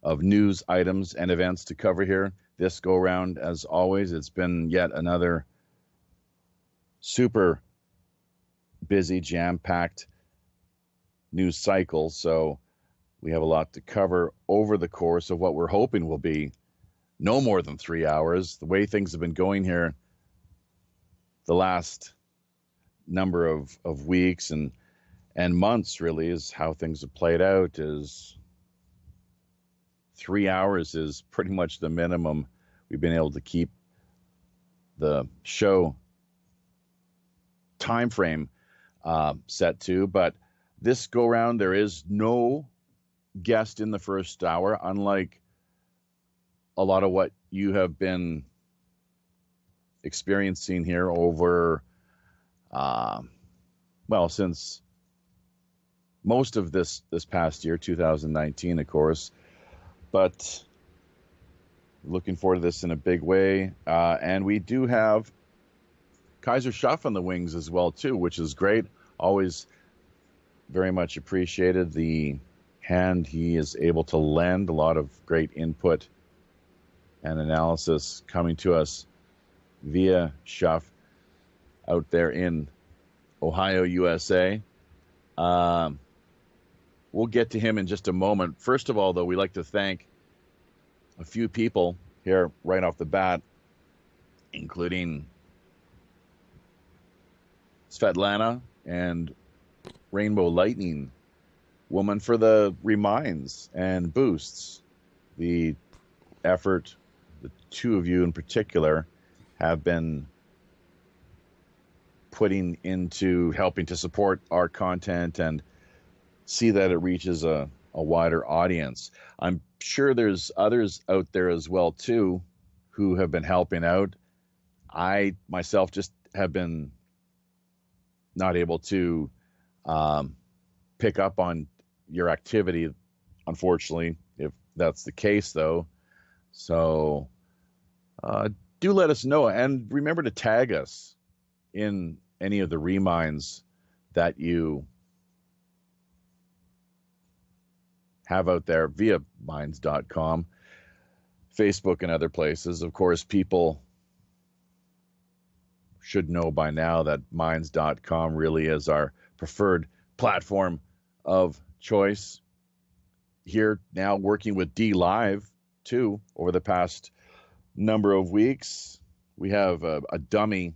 of news items and events to cover here. This go round, as always, it's been yet another super busy, jam-packed news cycle. So we have a lot to cover over the course of what we're hoping will be no more than 3 hours. The way things have been going here the last number of weeks and months, really, is how things have played out. Is 3 hours is pretty much the minimum we've been able to keep the show time frame set to. But this go round, there is no guest in the first hour, unlike a lot of what you have been experiencing here over, since most of this past year, 2019, of course. But looking forward to this in a big way. And we do have Kaiser Schuff on the wings as well, too, which is great. Always very much appreciated the hand he is able to lend. A lot of great input and analysis coming to us via Schuff out there in Ohio, USA. We'll get to him in just a moment. First of all, though, we'd like to thank a few people here right off the bat, including Svetlana and Rainbow Lightning Woman for the reminds and boosts. The effort, the two of you in particular, have been putting into helping to support our content and see that it reaches a wider audience. I'm sure there's others out there as well, too, who have been helping out. I myself just have been not able to pick up on your activity, unfortunately, if that's the case, though. So do let us know, and remember to tag us in any of the reminds that you have out there via minds.com, Facebook, and other places. Of course, people should know by now that minds.com really is our preferred platform of choice. Here now working with D Live, too, over the past number of weeks. We have a dummy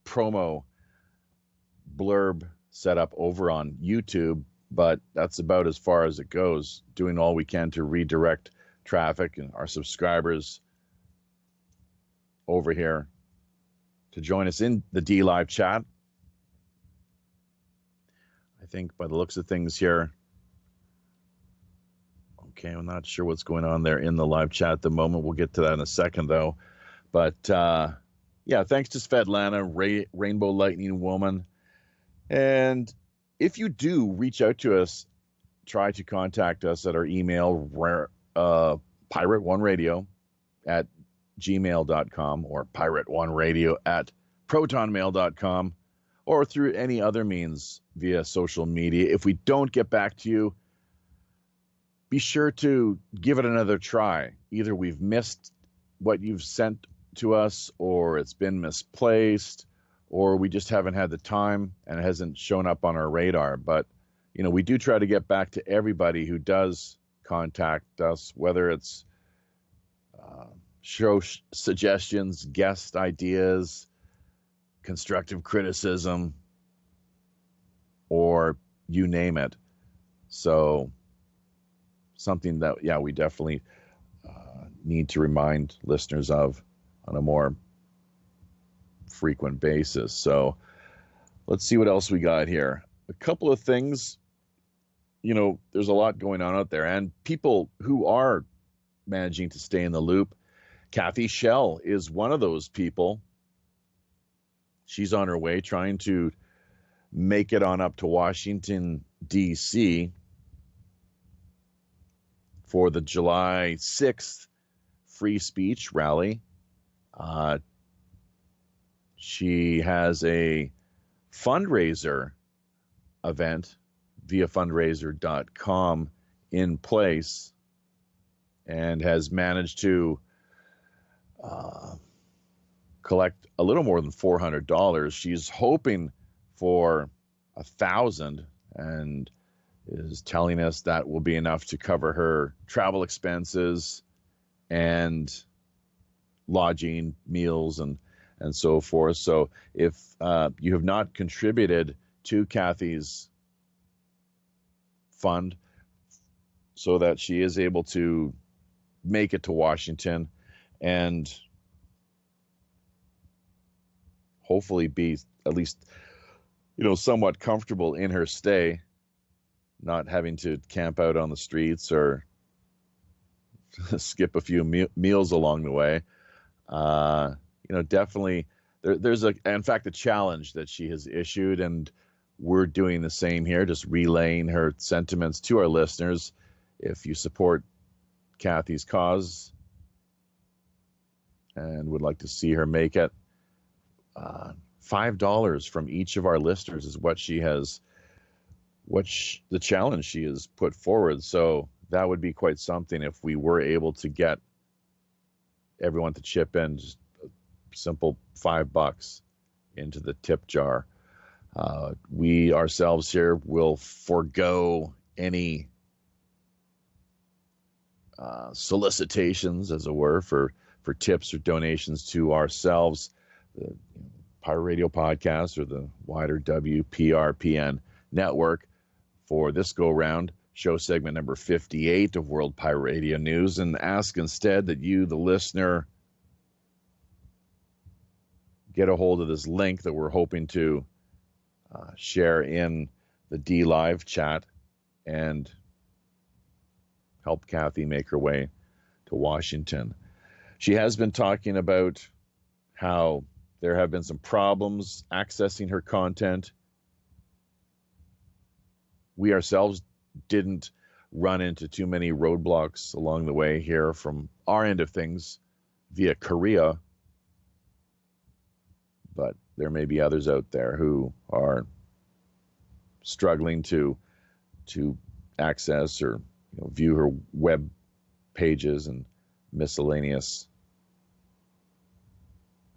promo blurb set up over on YouTube, but that's about as far as it goes, doing all we can to redirect traffic and our subscribers over here to join us in the D Live chat. I think by the looks of things here, okay, I'm not sure what's going on there in the live chat at the moment. We'll get to that in a second, though. But, yeah, thanks to Svetlana, Rainbow Lightning Woman. And if you do reach out to us, try to contact us at our email, pirate1radio@gmail.com or pirate1radio@protonmail.com, or through any other means via social media. If we don't get back to you, be sure to give it another try. Either we've missed what you've sent to us, or it's been misplaced, or we just haven't had the time and it hasn't shown up on our radar. But, you know, we do try to get back to everybody who does contact us, whether it's show suggestions, guest ideas, constructive criticism, or you name it. So something that, yeah, we definitely need to remind listeners of on a more frequent basis. So let's see what else we got here. A couple of things. You know, there's a lot going on out there, and people who are managing to stay in the loop. Kathy Shell is one of those people. She's on her way trying to make it on up to Washington, D.C. for the July 6th free speech rally. She has a fundraiser event via fundraiser.com in place and has managed to collect a little more than $400. She's hoping for $1,000 and is telling us that will be enough to cover her travel expenses and lodging, meals, and so forth. So if you have not contributed to Kathy's fund so that she is able to make it to Washington and hopefully be at least, somewhat comfortable in her stay, not having to camp out on the streets or skip a few meals along the way. Definitely there's in fact, a challenge that she has issued, and we're doing the same here, just relaying her sentiments to our listeners. If you support Kathy's cause and would like to see her make it, $5 from each of our listeners is the challenge she has put forward. So that would be quite something if we were able to get everyone to chip in just a simple $5 into the tip jar. We ourselves here will forego any solicitations, as it were, for tips or donations to ourselves, the Pirate Radio podcast or the wider WPRPN network, for this go-round, show segment number 58 of World Pirate Radio News, and ask instead that you, the listener, get a hold of this link that we're hoping to share in the D Live chat and help Kathy make her way to Washington. She has been talking about how there have been some problems accessing her content. We ourselves didn't run into too many roadblocks along the way here from our end of things via Korea, but there may be others out there who are struggling to access or view her web pages and miscellaneous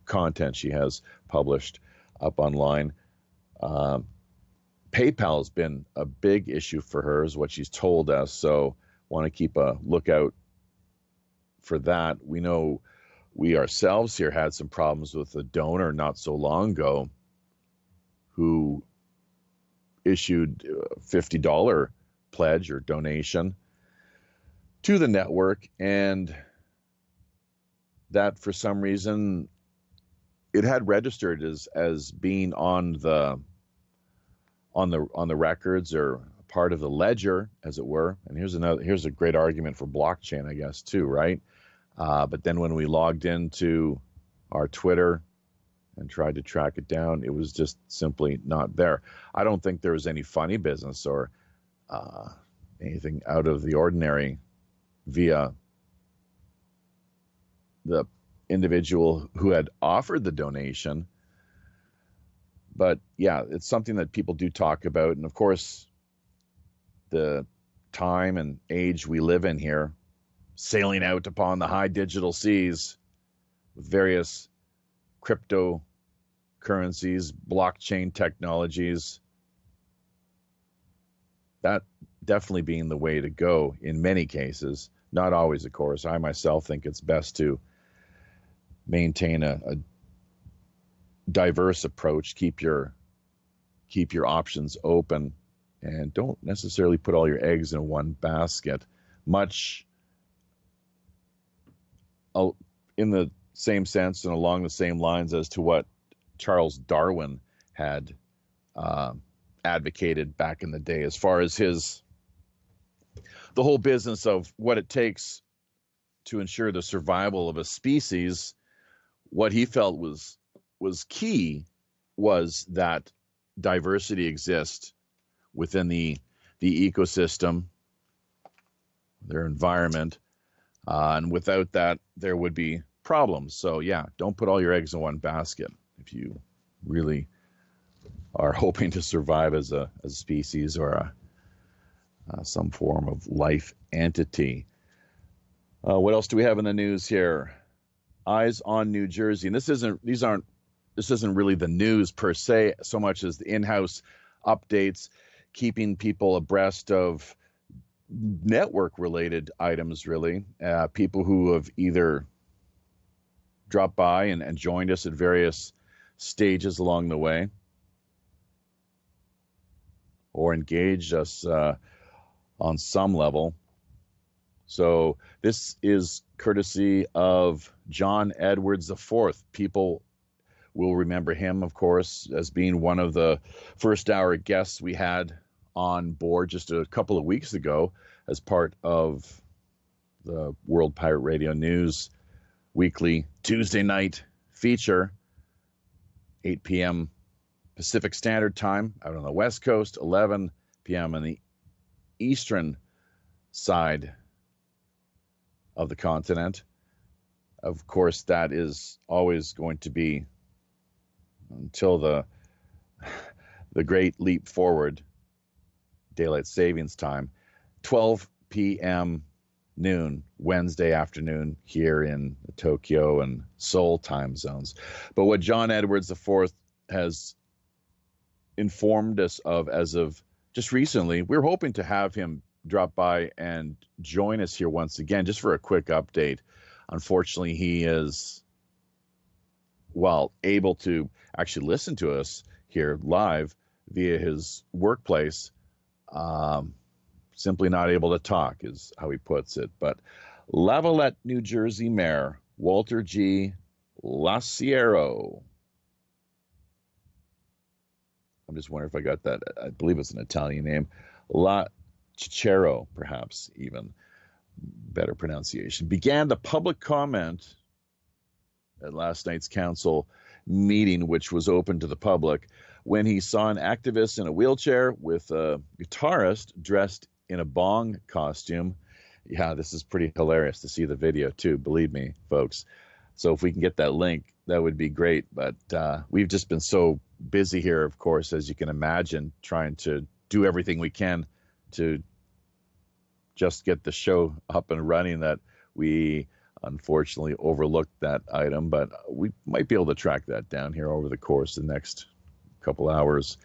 content she has published up online. PayPal has been a big issue for her, is what she's told us. So want to keep a lookout for that. We know we ourselves here had some problems with a donor not so long ago who issued a $50 pledge or donation to the network, and that for some reason it had registered as being on the records or part of the ledger, as it were. And here's a great argument for blockchain, I guess, too, right? But then when we logged into our Twitter and tried to track it down, it was just simply not there. I don't think there was any funny business or anything out of the ordinary via the individual who had offered the donation. But yeah, it's something that people do talk about. And of course, the time and age we live in here, sailing out upon the high digital seas with various cryptocurrencies, blockchain technologies, that definitely being the way to go in many cases. Not always, of course. I myself think it's best to maintain a diverse approach, keep your options open, and don't necessarily put all your eggs in one basket. Much in the same sense and along the same lines as to what Charles Darwin had advocated back in the day, as far as the whole business of what it takes to ensure the survival of a species. What he felt was key was that diversity exists within the ecosystem, their environment, and without that, there would be problems. So yeah, don't put all your eggs in one basket if you really are hoping to survive as a species or some form of life entity. What else do we have in the news here? Eyes on New Jersey, and this isn't really the news per se, so much as the in-house updates, keeping people abreast of network-related items, really. People who have either dropped by and joined us at various stages along the way, or engaged us on some level. So this is courtesy of John Edwards IV. People will remember him, of course, as being one of the first hour guests we had on board just a couple of weeks ago as part of the World Pirate Radio News weekly Tuesday night feature, 8 p.m. Pacific Standard Time out on the West Coast, 11 p.m. on the eastern side of the continent. Of course, that is always going to be until the great leap forward, daylight savings time, 12 p.m. noon, Wednesday afternoon here in the Tokyo and Seoul time zones. But what John Edwards IV has informed us of as of just recently, we're hoping to have him drop by and join us here once again, just for a quick update. Unfortunately, he is, well, able to actually listen to us here live via his workplace. Simply not able to talk is how he puts it. But Lavalette, New Jersey Mayor Walter G. Laciero. I'm just wondering if I got that. I believe it's an Italian name. La Cicero, perhaps even better pronunciation, began the public comment at last night's council meeting, which was open to the public, when he saw an activist in a wheelchair with a guitarist dressed in a bong costume. Yeah, this is pretty hilarious to see the video too, believe me, folks. So if we can get that link, that would be great. But we've just been so busy here, of course, as you can imagine, trying to do everything we can to just get the show up and running, that we unfortunately overlooked that item. But we might be able to track that down here over the course of the next couple hours.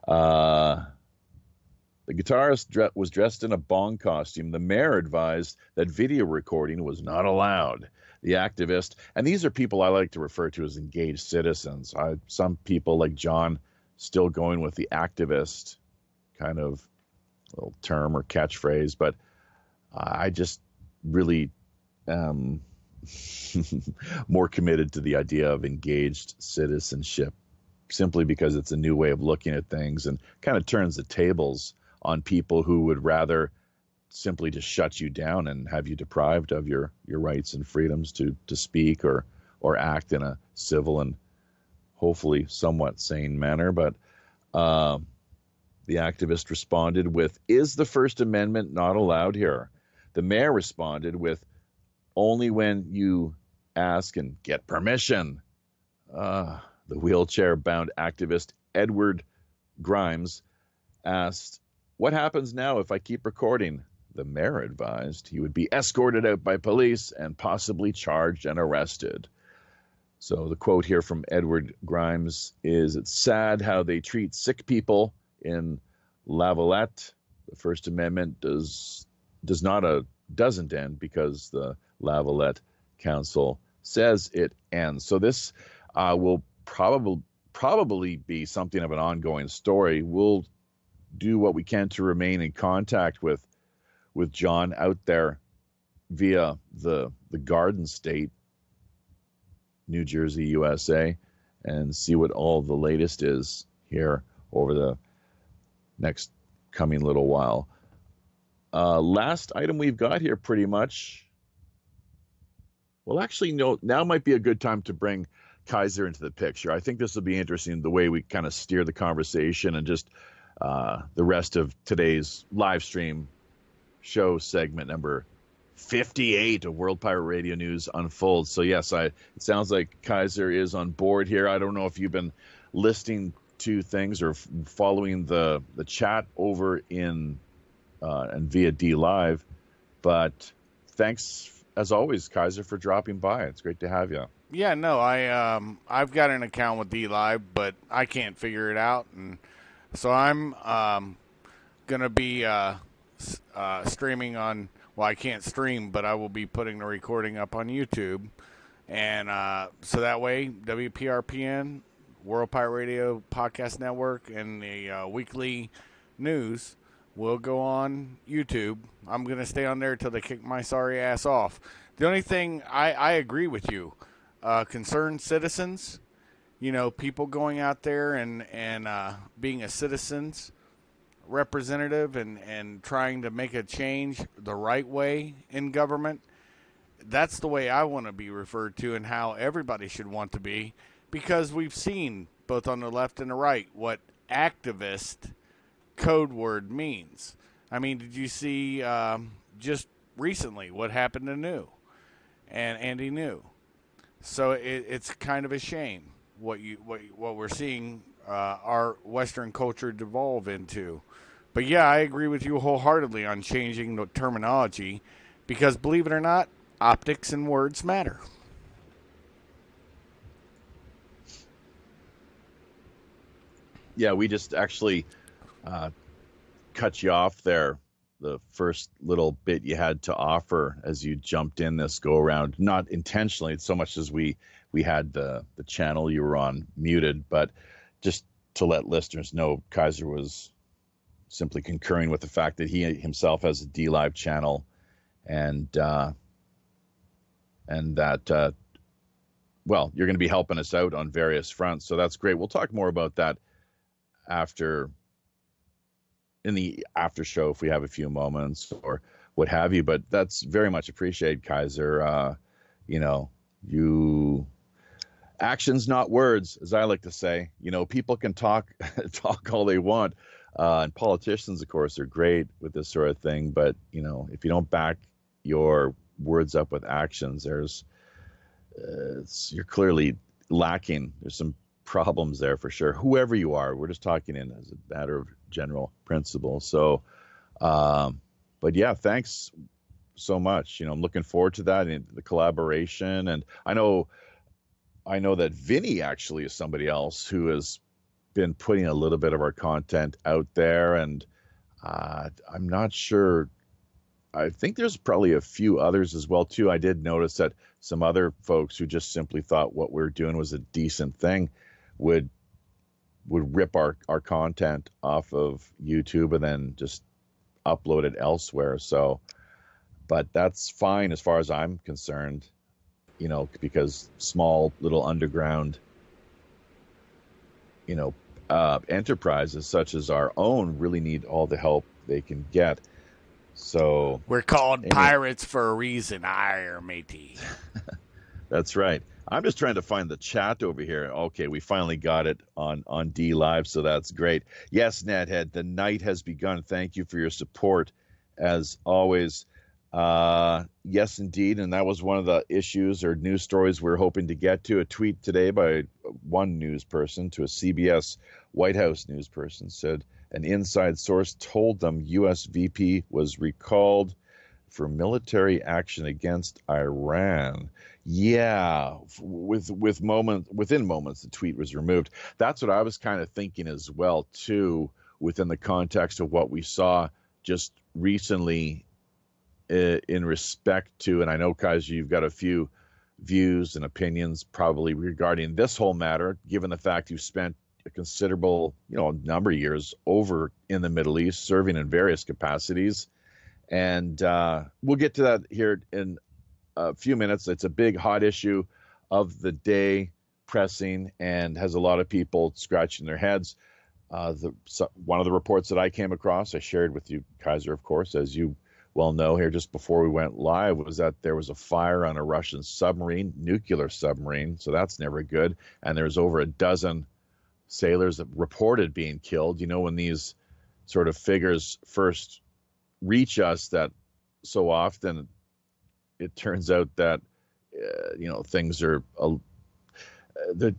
The guitarist was dressed in a bong costume. The mayor advised that video recording was not allowed. The activist, and these are people I like to refer to as engaged citizens. Some people like John still going with the activist kind of little term or catchphrase, but I just really more committed to the idea of engaged citizenship, simply because it's a new way of looking at things and kind of turns the tables on people who would rather simply just shut you down and have you deprived of your rights and freedoms to speak or act in a civil and hopefully somewhat sane manner. But the activist responded with, "Is the First Amendment not allowed here?" The mayor responded with, "Only when you ask and get permission." The wheelchair-bound activist Edward Grimes asked, "What happens now if I keep recording?" The mayor advised he would be escorted out by police and possibly charged and arrested. So the quote here from Edward Grimes is, "It's sad how they treat sick people in Lavalette. The First Amendment doesn't end because the Lavalette Council says it ends." So this will probably be something of an ongoing story. We'll do what we can to remain in contact with John out there via the Garden State, New Jersey, USA, and see what all the latest is here over the next coming little while. Last item we've got here pretty much. Well, actually, no, now might be a good time to bring Kaiser into the picture. I think this will be interesting, the way we kind of steer the conversation and just the rest of today's live stream show segment number 58 of World Pirate Radio News unfolds. So yes, it sounds like Kaiser is on board here. I don't know if you've been listening to things or following the chat over in and via D Live. But thanks as always, Kaiser, for dropping by. It's great to have you. Yeah, no, I've got an account with D Live, but I can't figure it out, and so I'm gonna be streaming on. Well, I can't stream, but I will be putting the recording up on YouTube, and so that way WPRPN, World Pirate Radio Podcast Network, and the weekly news will go on YouTube. I'm gonna stay on there till they kick my sorry ass off. The only thing I agree with you, concerned citizens, people going out there and being a citizens representative and trying to make a change the right way in government. That's the way I want to be referred to and how everybody should want to be, because we've seen both on the left and the right what activist code word means. I mean, did you see just recently what happened to New and Andy New? So it's kind of a shame what we're seeing our Western culture devolve into. But yeah, I agree with you wholeheartedly on changing the terminology, because believe it or not, optics and words matter. Yeah, we just actually cut you off there. The first little bit you had to offer as you jumped in this go around, not intentionally. It's so much as we had the channel you were on muted, but just to let listeners know, Kaiser was simply concurring with the fact that he himself has a D Live channel, and that well, you're going to be helping us out on various fronts, so that's great. We'll talk more about that in the after show if we have a few moments or what have you. But that's very much appreciated, Kaiser. You actions, not words, as I like to say. People can talk talk all they want, and politicians, of course, are great with this sort of thing. But if you don't back your words up with actions, you're clearly lacking. There's some problems there for sure. Whoever you are, we're just talking in as a matter of general principle. So, but yeah, thanks so much. I'm looking forward to that and the collaboration. And I know that Vinny actually is somebody else who has been putting a little bit of our content out there, and I'm not sure. I think there's probably a few others as well too. I did notice that some other folks who just simply thought what we were doing was a decent thing would rip our content off of YouTube and then just upload it elsewhere. So, but that's fine as far as I'm concerned, because small little underground, enterprises such as our own really need all the help they can get. So we're called pirates for a reason, aye, matey. That's right. I'm just trying to find the chat over here. Okay, we finally got it on D Live, so that's great. Yes, Nethead, the night has begun. Thank you for your support, as always. Yes, indeed, and that was one of the issues or news stories we're hoping to get to. A tweet today by one news person to a CBS White House news person said an inside source told them U.S. VP was recalled for military action against Iran. Yeah, within moments, the tweet was removed. That's what I was kind of thinking as well, too, within the context of what we saw just recently in respect to, and I know, Kaiser, you've got a few views and opinions probably regarding this whole matter, given the fact you've spent a considerable, number of years over in the Middle East, serving in various capacities. And we'll get to that here in a few minutes. It's a big, hot issue of the day, pressing, and has a lot of people scratching their heads. One of the reports that I came across, I shared with you, Kaiser, of course, as you well know here just before we went live, was that there was a fire on a Russian submarine, nuclear submarine, so that's never good. And there's over a dozen sailors that reported being killed. When these sort of figures first reach us, that so often it turns out that things are they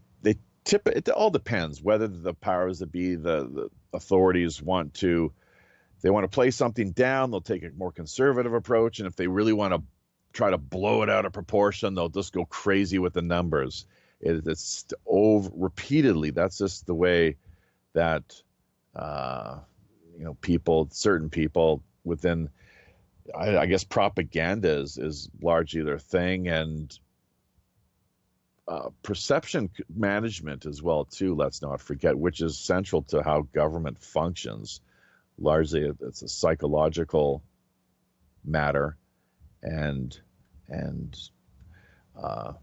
tip. It all depends whether the powers that be, the authorities, want to they want to play something down, they'll take a more conservative approach. And if they really want to try to blow it out of proportion, they'll just go crazy with the numbers. It's over repeatedly. That's just the way that, certain people within, I guess propaganda is largely their thing, and perception management as well too. Let's not forget, which is central to how government functions. Largely, it's a psychological matter, and the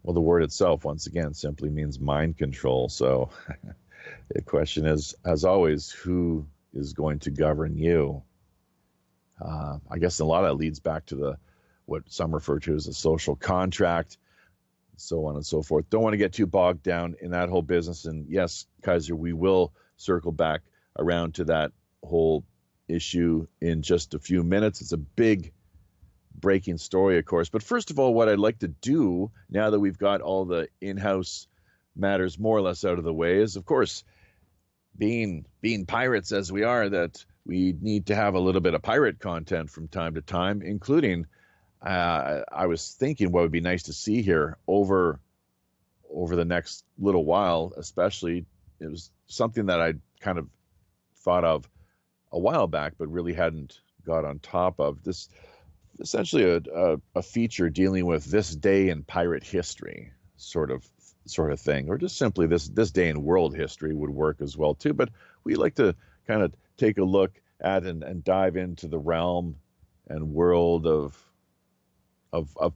word itself, once again, simply means mind control. So the question is, as always, who is going to govern you? I guess a lot of that leads back to what some refer to as a social contract, so on and so forth. Don't want to get too bogged down in that whole business. And yes, Kaiser, we will circle back around to that whole issue in just a few minutes. It's a big breaking story, of course. But first of all, what I'd like to do, now that we've got all the in-house matters more or less out of the way, is, of course, being pirates as we are, that we need to have a little bit of pirate content from time to time, including, I was thinking what would be nice to see here over the next little while, especially. It was something that I kind of thought of a while back, but really hadn't got on top of. This essentially a feature dealing with this day in pirate history, sort of thing, or just simply this day in world history would work as well too. But we like to kind of take a look at and dive into the realm and world of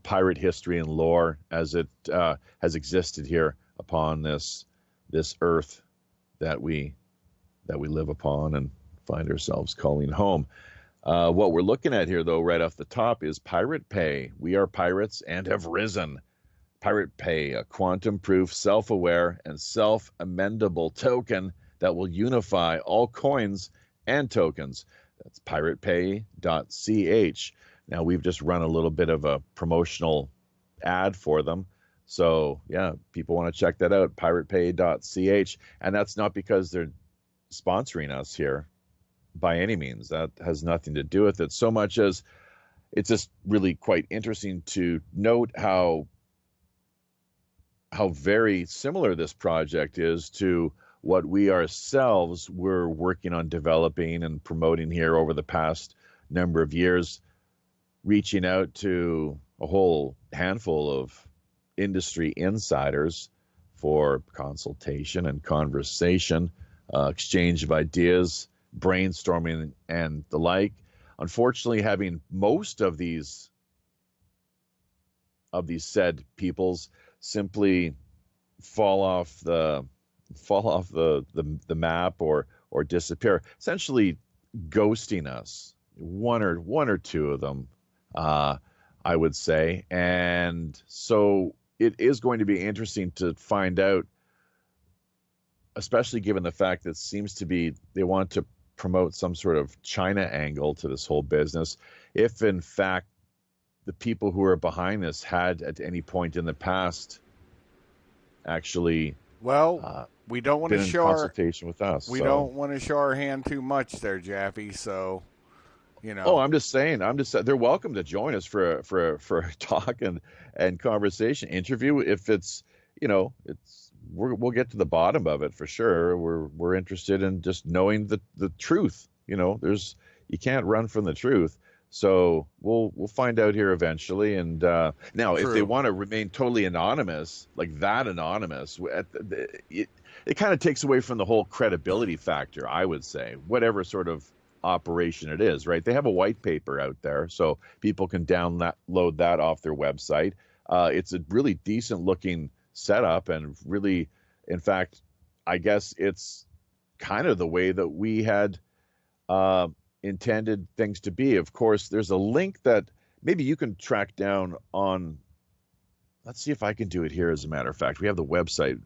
pirate history and lore as it has existed here upon this earth that we live upon and find ourselves calling home. What we're looking at here, though, right off the top, is Pirate Pay. We are pirates and have risen. Pirate Pay, a quantum-proof, self-aware, and self-amendable token that will unify all coins and tokens. That's piratepay.ch. Now, we've just run a little bit of a promotional ad for them. So, yeah, people want to check that out, piratepay.ch. And that's not because they're sponsoring us here by any means. That has nothing to do with it, so much as it's just really quite interesting to note how very similar this project is to what we ourselves were working on developing and promoting here over the past number of years, reaching out to a whole handful of industry insiders for consultation and conversation, exchange of ideas, brainstorming, and the like. Unfortunately, having most of these said peoples simply fall off the map or disappear, essentially ghosting us. One or two of them, I would say. And so it is going to be interesting to find out, especially given the fact that it seems to be they want to promote some sort of China angle to this whole business, if in fact the people who are behind this had at any point in the past actually we don't want been to in show consultation with us. We don't want to show our hand too much there, Japhy. So, Oh, I'm just saying. They're welcome to join us for a talk and conversation interview. If it's, we'll get to the bottom of it for sure. We're interested in just knowing the truth. You can't run from the truth. So we'll find out here eventually. And now, True. If they want to remain totally anonymous, like that anonymous, it kind of takes away from the whole credibility factor, I would say, whatever sort of operation it is, right? They have a white paper out there, so people can download that off their website. It's a really decent looking setup, and really, in fact, I guess it's kind of the way that we had intended things to be. Of course, there's a link that maybe you can track down on. Let's see if I can do it here. As a matter of fact, we have the website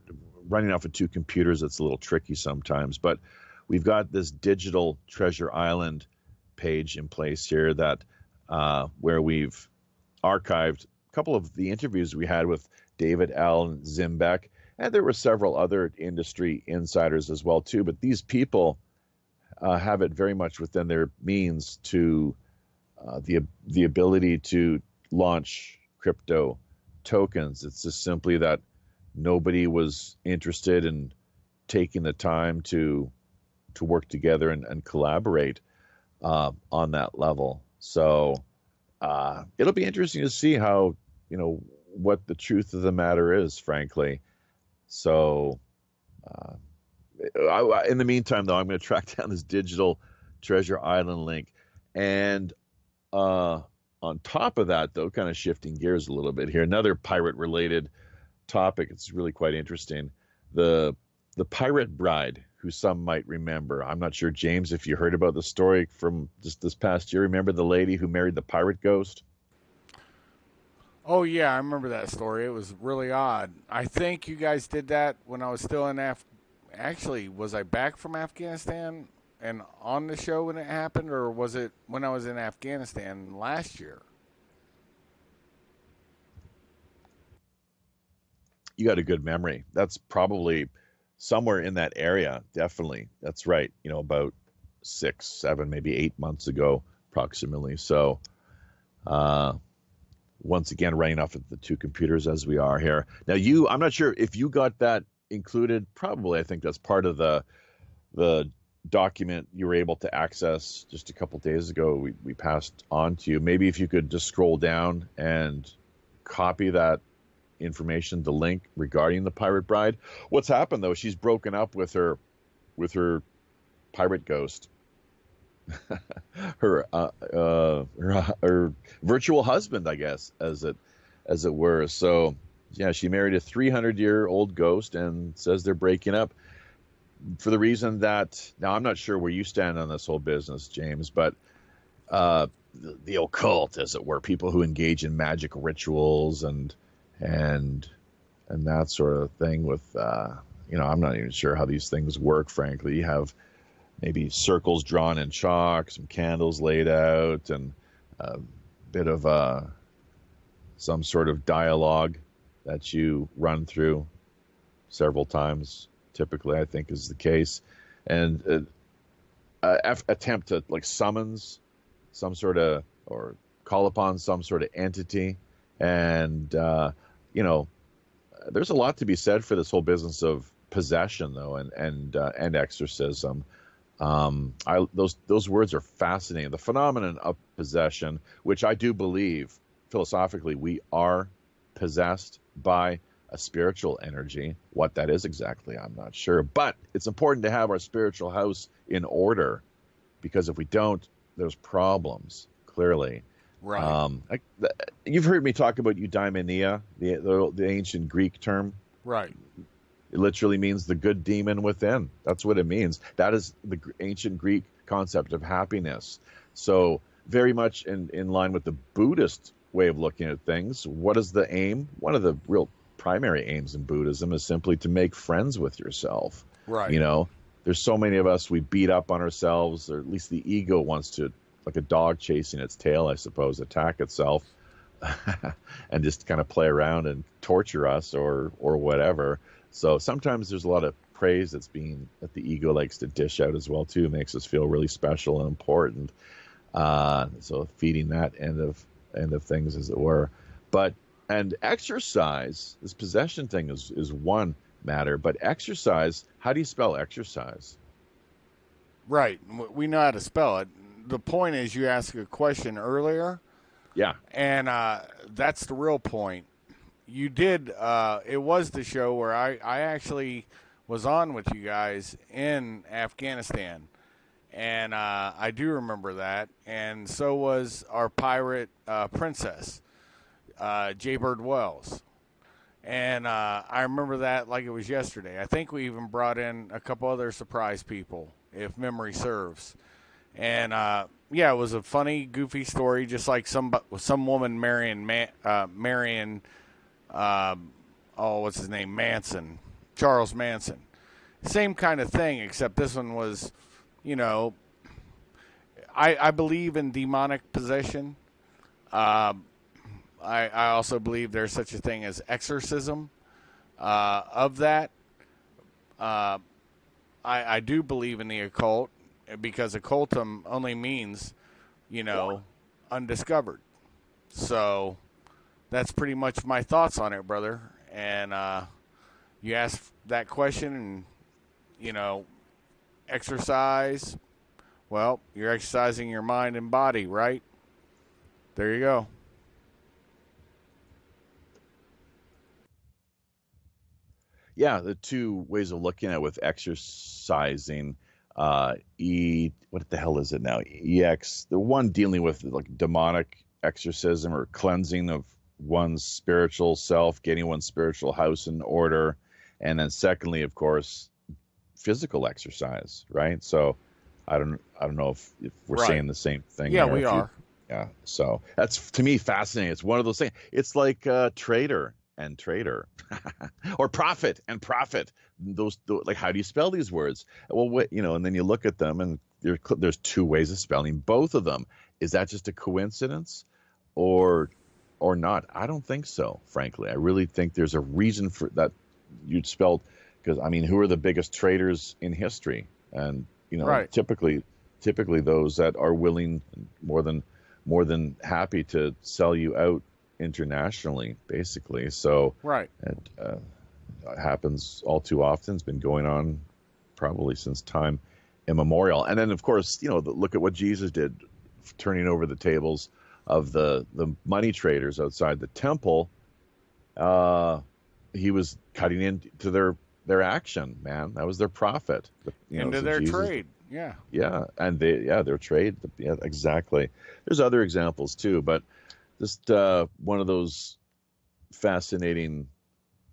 running off of two computers. It's a little tricky sometimes, but we've got this Digital Treasure Island page in place here that where we've archived a couple of the interviews we had with David L. and Zimbeck, and there were several other industry insiders as well too. But these people have it very much within their means to the ability to launch crypto tokens. It's just simply that nobody was interested in taking the time to work together and collaborate on that level. So it'll be interesting to see how, what the truth of the matter is, frankly. So in the meantime, though, I'm going to track down this digital treasure island link. And on top of that, though, kind of shifting gears a little bit here, another pirate related topic. It's really quite interesting. The pirate bride, who some might remember. I'm not sure, James, if you heard about the story from just this past year. Remember the lady who married the pirate ghost? Oh yeah, I remember that story. It was really odd. I think you guys did that when I was still in Actually, was I back from Afghanistan and on the show when it happened, or was it when I was in Afghanistan last year? You got a good memory. That's probably somewhere in that area. Definitely. That's right. About 6, 7, maybe 8 months ago, approximately. So, once again, running off of the two computers as we are here. Now, I'm not sure if you got that included. Probably, I think that's part of the document you were able to access just a couple days ago. We passed on to you. Maybe if you could just scroll down and copy that information, the link regarding the pirate bride. What's happened though? She's broken up with her pirate ghost, her virtual husband, I guess, as it were. So yeah, she married a 300-year-old ghost and says they're breaking up for the reason that, now I'm not sure where you stand on this whole business, James, but the occult, as it were, people who engage in magic rituals and that sort of thing with, I'm not even sure how these things work, frankly. You have maybe circles drawn in chalk, some candles laid out, and a bit of some sort of dialogue that you run through several times, typically, I think is the case. And attempt to summons some sort of, or call upon some sort of entity. And, there's a lot to be said for this whole business of possession, though, and exorcism. Those words are fascinating. The phenomenon of possession, which I do believe philosophically we are possessed by a spiritual energy. What that is exactly, I'm not sure. But it's important to have our spiritual house in order, because if we don't, there's problems, clearly. Right. You've heard me talk about eudaimonia, the ancient Greek term. Right. It literally means the good demon within. That's what it means. That is the ancient Greek concept of happiness. So very much in line with the Buddhist way of looking at things. What is the aim? One of the real primary aims in Buddhism is simply to make friends with yourself. Right. There's so many of us, we beat up on ourselves, or at least the ego wants to, like a dog chasing its tail, I suppose, attack itself and just kind of play around and torture us or whatever. So sometimes there's a lot of praise that the ego likes to dish out as well too. It makes us feel really special and important. So feeding that end of things, as it were. And exercise, this possession thing is one matter, but exercise, how do you spell exercise? Right. We know how to spell it. The point is, you asked a question earlier. Yeah. And that's the real point. You did, it was the show where I actually was on with you guys in Afghanistan. And I do remember that. And so was our pirate princess, Jaybird Wells. And I remember that like it was yesterday. I think we even brought in a couple other surprise people, if memory serves. And yeah, it was a funny, goofy story, just like some woman marrying what's his name, Charles Manson. Same kind of thing, except this one was, I believe in demonic possession. I also believe there's such a thing as exorcism of that. I do believe in the occult. because occultum only means, you know, undiscovered. So that's pretty much my thoughts on it, brother. And you asked that question, and you know, exercise. Well, you're exercising your mind and body, right? There you go. Yeah, the two ways of looking at it with exercising, what the hell is it now? EX, the one dealing with like demonic exorcism or cleansing of one's spiritual self, getting one's spiritual house in order, and then secondly, of course, physical exercise, right? So I don't know if we're Right. saying the same thing Yeah, there. we If you are. Yeah, so that's to me fascinating. It's one of those things. It's like trader and trader, or prophet and prophet. Like, how do you spell these words? Well, and then you look at them, and there's two ways of spelling both of them. Is that just a coincidence, or not? I don't think so. Frankly, I really think there's a reason for that. You'd spelled because I mean, who are the biggest traders in history? And Right. typically those that are willing more than happy to sell you out internationally, basically. So Right. it happens all too often. It's been going on probably since time immemorial. And then, of course, look at what Jesus did, turning over the tables of the money traders outside the temple. He was cutting into their action, man. That was their profit. Into So their Jesus. trade. Yeah. Yeah, and their trade. Yeah, exactly. There's other examples too, but just one of those fascinating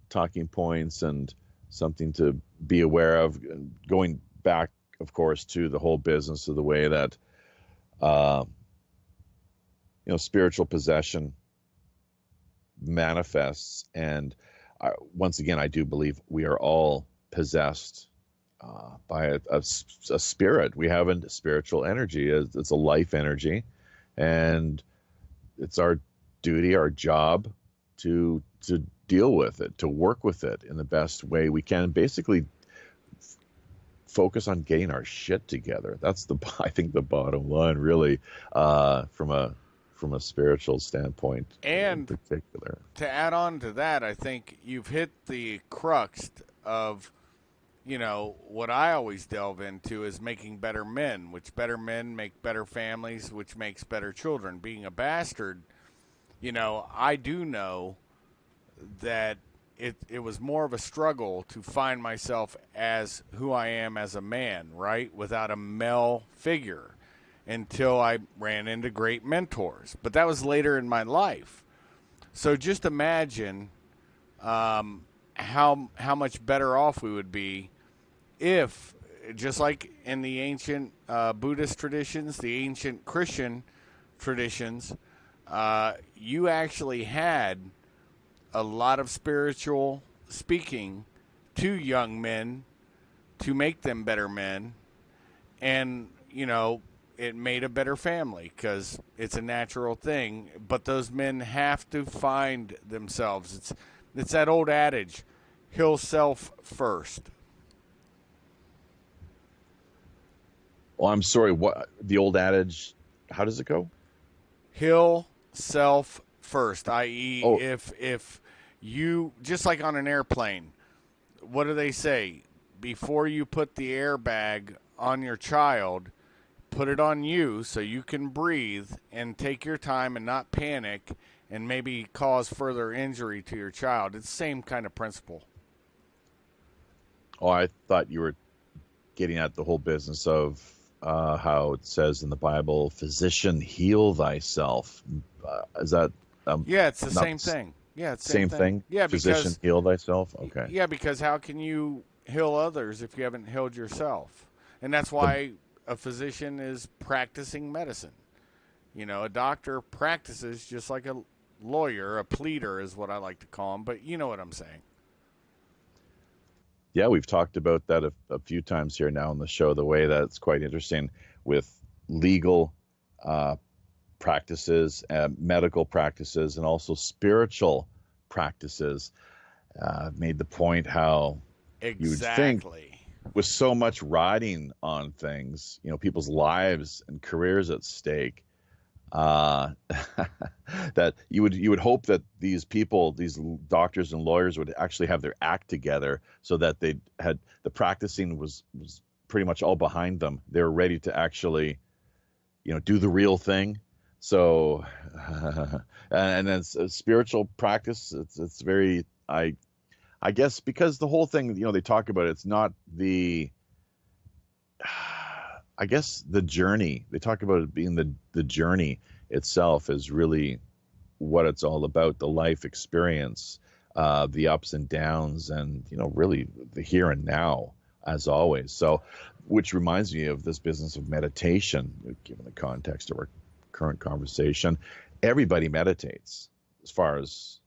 talking points and something to be aware of. Going back, of course, to the whole business of the way that uh, spiritual possession manifests, and once again, I do believe we are all possessed by a spirit. We have a spiritual energy. It's a life energy, and it's our duty, our job to deal with it, to work with it in the best way we can. Basically, focus on getting our shit together. That's I think the bottom line, really, from a spiritual standpoint in And particular. to add on to that, I think you've hit the crux of, what I always delve into is making better men, which better men make better families, which makes better children. Being a bastard, I do know that it was more of a struggle to find myself as who I am as a man, right? Without a male figure until I ran into great mentors. But that was later in my life. So just imagine how much better off we would be if, just like in the ancient Buddhist traditions, the ancient Christian traditions, you actually had a lot of spiritual speaking to young men to make them better men, and it made a better family because it's a natural thing. But those men have to find themselves. It's that old adage, heal self first. Well, I'm sorry. What the old adage? How does it go? Heal self first, i.e., Oh, if you, just like on an airplane, what do they say? Before you put the airbag on your child, put it on you so you can breathe and take your time and not panic and maybe cause further injury to your child. It's the same kind of principle. I thought you were getting at the whole business of how it says in the Bible, "Physician, heal thyself." Is that Yeah, it's the not same the thing. Yeah, it's the same same thing. thing? Yeah, Physician, because heal thyself. Okay. yeah, because how can you heal others if you haven't healed yourself? And that's The why a physician is practicing medicine. A doctor practices just like a lawyer, a pleader is what I like to call him, but you know what I'm saying. Yeah, we've talked about that a few times here now on the show. The way that it's quite interesting with legal uh, practices, medical practices, and also spiritual practices. Made the point how you would think Exactly. with so much riding on things, people's lives and careers at stake, uh, that you would hope that these people, these doctors and lawyers, would actually have their act together, so that they had the practicing was pretty much all behind them. They were ready to actually, do the real thing. So, and then spiritual practice. It's very, I guess, because the whole thing, they talk about, it's not the, I guess, the journey. They talk about it being the journey itself is really what it's all about, the life experience, the ups and downs, and, really the here and now, as always. So, which reminds me of this business of meditation, given the context of our current conversation. Everybody meditates, as far as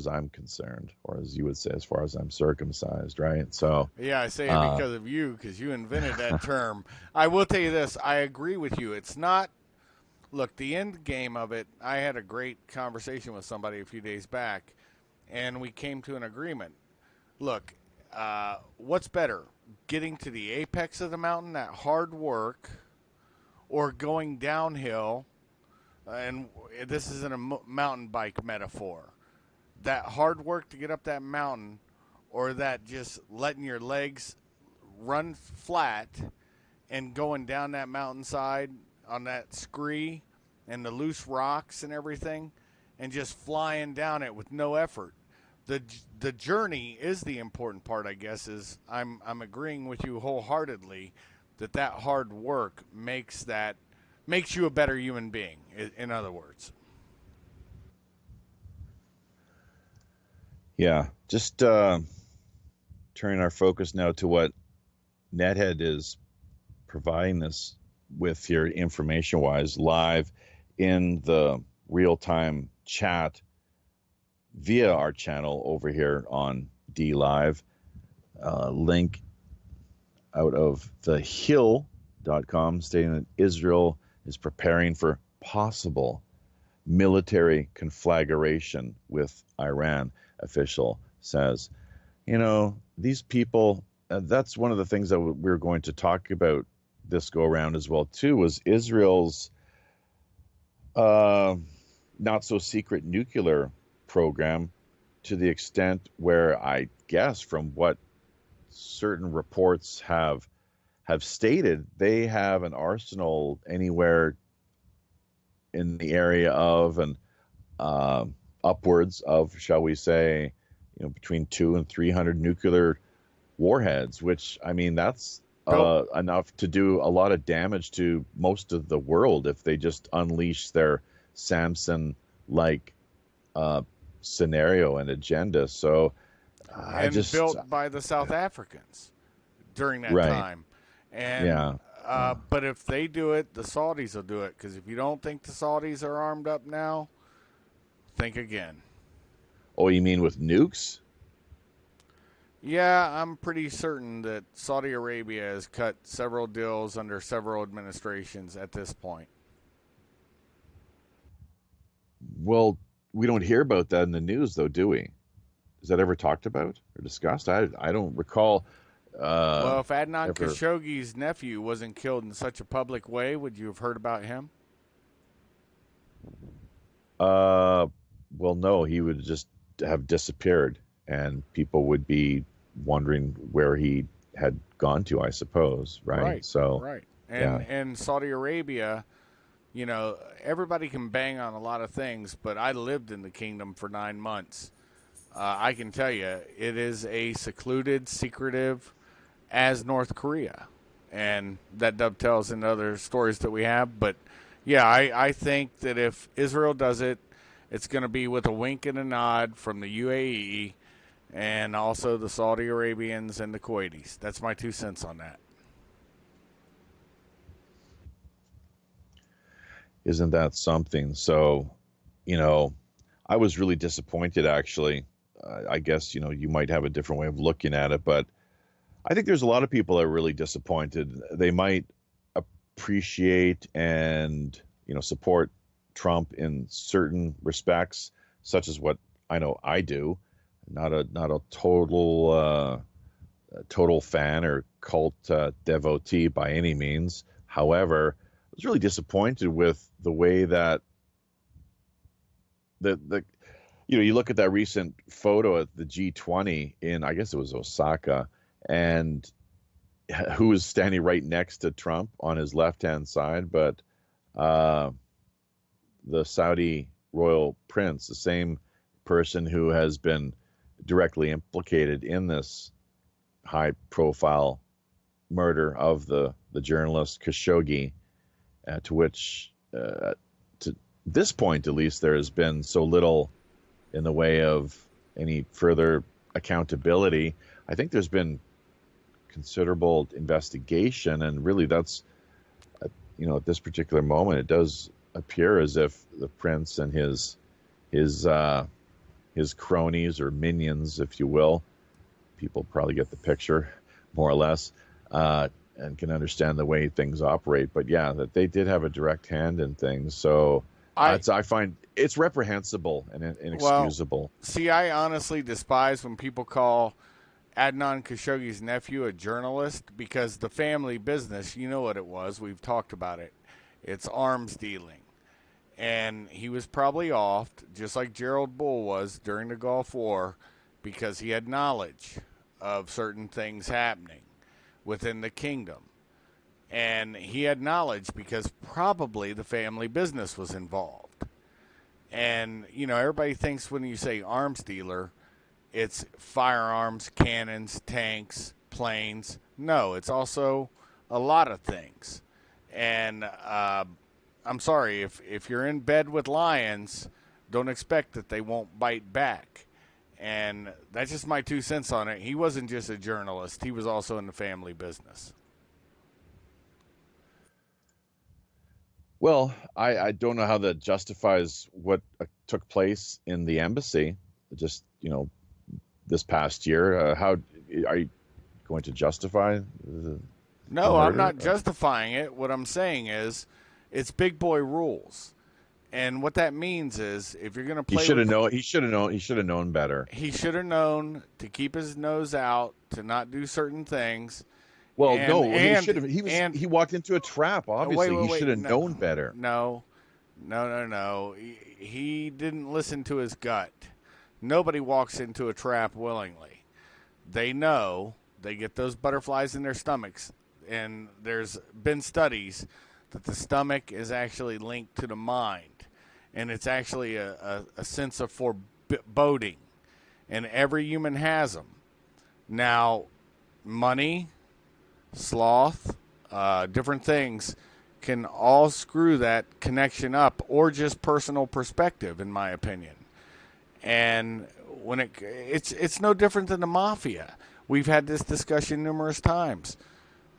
I'm concerned, or as you would say, as far as I'm circumcised, right? So, Yeah, I say it because of you, because you invented that term. I will tell you this. I agree with you. It's not, look, the end game of it, I had a great conversation with somebody a few days back, and we came to an agreement. Look, what's better, getting to the apex of the mountain, that hard work, or going downhill, and this isn't a mountain bike metaphor, that hard work to get up that mountain, or that just letting your legs run flat and going down that mountainside on that scree and the loose rocks and everything, and just flying down it with no effort. The journey is the important part, I guess. Is I'm agreeing with you wholeheartedly that hard work makes you a better human being. In other words. yeah, just turning our focus now to what Nethead is providing us with here, information wise, live in the real time chat via our channel over here on D Live. Link out of thehill.com stating that Israel is preparing for possible military conflagration with Iran, official says. These people, that's one of the things that we're going to talk about this go around as well too, was Israel's not so secret nuclear program, to the extent where, I guess, from what certain reports have stated, they have an arsenal anywhere in the area of, and upwards of, shall we say, between 200 and 300 nuclear warheads, which, I mean, that's enough to do a lot of damage to most of the world if they just unleash their Samson-like scenario and agenda. So built by the South Africans during that right. time. And yeah. But if they do it, the Saudis will do it. Because if you don't think the Saudis are armed up now, think again. Oh, you mean with nukes? Yeah, I'm pretty certain that Saudi Arabia has cut several deals under several administrations at this point. Well, we don't hear about that in the news, though, do we? Is that ever talked about or discussed? I don't recall. Well, if Adnan Khashoggi's nephew wasn't killed in such a public way, would you have heard about him? Well, no, he would just have disappeared, and people would be wondering where he had gone to, I suppose, right? Right. So, right. And Saudi Arabia, everybody can bang on a lot of things, but I lived in the kingdom for 9 months. I can tell you, it is a secluded, secretive as North Korea. And that dovetails into other stories that we have. But, yeah, I think that if Israel does it, it's going to be with a wink and a nod from the UAE and also the Saudi Arabians and the Kuwaitis. That's my 2 cents on that. Isn't that something? So, I was really disappointed, actually. I guess, you might have a different way of looking at it, but I think there's a lot of people that are really disappointed. They might appreciate and, support Trump in certain respects, such as what I know I do. Not a total a total fan or cult devotee by any means. However, I was really disappointed with the way that the you look at that recent photo at the G20 in, I guess it was Osaka, and who was standing right next to Trump on his left-hand side, but uh, the Saudi royal prince, the same person who has been directly implicated in this high-profile murder of the journalist Khashoggi, to which, to this point at least, there has been so little in the way of any further accountability. I think there's been considerable investigation, and really that's, at this particular moment, it does appear as if the prince and his cronies or minions, if you will, people probably get the picture more or less, and can understand the way things operate. But yeah, that they did have a direct hand in things. So I find it's reprehensible and inexcusable. Well, see, I honestly despise when people call Adnan Khashoggi's nephew a journalist, because the family business, you know what it was. We've talked about it. It's arms dealing. And he was probably offed, just like Gerald Bull was during the Gulf War, because he had knowledge of certain things happening within the kingdom. And he had knowledge because probably the family business was involved. And, everybody thinks when you say arms dealer, it's firearms, cannons, tanks, planes. No, it's also a lot of things. And I'm sorry, if you're in bed with lions, don't expect that they won't bite back. And that's just my 2 cents on it. He wasn't just a journalist. He was also in the family business. Well, I don't know how that justifies what took place in the embassy just, this past year. How are you going to justify the No, murder? I'm not justifying it. What I'm saying is it's big boy rules. And what that means is if you're going to play, he should have known. He should have known better. He should have known to keep his nose out, to not do certain things. Well, he should have. He walked into a trap. Obviously, he should have known better. No. He didn't listen to his gut. Nobody walks into a trap willingly. They know. They get those butterflies in their stomachs. And there's been studies that the stomach is actually linked to the mind. And it's actually a sense of foreboding. And every human has them. Now, money, sloth, different things can all screw that connection up, or just personal perspective, in my opinion. And when it's no different than the mafia. We've had this discussion numerous times.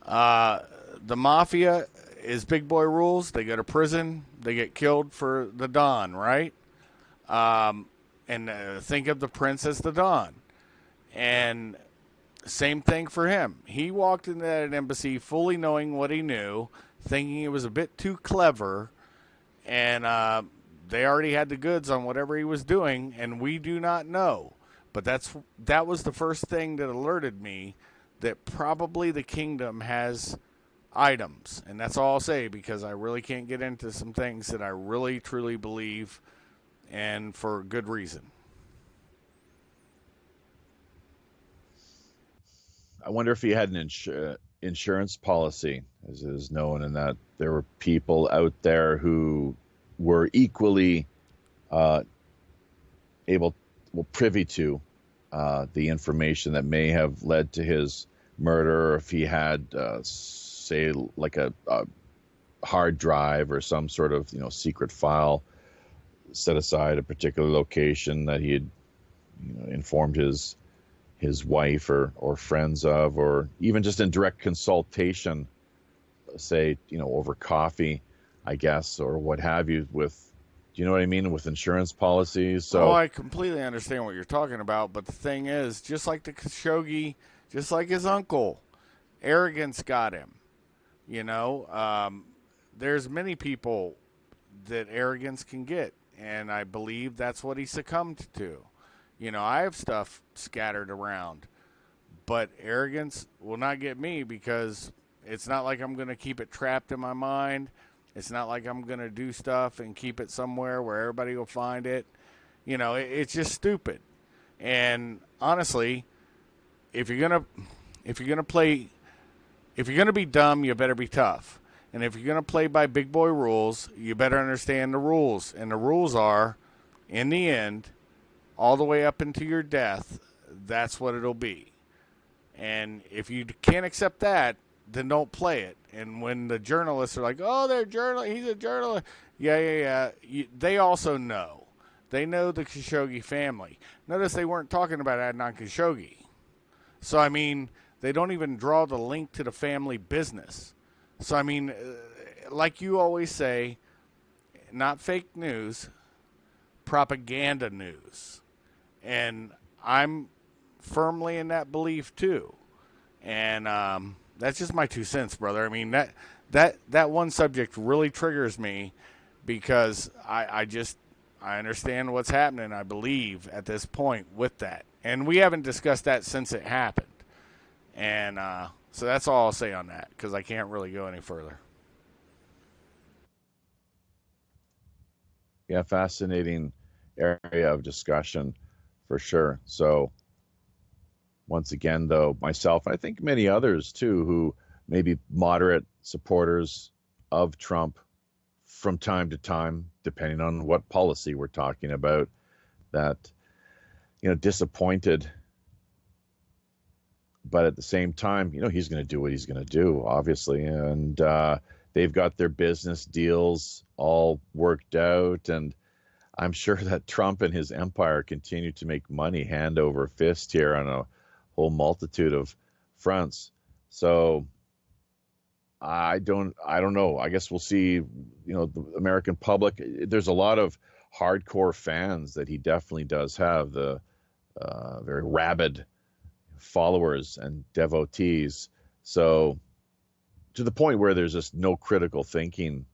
The mafia is big boy rules. They go to prison. They get killed for the Don, right? And think of the prince as the Don. And same thing for him. He walked into that embassy fully knowing what he knew, thinking it was a bit too clever, and they already had the goods on whatever he was doing, and we do not know. But that was the first thing that alerted me that probably the kingdom has items. And that's all I'll say, because I really can't get into some things that I really, truly believe, and for good reason. I wonder if he had an insurance policy, as it is known, and that there were people out there who were equally privy to the information that may have led to his murder, or if he had, say, like a hard drive or some sort of secret file set aside a particular location that he had informed his wife or friends of, or even just in direct consultation, say, over coffee, I guess, or what have you, with, do you know what I mean, with insurance policies. So I completely understand what you're talking about, but the thing is, just like the Khashoggi, just like his uncle, arrogance got him. There's many people that arrogance can get, and I believe that's what he succumbed to. I have stuff scattered around, But arrogance will not get me, because it's not like I'm going to keep it trapped in my mind. It's not like I'm going to do stuff and keep it somewhere where everybody will find it. It's just stupid. And honestly, if you're going to play, if you're going to be dumb, you better be tough. And if you're going to play by big boy rules, you better understand the rules. And the rules are, in the end, all the way up into your death, that's what it'll be. And if you can't accept that, then don't play it. And when the journalists are like, "Oh, he's a journalist," yeah, they also know. They know the Khashoggi family. Notice they weren't talking about Adnan Khashoggi. So, I mean, they don't even draw the link to the family business. So, I mean, like you always say, not fake news, propaganda news. And I'm firmly in that belief too. And that's just my 2 cents, brother. I mean, that one subject really triggers me, because I understand what's happening, I believe, at this point with that. And we haven't discussed that since it happened. And so that's all I'll say on that, because I can't really go any further. Yeah, fascinating area of discussion for sure. So once again, though, myself, I think many others too, who may be moderate supporters of Trump from time to time, depending on what policy we're talking about, that, disappointed. But at the same time, he's going to do what he's going to do, obviously. And they've got their business deals all worked out. And I'm sure that Trump and his empire continue to make money hand over fist here on a whole multitude of fronts. So I don't know. I guess we'll see, the American public. There's a lot of hardcore fans that he definitely does have, the very rabid followers and devotees. So to the point where there's just no critical thinking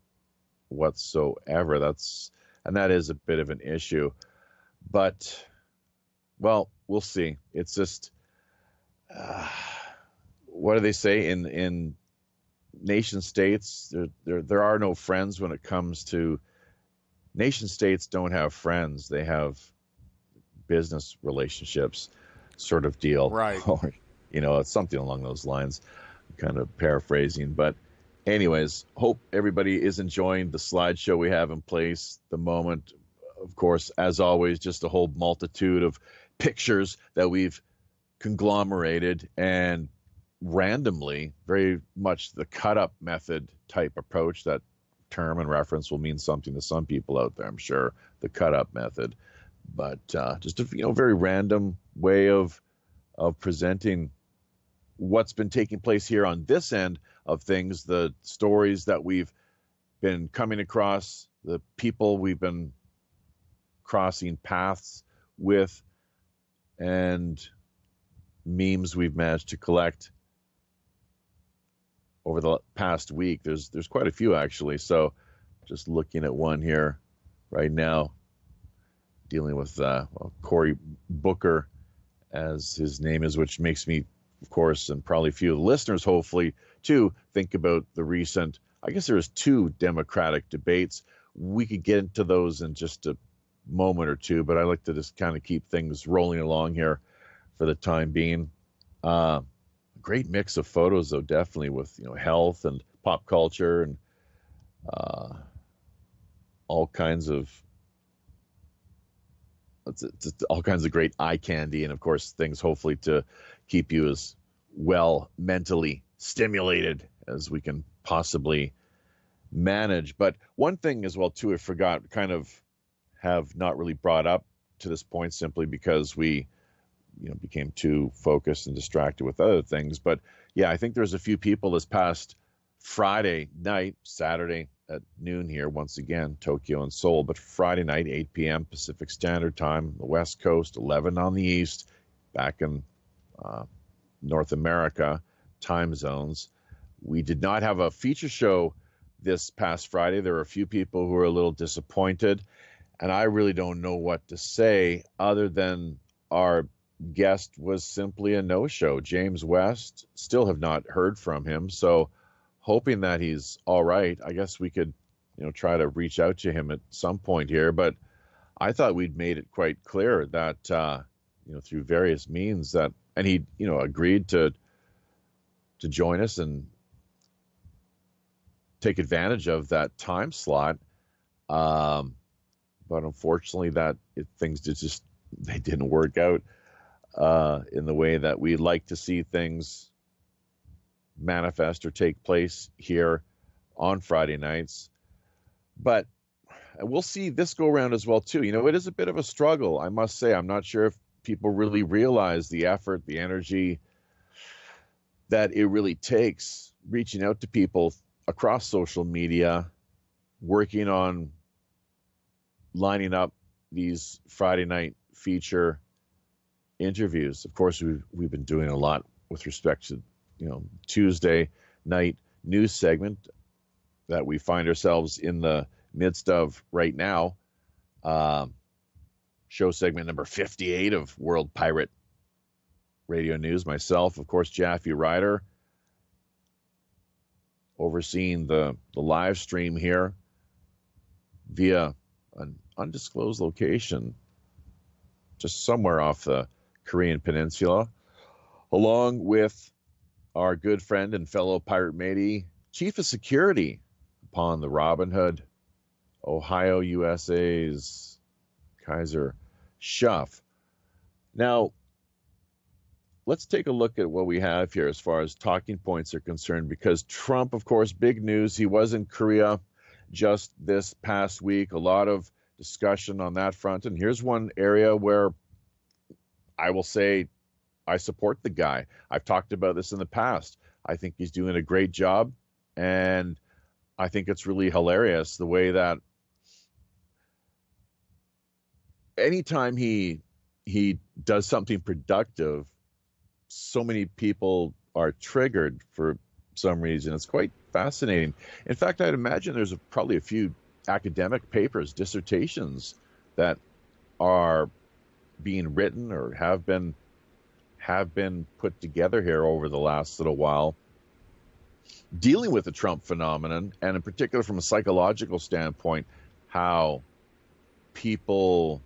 whatsoever. That is a bit of an issue. But, well, we'll see. It's just, what do they say in nation states? There are no friends when it comes to nation states. Don't have friends. They have business relationships, sort of deal. Right. Or, it's something along those lines. I'm kind of paraphrasing, but anyways, hope everybody is enjoying the slideshow we have in place. The moment, of course, as always, just a whole multitude of pictures that we've conglomerated and randomly, very much the cut-up method type approach. That term and reference will mean something to some people out there, I'm sure, the cut-up method. But just a very random way of presenting what's been taking place here on this end of things, the stories that we've been coming across, the people we've been crossing paths with, and memes we've managed to collect over the past week. There's quite a few, actually. So just looking at one here right now, dealing with Cory Booker, as his name is, which makes me, of course, and probably a few of the listeners, hopefully, too, think about the recent, I guess there was 2 Democratic debates. We could get into those in just a moment or two, but I like to just kind of keep things rolling along here for the time being. Great mix of photos, though, definitely, with health and pop culture and all kinds of great eye candy, and of course things hopefully to keep you as well mentally stimulated as we can possibly manage. But one thing as well too, I forgot, kind of have not really brought up to this point, simply because we became too focused and distracted with other things. But yeah, I think there's a few people this past Friday night, Saturday at noon here, once again, Tokyo and Seoul, but Friday night, 8 p.m. Pacific Standard Time, the West Coast, 11 on the East, back in North America time zones. We did not have a feature show this past Friday. There were a few people who were a little disappointed, and I really don't know what to say other than our guest was simply a no-show. James West, still have not heard from him. So hoping that he's all right, I guess we could, try to reach out to him at some point here. But I thought we'd made it quite clear that, through various means that, and he, agreed to join us and take advantage of that time slot. But unfortunately things they didn't work out in the way that we'd like to see things manifest or take place here on Friday nights. But we'll see this go around as well, too. It is a bit of a struggle, I must say. I'm not sure if people really realize the effort, the energy that it really takes reaching out to people across social media, working on lining up these Friday night feature interviews. Of course, we've been doing a lot with respect to, Tuesday night news segment that we find ourselves in the midst of right now. Show segment number 58 of World Pirate Radio News. Myself, of course, Japhy Ryder, overseeing the live stream here via an undisclosed location just somewhere off the Korean Peninsula, along with our good friend and fellow pirate matey, Chief of Security upon the Robin Hood, Ohio, USA's Kaiser Schuff. Now, let's take a look at what we have here as far as talking points are concerned, because Trump, of course, big news. He was in Korea just this past week. A lot of discussion on that front. And here's one area where I will say I support the guy. I've talked about this in the past. I think he's doing a great job. And I think it's really hilarious the way that anytime he does something productive, so many people are triggered for some reason. It's quite fascinating. In fact, I'd imagine there's probably a few academic papers, dissertations that are being written or have been put together here over the last little while, dealing with the Trump phenomenon, and in particular from a psychological standpoint, how people,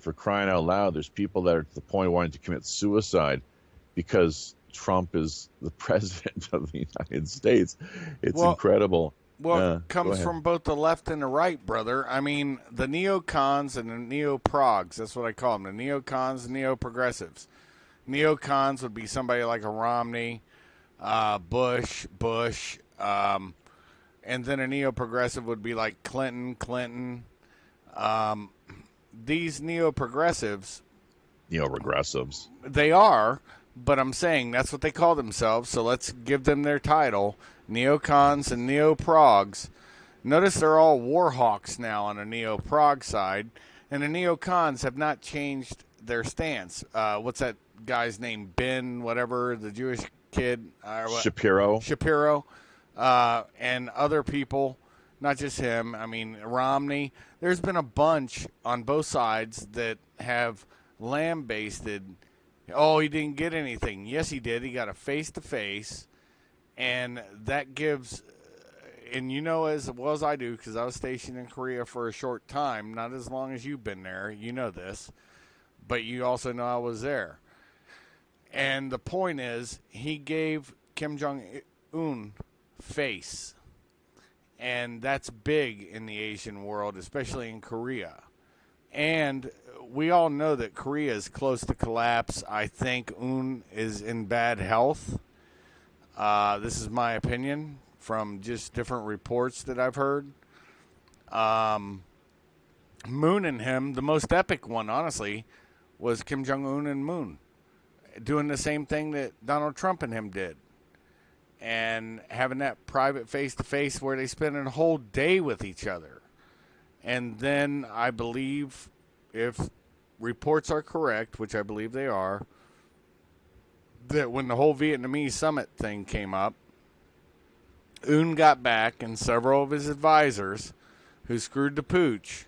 for crying out loud, there's people that are to the point of wanting to commit suicide because Trump is the president of the United States. It's incredible. Well, it comes from both the left and the right, brother. The neocons and the neoprogs, that's what I call them, the neocons and neoprogressives. Neocons would be somebody like a Romney, Bush, and then a neoprogressive would be like Clinton. These neoregressives, they are, but I'm saying that's what they call themselves, so let's give them their title, neocons and neoprogs. Notice they're all war hawks now on the neoprog side, and the neocons have not changed their stance. What's that guy's name? Ben, whatever, the Jewish kid? Shapiro, and other people, not just him. Romney. There's been a bunch on both sides that have lambasted, he didn't get anything. Yes, he did. He got a face-to-face, and that gives, and as well as I do, because I was stationed in Korea for a short time, not as long as you've been there, this, but you also know I was there. And the point is, he gave Kim Jong-un face. And that's big in the Asian world, especially in Korea. And we all know that Korea is close to collapse. I think Un is in bad health. This is my opinion from just different reports that I've heard. Moon and him, the most epic one, honestly, was Kim Jong-un and Moon doing the same thing that Donald Trump and him did. And having that private face-to-face where they spend a whole day with each other. And then I believe, if reports are correct, which I believe they are, that when the whole Vietnamese summit thing came up, Un got back and several of his advisors who screwed the pooch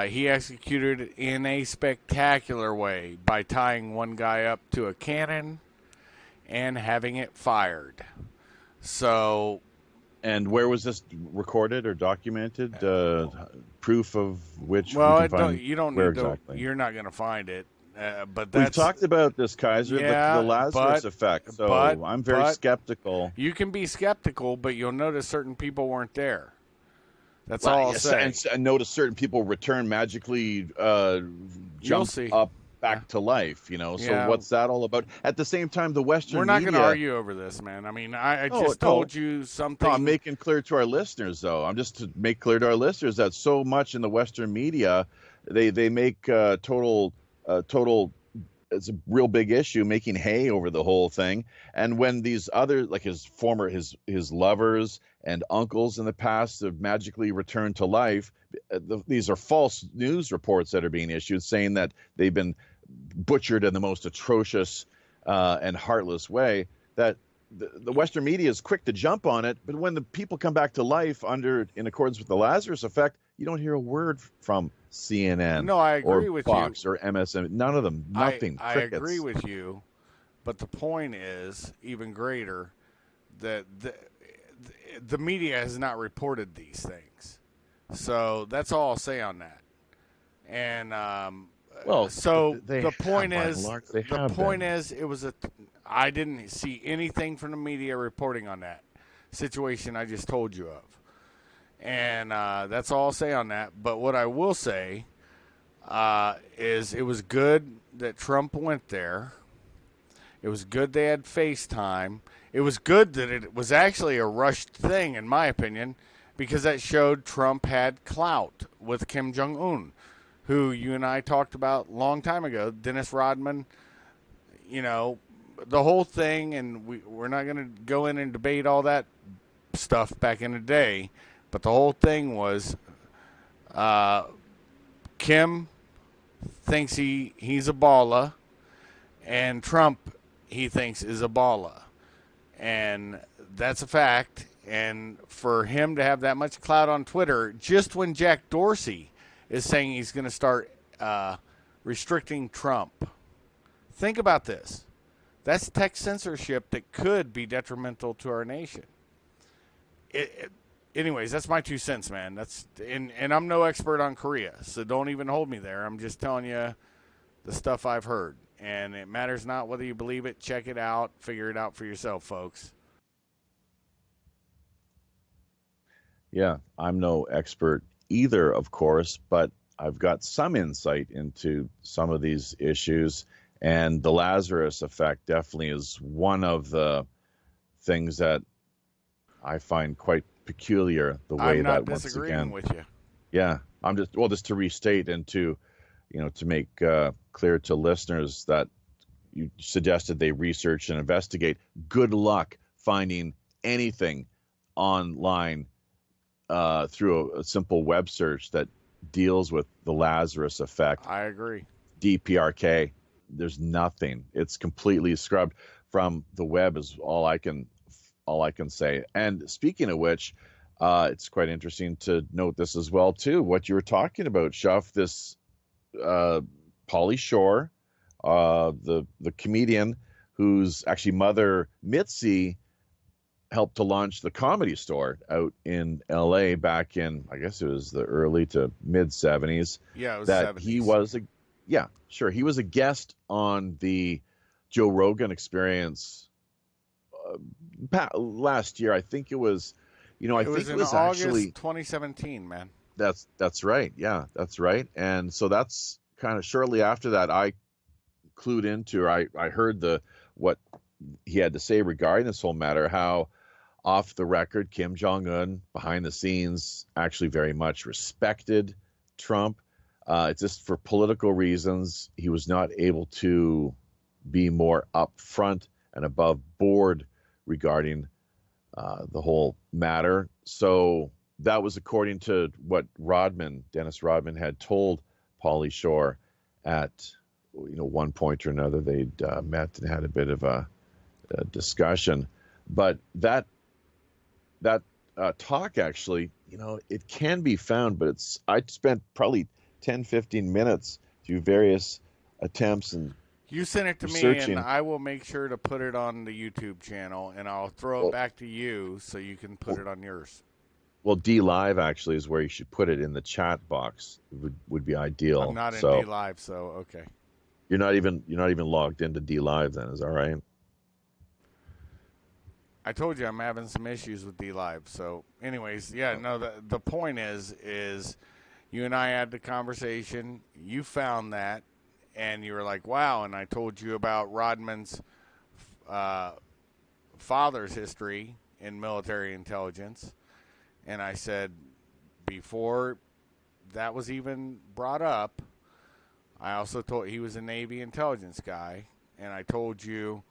He executed it in a spectacular way by tying one guy up to a cannon and having it fired. So, And where was this recorded or documented? Proof of which we well, can find you don't where need to. exactly? You're not going to find it. But We've that's talked about this, Kaiser, the yeah. Lazarus effect. So I'm very skeptical. You can be skeptical, but you'll notice certain people weren't there. That's Well, all I'll yes, say. and notice certain people return magically, You'll jump see. up back to life. So Yeah. what's that all about? At the same time, the Western We're not media. going to argue over this, man. I mean, I No, just told you something. No, I'm making clear to our listeners, though. I'm just to make clear to our listeners that so much in the Western media, they make total. It's a real big issue, making hay over the whole thing. And when these other, like his lovers and uncles in the past have magically returned to life, these are false news reports that are being issued saying that they've been butchered in the most atrocious and heartless way. That the Western media is quick to jump on it, but when the people come back to life in accordance with the Lazarus effect, you don't hear a word from CNN No, I agree or with Fox you. or MSN. None of them. Nothing. I Crickets. agree with you, but the point is even greater that the media has not reported these things. So that's all I'll say on that. And so the point is, it was I didn't see anything from the media reporting on that situation I just told you of. And that's all I'll say on that. But what I will say is it was good that Trump went there. It was good they had FaceTime. It was good that it was actually a rushed thing, in my opinion, because that showed Trump had clout with Kim Jong-un, who you and I talked about a long time ago. Dennis Rodman, the whole thing, and we're not going to go in and debate all that stuff back in the day, but the whole thing was Kim thinks he's a baller, and Trump he thinks is a baller. And that's a fact. And for him to have that much clout on Twitter, just when Jack Dorsey is saying he's going to start restricting Trump. Think about this. That's tech censorship that could be detrimental to our nation. Anyways, that's my 2 cents, man. And I'm no expert on Korea, so don't even hold me there. I'm just telling you the stuff I've heard. And it matters not whether you believe it. Check it out. Figure it out for yourself, folks. Yeah, I'm no expert either, of course, but I've got some insight into some of these issues. And the Lazarus effect definitely is one of the things that I find quite peculiar, the way that once again. With you. Yeah, just to restate and to make clear to listeners that you suggested they research and investigate. Good luck finding anything online through a simple web search that deals with the Lazarus effect. I agree. DPRK. There's nothing. It's completely scrubbed from the web. Is all I can say. And speaking of which, it's quite interesting to note this as well too. What you were talking about, Shuff, this Pauly Shore, the comedian whose actually mother Mitzi helped to launch the Comedy Store out in LA back in, I guess it was the early to mid 70s. Yeah, it was that 70s. He was a guest on the Joe Rogan Experience last year. I think it was, I think it was August actually 2017, man. That's right. Yeah, that's right. And so that's kind of shortly after that I clued into, or I heard what he had to say regarding this whole matter, how off the record Kim Jong-un behind the scenes actually very much respected Trump. It's just for political reasons he was not able to be more upfront and above board regarding the whole matter. So that was according to what Dennis Rodman had told Pauly Shore at one point or another. They'd met and had a bit of a discussion. But that talk actually, it can be found, but I spent probably 10, 15 minutes through various attempts and You send it to me, and researching. I will make sure to put it on the YouTube channel, and I'll throw it Well, back to you so you can put well, it on yours. well, D Live actually is where you should put it in the chat box. Would be I'm ideal. not in D So Live, so okay. you're not even logged into D Live then, is that right? I told you I'm having some issues with D Live. So, anyways, yeah, Oh, no. The point is you and I had the conversation. You found that, and you were like, "Wow!" And I told you about Rodman's uh, father's history in military intelligence, and I said before that was even brought up, I also told he was a Navy intelligence guy, and I told you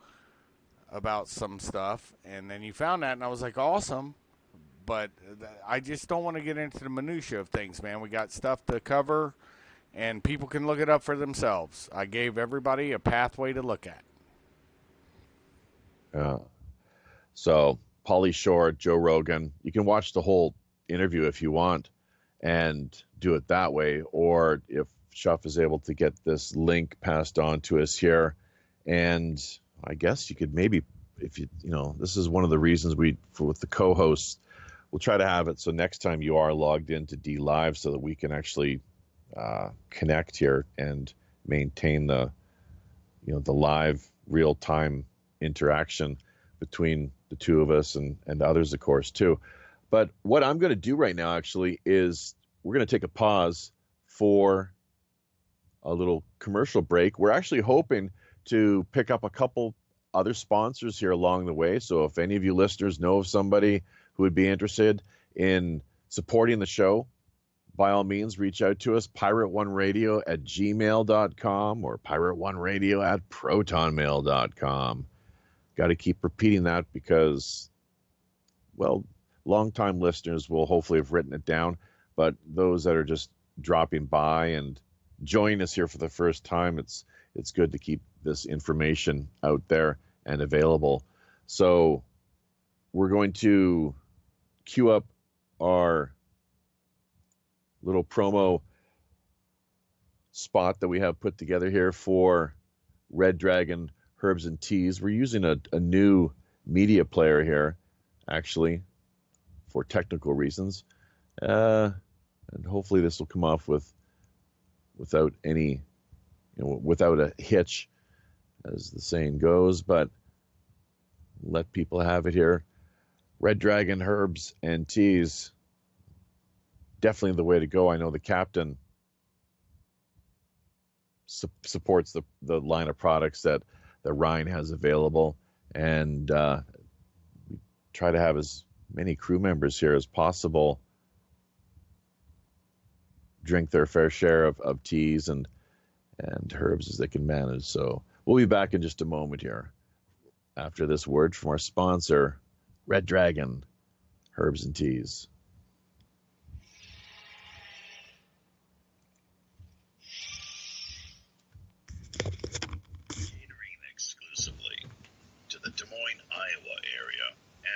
about some stuff, and then you found that, and I was like, awesome. But I just don't want to get into the minutia of things, man. We got stuff to cover, and people can look it up for themselves. I gave everybody a pathway to look at. yeah. So Pauly Shore, Joe Rogan, you can watch the whole interview if you want and do it that way. Or if Shuff is able to get this link passed on to us here, and I guess you could maybe, if this is one of the reasons with the co-hosts, we'll try to have it so next time you are logged into D Live so that we can actually connect here and maintain the live real time interaction between the two of us and others, of course, too. But what I'm going to do right now, actually, is we're going to take a pause for a little commercial break. We're actually hoping to pick up a couple other sponsors here along the way. So if any of you listeners know of somebody who would be interested in supporting the show, by all means, reach out to us, pirateoneradio@gmail.com or pirateoneradio@protonmail.com. Got to keep repeating that because, well, longtime listeners will hopefully have written it down, but those that are just dropping by and joining us here for the first time, it's good to keep this information out there and available. So we're going to queue up our little promo spot that we have put together here for Red Dragon Herbs and Teas. We're using a new media player here, actually, for technical reasons. And hopefully this will come off without any, without a hitch, as the saying goes, but let people have it here. Red Dragon Herbs and Teas, definitely the way to go. I know the captain supports the line of products that Ryan has available, and we try to have as many crew members here as possible drink their fair share of teas and herbs as they can manage. So we'll be back in just a moment here after this word from our sponsor, Red Dragon Herbs and Teas. Catering exclusively to the Des Moines, Iowa area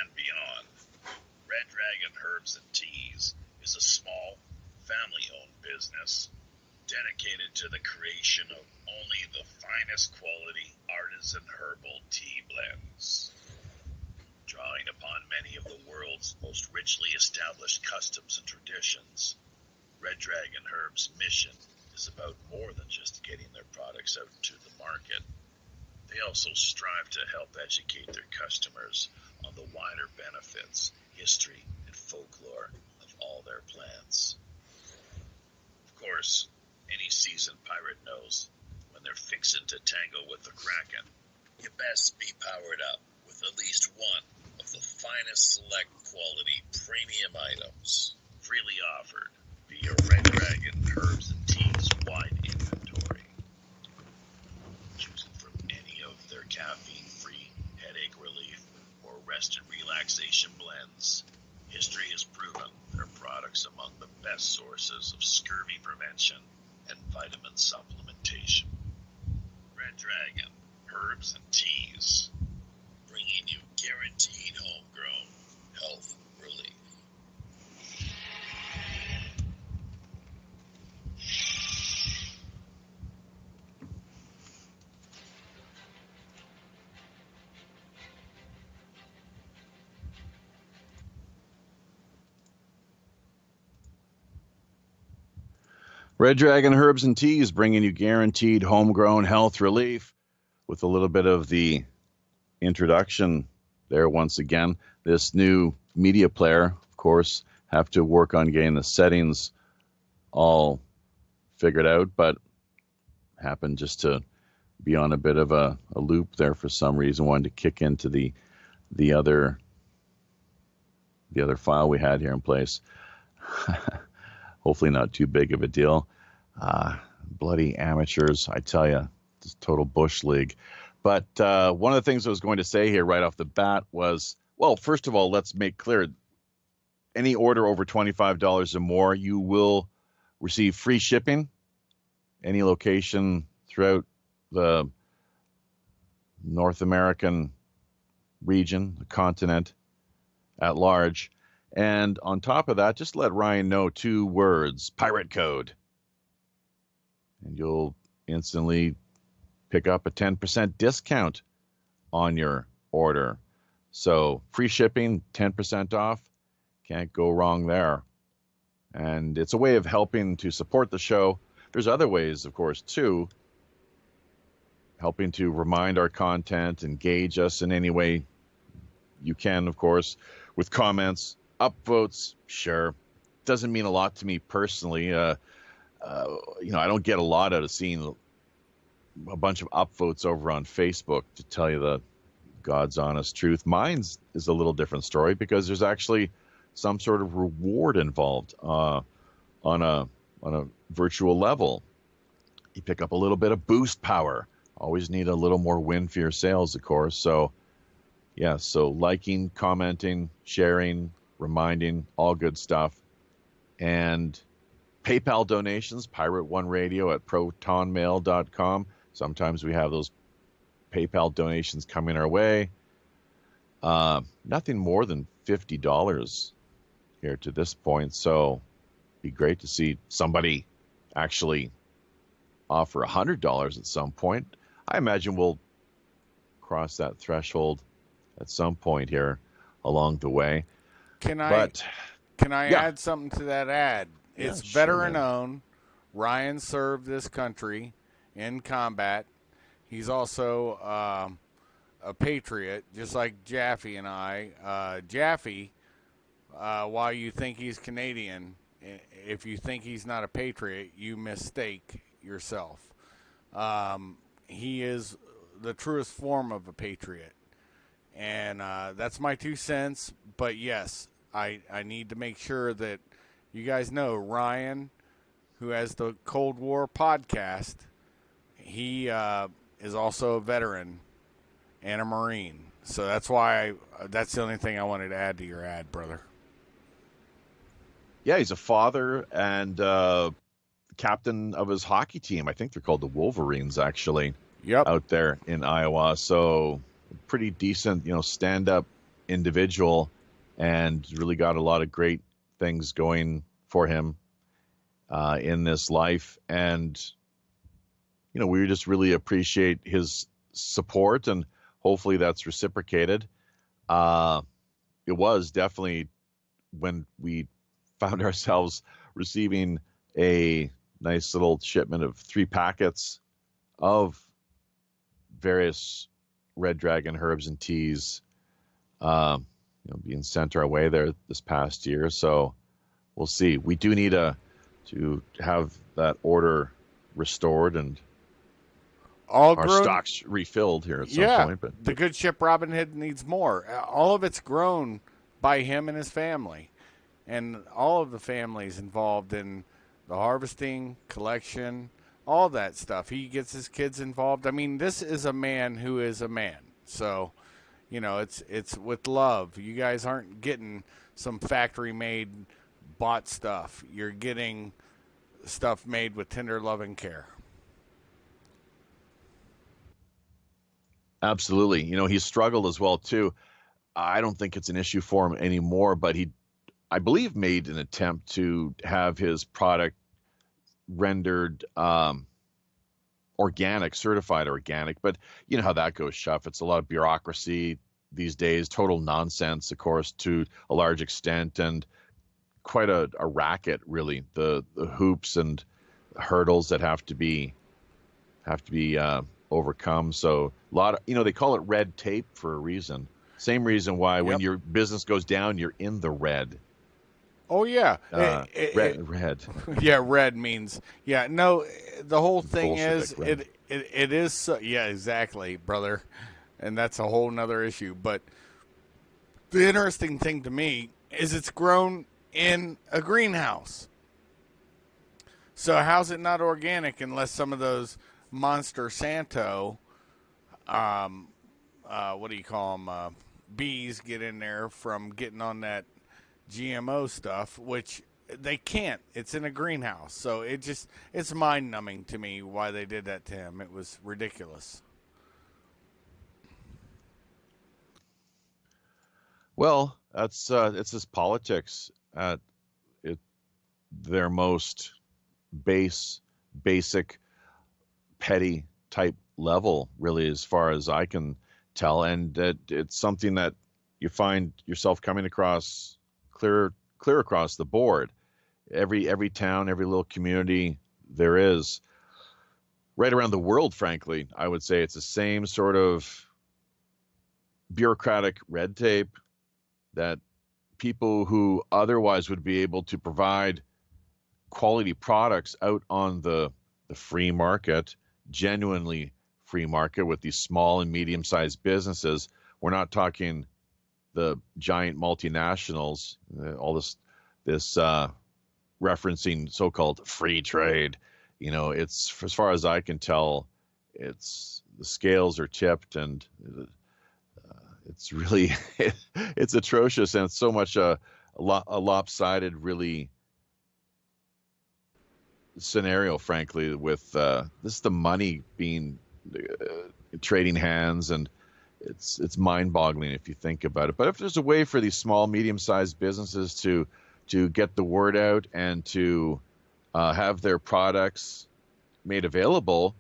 and beyond. Red Dragon Herbs and Teas is a small, family-owned business dedicated to the creation of only the finest quality artisan herbal tea blends. Drawing upon many of the world's most richly established customs and traditions, Red Dragon Herb's mission is about more than just getting their products out to the market. They also strive to help educate their customers on the wider benefits, history, and folklore of all their plants. Of course, any seasoned pirate knows when they're fixing to tango with the Kraken, you best be powered up with at least one of the finest select quality premium items freely offered via Red Dragon Herbs and Teas wide inventory. Choosing from any of their caffeine-free headache relief or rest and relaxation blends, history has proven their products among the best sources of scurvy prevention and vitamin supplementation. Red Dragon Herbs and Teas, bringing you guaranteed homegrown health relief. Red Dragon Herbs and Teas, bringing you guaranteed homegrown health relief with a little bit of the introduction there once again. This new media player, of course, have to work on getting the settings all figured out, but happened just to be on a bit of a loop there for some reason. Wanted to kick into the other file we had here in place. Hopefully not too big of a deal. Bloody amateurs, I tell you, it's total bush league. But one of the things I was going to say here right off the bat was, well, first of all, let's make clear, any order over $25 or more, you will receive free shipping. Any location throughout the North American region, the continent at large. And on top of that, just let Ryan know 2 words, pirate code. And you'll instantly pick up a 10% discount on your order. So free shipping, 10% off. Can't go wrong there. And it's a way of helping to support the show. There's other ways, of course, too. Helping to remind our content, engage us in any way you can, of course, with comments, upvotes, sure. Doesn't mean a lot to me personally. I don't get a lot out of seeing a bunch of upvotes over on Facebook, to tell you the God's honest truth. Mine's is a little different story because there's actually some sort of reward involved on a virtual level. You pick up a little bit of boost power. Always need a little more win for your sales, of course. So, yeah, so liking, commenting, sharing, reminding, all good stuff. And PayPal donations, Pirate One Radio at protonmail.com. Sometimes we have those PayPal donations coming our way. Nothing more than $50 here to this point. So it'd be great to see somebody actually offer $100 at some point. I imagine we'll cross that threshold at some point here along the way. Can I add something to that ad? It's veteran owned. Ryan served this country in combat. He's also a patriot, just like Japhy and I. Japhy, while you think he's Canadian, if you think he's not a patriot, you mistake yourself. He is the truest form of a patriot. And that's my 2 cents. But yes, I need to make sure that you guys know Ryan, who has the Cold War podcast, he is also a veteran and a Marine. So that's why that's the only thing I wanted to add to your ad, brother. Yeah, he's a father and captain of his hockey team. I think they're called the Wolverines, actually. Yep. Out there in Iowa. So pretty decent, stand-up individual, and really got a lot of great things going for him in this life. And, we just really appreciate his support, and hopefully that's reciprocated. It was definitely when we found ourselves receiving a nice little shipment of 3 packets of various Red Dragon herbs and teas, being sent our way there this past year. So we'll see. We do need to have that order restored and our stocks refilled here at some point. But the good ship Robin Hood needs more. All of it's grown by him and his family, and all of the families involved in the harvesting, collection, all that stuff. He gets his kids involved. I mean, this is a man who is a man. So, it's with love. You guys aren't getting some factory-made, bought stuff. You're getting stuff made with tender love and care. Absolutely. He's struggled as well, too. I don't think it's an issue for him anymore, but he, I believe, made an attempt to have his product rendered organic, certified organic. But you know how that goes, Chuff. It's a lot of bureaucracy these days, total nonsense, of course, to a large extent, and quite a racket, really. The hoops and hurdles that have to be overcome. So a lot of, they call it red tape for a reason. Same reason why when Yep. your business goes down, you're in the red. Oh yeah. Red. Yeah, red means no. The whole thing is Bolshevik red. it is yeah, exactly, brother, and that's a whole nother issue. But the interesting thing to me is it's grown in a greenhouse. So how's it not organic unless some of those Monster Santo, what do you call them, bees get in there from getting on that GMO stuff, which they can't. It's in a greenhouse. So it's mind numbing to me why they did that to him. It was ridiculous. Well, it's just politics at their most basic, petty type level, really, as far as I can tell. And it's something that you find yourself coming across clear across the board. Every town, every little community there is, right around the world, frankly, I would say it's the same sort of bureaucratic red tape that people who otherwise would be able to provide quality products out on the free market, genuinely free market with these small and medium-sized businesses. We're not talking the giant multinationals, all this referencing so-called free trade. It's, as far as I can tell, it's the scales are tipped, and it's really it's atrocious, and it's so much a lopsided, really, scenario, frankly, with this the money being trading hands, and it's mind-boggling if you think about it. But if there's a way for these small, medium-sized businesses to get the word out and to have their products made available,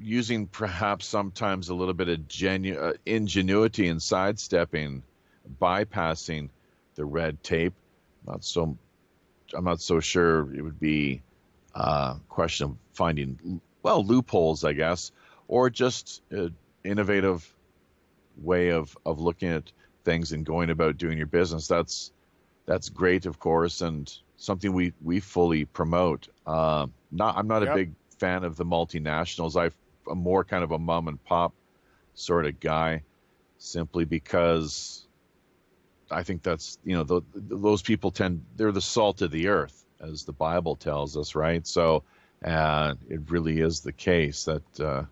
using perhaps sometimes a little bit of ingenuity and sidestepping, bypassing the red tape, I'm not so sure it would be a question of finding, loopholes, I guess, or just an innovative way of looking at things and going about doing your business. That's great, of course, and something we fully promote. I'm not a big fan of the multinationals. I'm more kind of a mom and pop sort of guy, simply because I think that's, those people they're the salt of the earth, as the Bible tells us, right? So it really is the case that a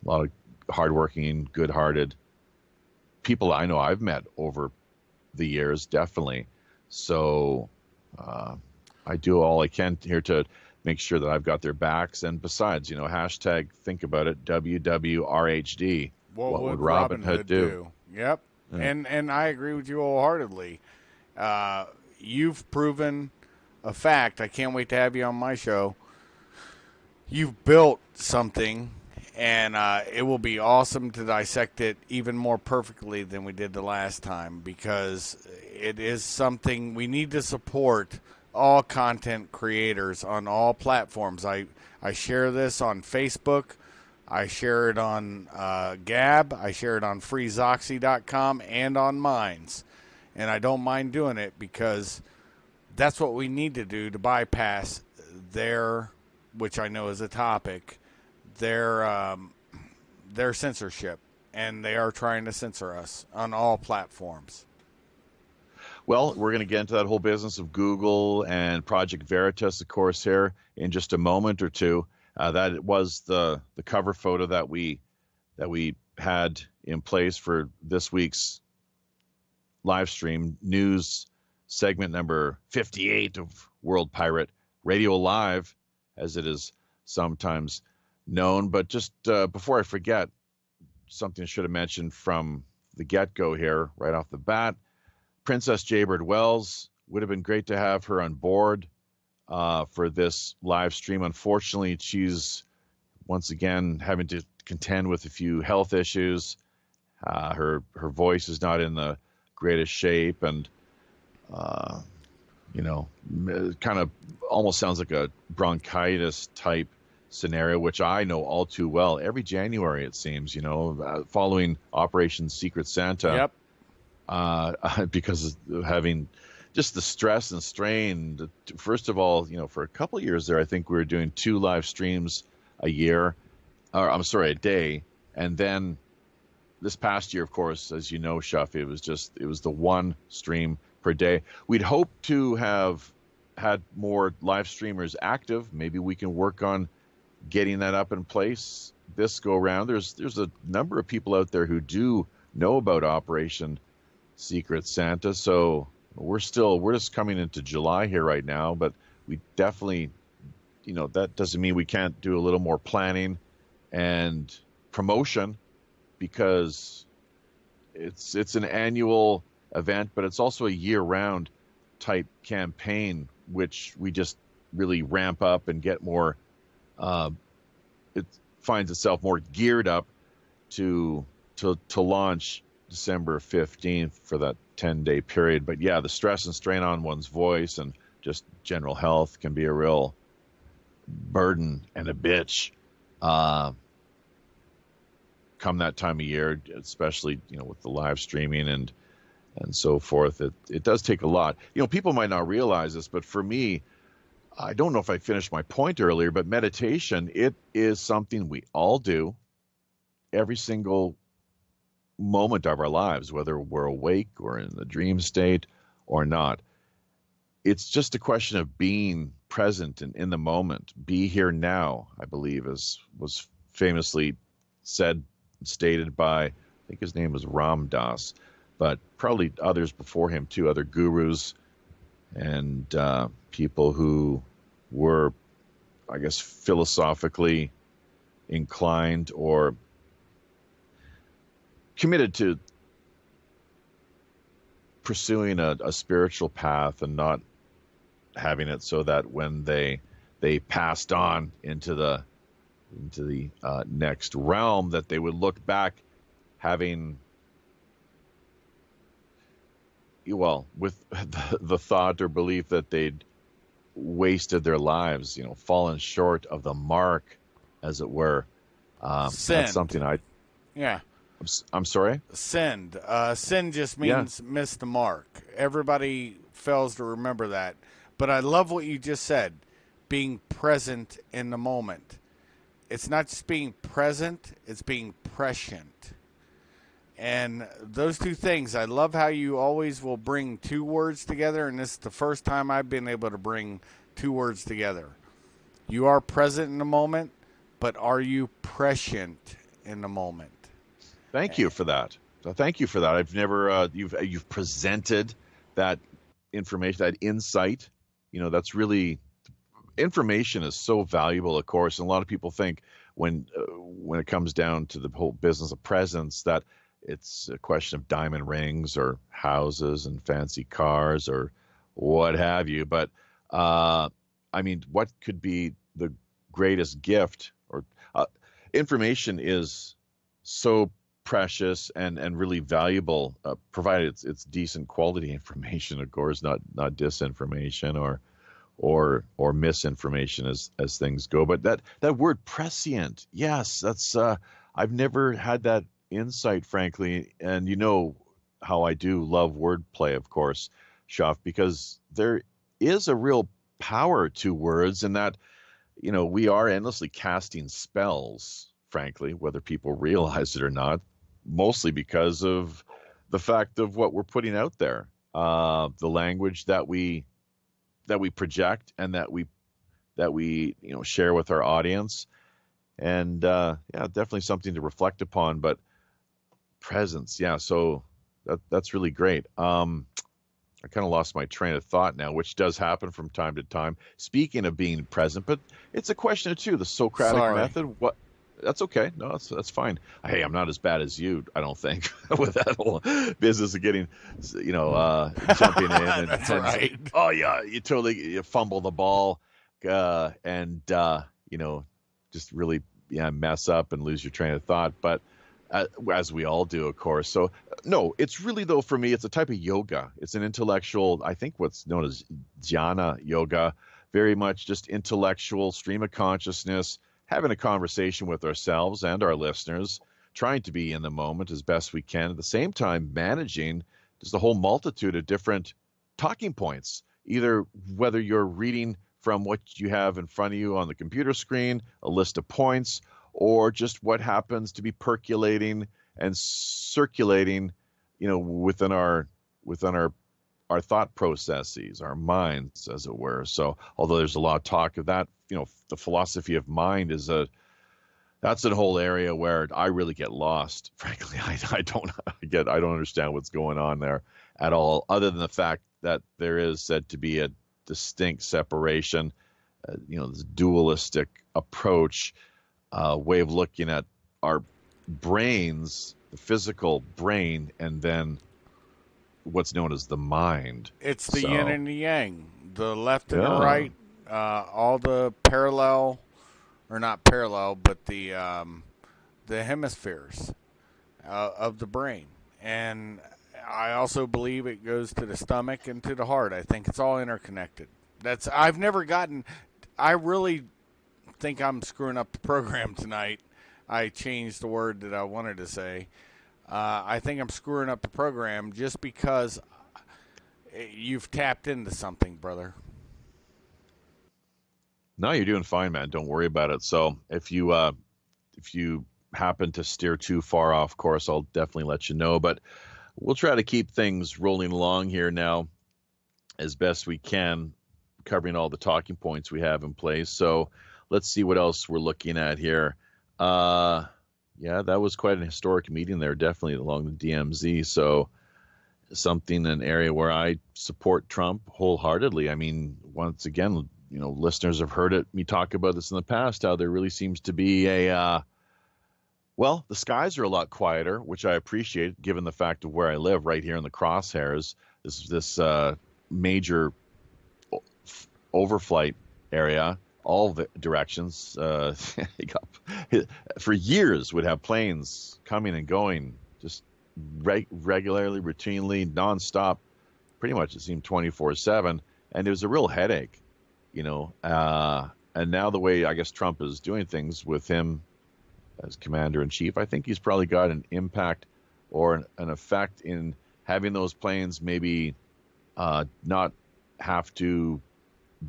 lot of hardworking, good-hearted people I know I've met over the years, definitely. So I do all I can here to make sure that I've got their backs. And besides, hashtag think about it, WWRHD. What would Robin Hood do? Yep. Yeah. And I agree with you wholeheartedly. You've proven a fact. I can't wait to have you on my show. You've built something, and it will be awesome to dissect it even more perfectly than we did the last time, because it is something we need to support. All content creators on all platforms. I share this on Facebook. I share it on Gab. I share it on freezoxy.com and on Minds. And I don't mind doing it, because that's what we need to do to bypass their, which I know is a topic, their censorship. And they are trying to censor us on all platforms. Well, we're going to get into that whole business of Google and Project Veritas, of course, here in just a moment or two. That was the cover photo that we had in place for this week's live stream news segment number 58 of World Pirate Radio Live, as it is sometimes known. But just before I forget, something I should have mentioned from the get-go here, right off the bat. Princess Jaybird Wells, would have been great to have her on board for this live stream. Unfortunately, she's once again having to contend with a few health issues. Her voice is not in the greatest shape, and kind of almost sounds like a bronchitis type scenario, which I know all too well. Every January, it seems, following Operation Secret Santa, Yep. because of having just the stress and strain. First of all, for a couple of years there, I think we were doing 2 live streams a year, or I'm sorry, a day. And then this past year, of course, as you know, Japhy, it was the 1 stream per day. We'd hope to have had more live streamers active. Maybe we can work on getting that up in place this go round. There's a number of people out there who do know about Operation Secret Santa. So we're just coming into July here right now, but we definitely, that doesn't mean we can't do a little more planning and promotion, because it's an annual event, but it's also a year-round type campaign, which we just really ramp up and get more. It finds itself more geared up to launch December 15th for that 10-day period. But yeah, the stress and strain on one's voice and just general health can be a real burden and a bitch come that time of year, especially with the live streaming and so forth. It does take a lot. People might not realize this, but for me, I don't know if I finished my point earlier, but meditation, it is something we all do every single moment of our lives, whether we're awake or in the dream state or not. It's just a question of being present and in the moment. Be here now, I believe, was famously stated by, I think his name was Ram Dass, but probably others before him too, other gurus and people who were, I guess, philosophically inclined or committed to pursuing a spiritual path and not having it so that when they passed on into the next realm, that they would look back having, with the thought or belief that they'd wasted their lives, fallen short of the mark, as it were. That's something Yeah. I'm sorry? Sinned. Sin just means miss the mark. Everybody fails to remember that. But I love what you just said, being present in the moment. It's not just being present, it's being prescient. And those two things, I love how you always will bring 2 words together, and this is the first time I've been able to bring 2 words together. You are present in the moment, but are you prescient in the moment? Thank you for that. Thank you for that. I've never you've presented that information, that insight. That's really, information is so valuable, of course. And a lot of people think when it comes down to the whole business of presence that it's a question of diamond rings or houses and fancy cars or what have you. But what could be the greatest gift? Or information is so precious and really valuable, provided it's decent quality information, of course, not disinformation or misinformation as things go. But that word prescient, yes, that's I've never had that insight, frankly. And how I do love wordplay, of course, Shaf, because there is a real power to words, and that we are endlessly casting spells, frankly, whether people realize it or not, mostly because of the fact of what we're putting out there, the language that we project and that we share with our audience. And definitely something to reflect upon. But presence, so that's really great. I kind of lost my train of thought now, which does happen from time to time. Speaking of being present, but it's a question of 2, the Socratic method. What? That's okay. No, that's fine. Hey, I'm not as bad as you, I don't think, with that whole business of getting, jumping in. And, That's right. Oh yeah, you fumble the ball, and just really mess up and lose your train of thought. But as we all do, of course. So, no, it's really, though, for me, it's a type of yoga. It's an intellectual, I think what's known as jhana yoga, very much just intellectual stream of consciousness, having a conversation with ourselves and our listeners, trying to be in the moment as best we can, at the same time managing just a whole multitude of different talking points, either whether you're reading from what you have in front of you on the computer screen, a list of points, or just what happens to be percolating and circulating, within our thought processes, our minds, as it were. So, although there's a lot of talk of that, the philosophy of mind that's a whole area where I really get lost. Frankly, I don't understand what's going on there at all, other than the fact that there is said to be a distinct separation, this dualistic approach, way of looking at our brains, the physical brain, and then what's known as the mind. It's the yin and the yang, the left and the Yeah. right, all the parallel, or not parallel, but the hemispheres of the brain. And I also believe it goes to the stomach and to the heart. I think it's all interconnected. I really think I'm screwing up the program tonight. I changed the word that I wanted to say. I think I'm screwing up the program just because you've tapped into something, brother. No, you're doing fine, man. Don't worry about it. So if you happen to steer too far off course, I'll definitely let you know. But we'll try to keep things rolling along here now as best we can, covering all the talking points we have in place. So let's see what else we're looking at here. Yeah, that was quite an historic meeting there, definitely along the DMZ. So an area where I support Trump wholeheartedly. I mean, once again, listeners have heard me talk about this in the past, how there really seems to be the skies are a lot quieter, which I appreciate given the fact of where I live right here in the crosshairs. This major overflight area, all the directions, for years would have planes coming and going, just regularly, routinely, nonstop, pretty much it seemed 24/7. And it was a real headache. And now the way I guess Trump is doing things with him as commander in chief, I think he's probably got an impact or an effect in having those planes maybe not have to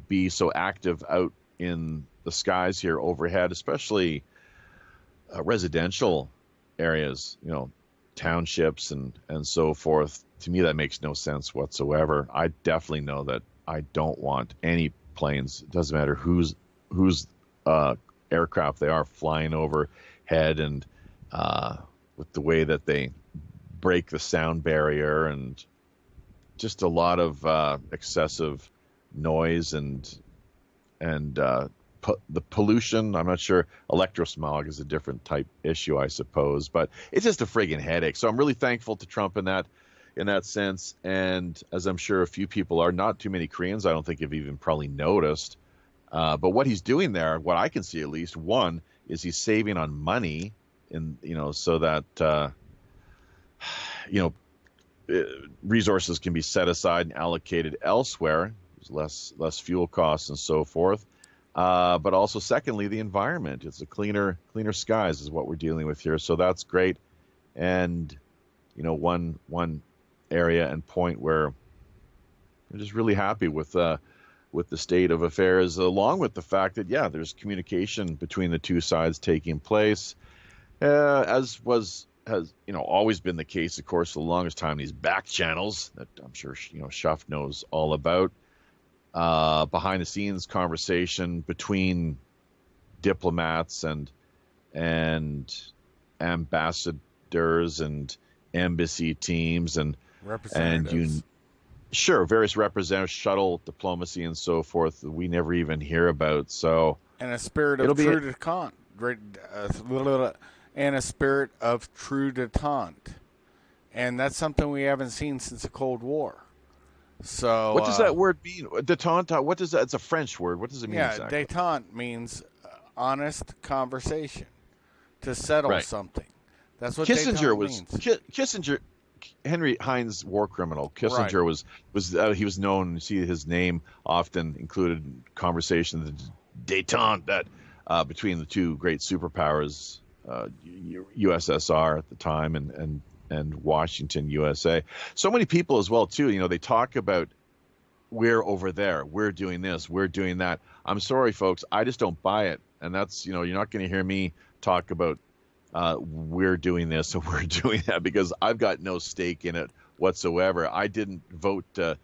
be so active out in the skies here overhead, especially residential areas, townships and so forth. To me, that makes no sense whatsoever. I definitely know that I don't want any planes. It doesn't matter whose aircraft they are flying overhead, and with the way that they break the sound barrier and just a lot of excessive noise and the pollution. I'm not sure. Electrosmog is a different type issue, I suppose, but it's just a friggin' headache. So I'm really thankful to Trump in that sense. And as I'm sure a few people are, not too many Koreans, I don't think, have even probably noticed. But what he's doing there, what I can see at least, one is he's saving on money, so that resources can be set aside and allocated elsewhere. There's less fuel costs and so forth. But also, secondly, the environment. It's a cleaner skies is what we're dealing with here. So that's great. And one area and point where I'm just really happy with the state of affairs, along with the fact that there's communication between the two sides taking place, as has always been the case, of course, for the longest time. These back channels that I'm sure Shuff knows all about, behind the scenes conversation between diplomats and ambassadors and embassy teams and Representatives. Various representatives, shuttle diplomacy and so forth that we never even hear about. So, and a spirit of true detente. And a spirit of true detente. And that's something we haven't seen since the Cold War. So what does that word mean? Detente, what does that? It's a French word. What does it mean exactly? Detente means honest conversation to settle something. That's what Kissinger détente was means. Kissinger. Henry Heinz, war criminal. Right. Kissinger was he was known. You see his name often included in conversation, the détente that between the two great superpowers, USSR at the time and Washington, USA. So many people as well too. They talk about we're over there, we're doing this, we're doing that. I'm sorry, folks, I just don't buy it, and that's you're not going to hear me talk about we're doing this and we're doing that because I've got no stake in it whatsoever. I didn't vote to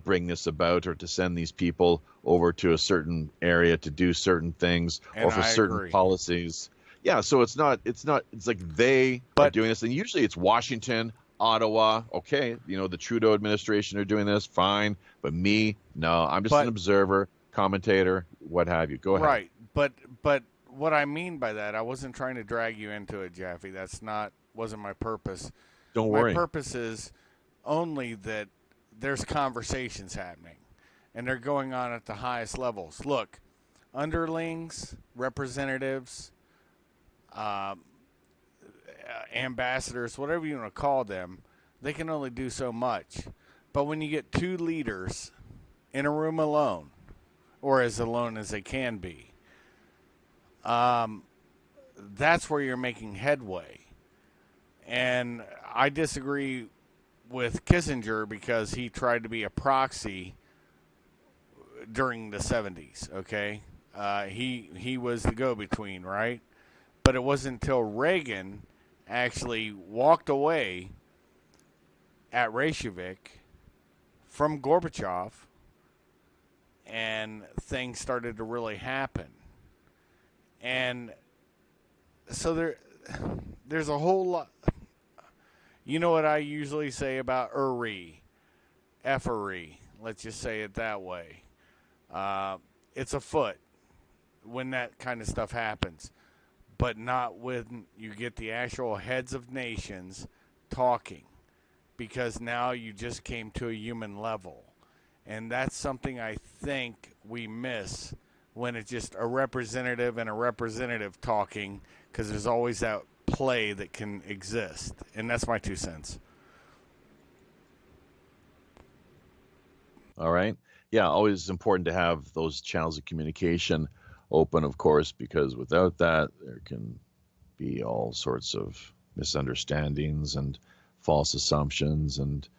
bring this about or to send these people over to a certain area to do certain things or for certain policies. Yeah, so it's like they are doing this, and usually it's Washington, Ottawa. Okay, the Trudeau administration are doing this, fine, but me, no, I'm just an observer, commentator, what have you. Go ahead. Right, but what I mean by that, I wasn't trying to drag you into it, Japhy. Wasn't my purpose. Don't worry. My purpose is only that there's conversations happening, and they're going on at the highest levels. Look, underlings, representatives, ambassadors, whatever you want to call them, they can only do so much. But when you get two leaders in a room alone, or as alone as they can be, that's where you're making headway. And I disagree with Kissinger because he tried to be a proxy during the 70s, okay? He was the go-between, right? But it wasn't until Reagan actually walked away at Reykjavik from Gorbachev and things started to really happen. And so there's a whole lot. You know what I usually say about effery, let's just say it that way. It's a foot when that kind of stuff happens, but not when you get the actual heads of nations talking, because now you just came to a human level. And that's something I think we miss when it's just a representative and a representative talking, because there's always that play that can exist. And that's my 2 cents. All right. Yeah, always important to have those channels of communication open, of course, because without that, there can be all sorts of misunderstandings and false assumptions and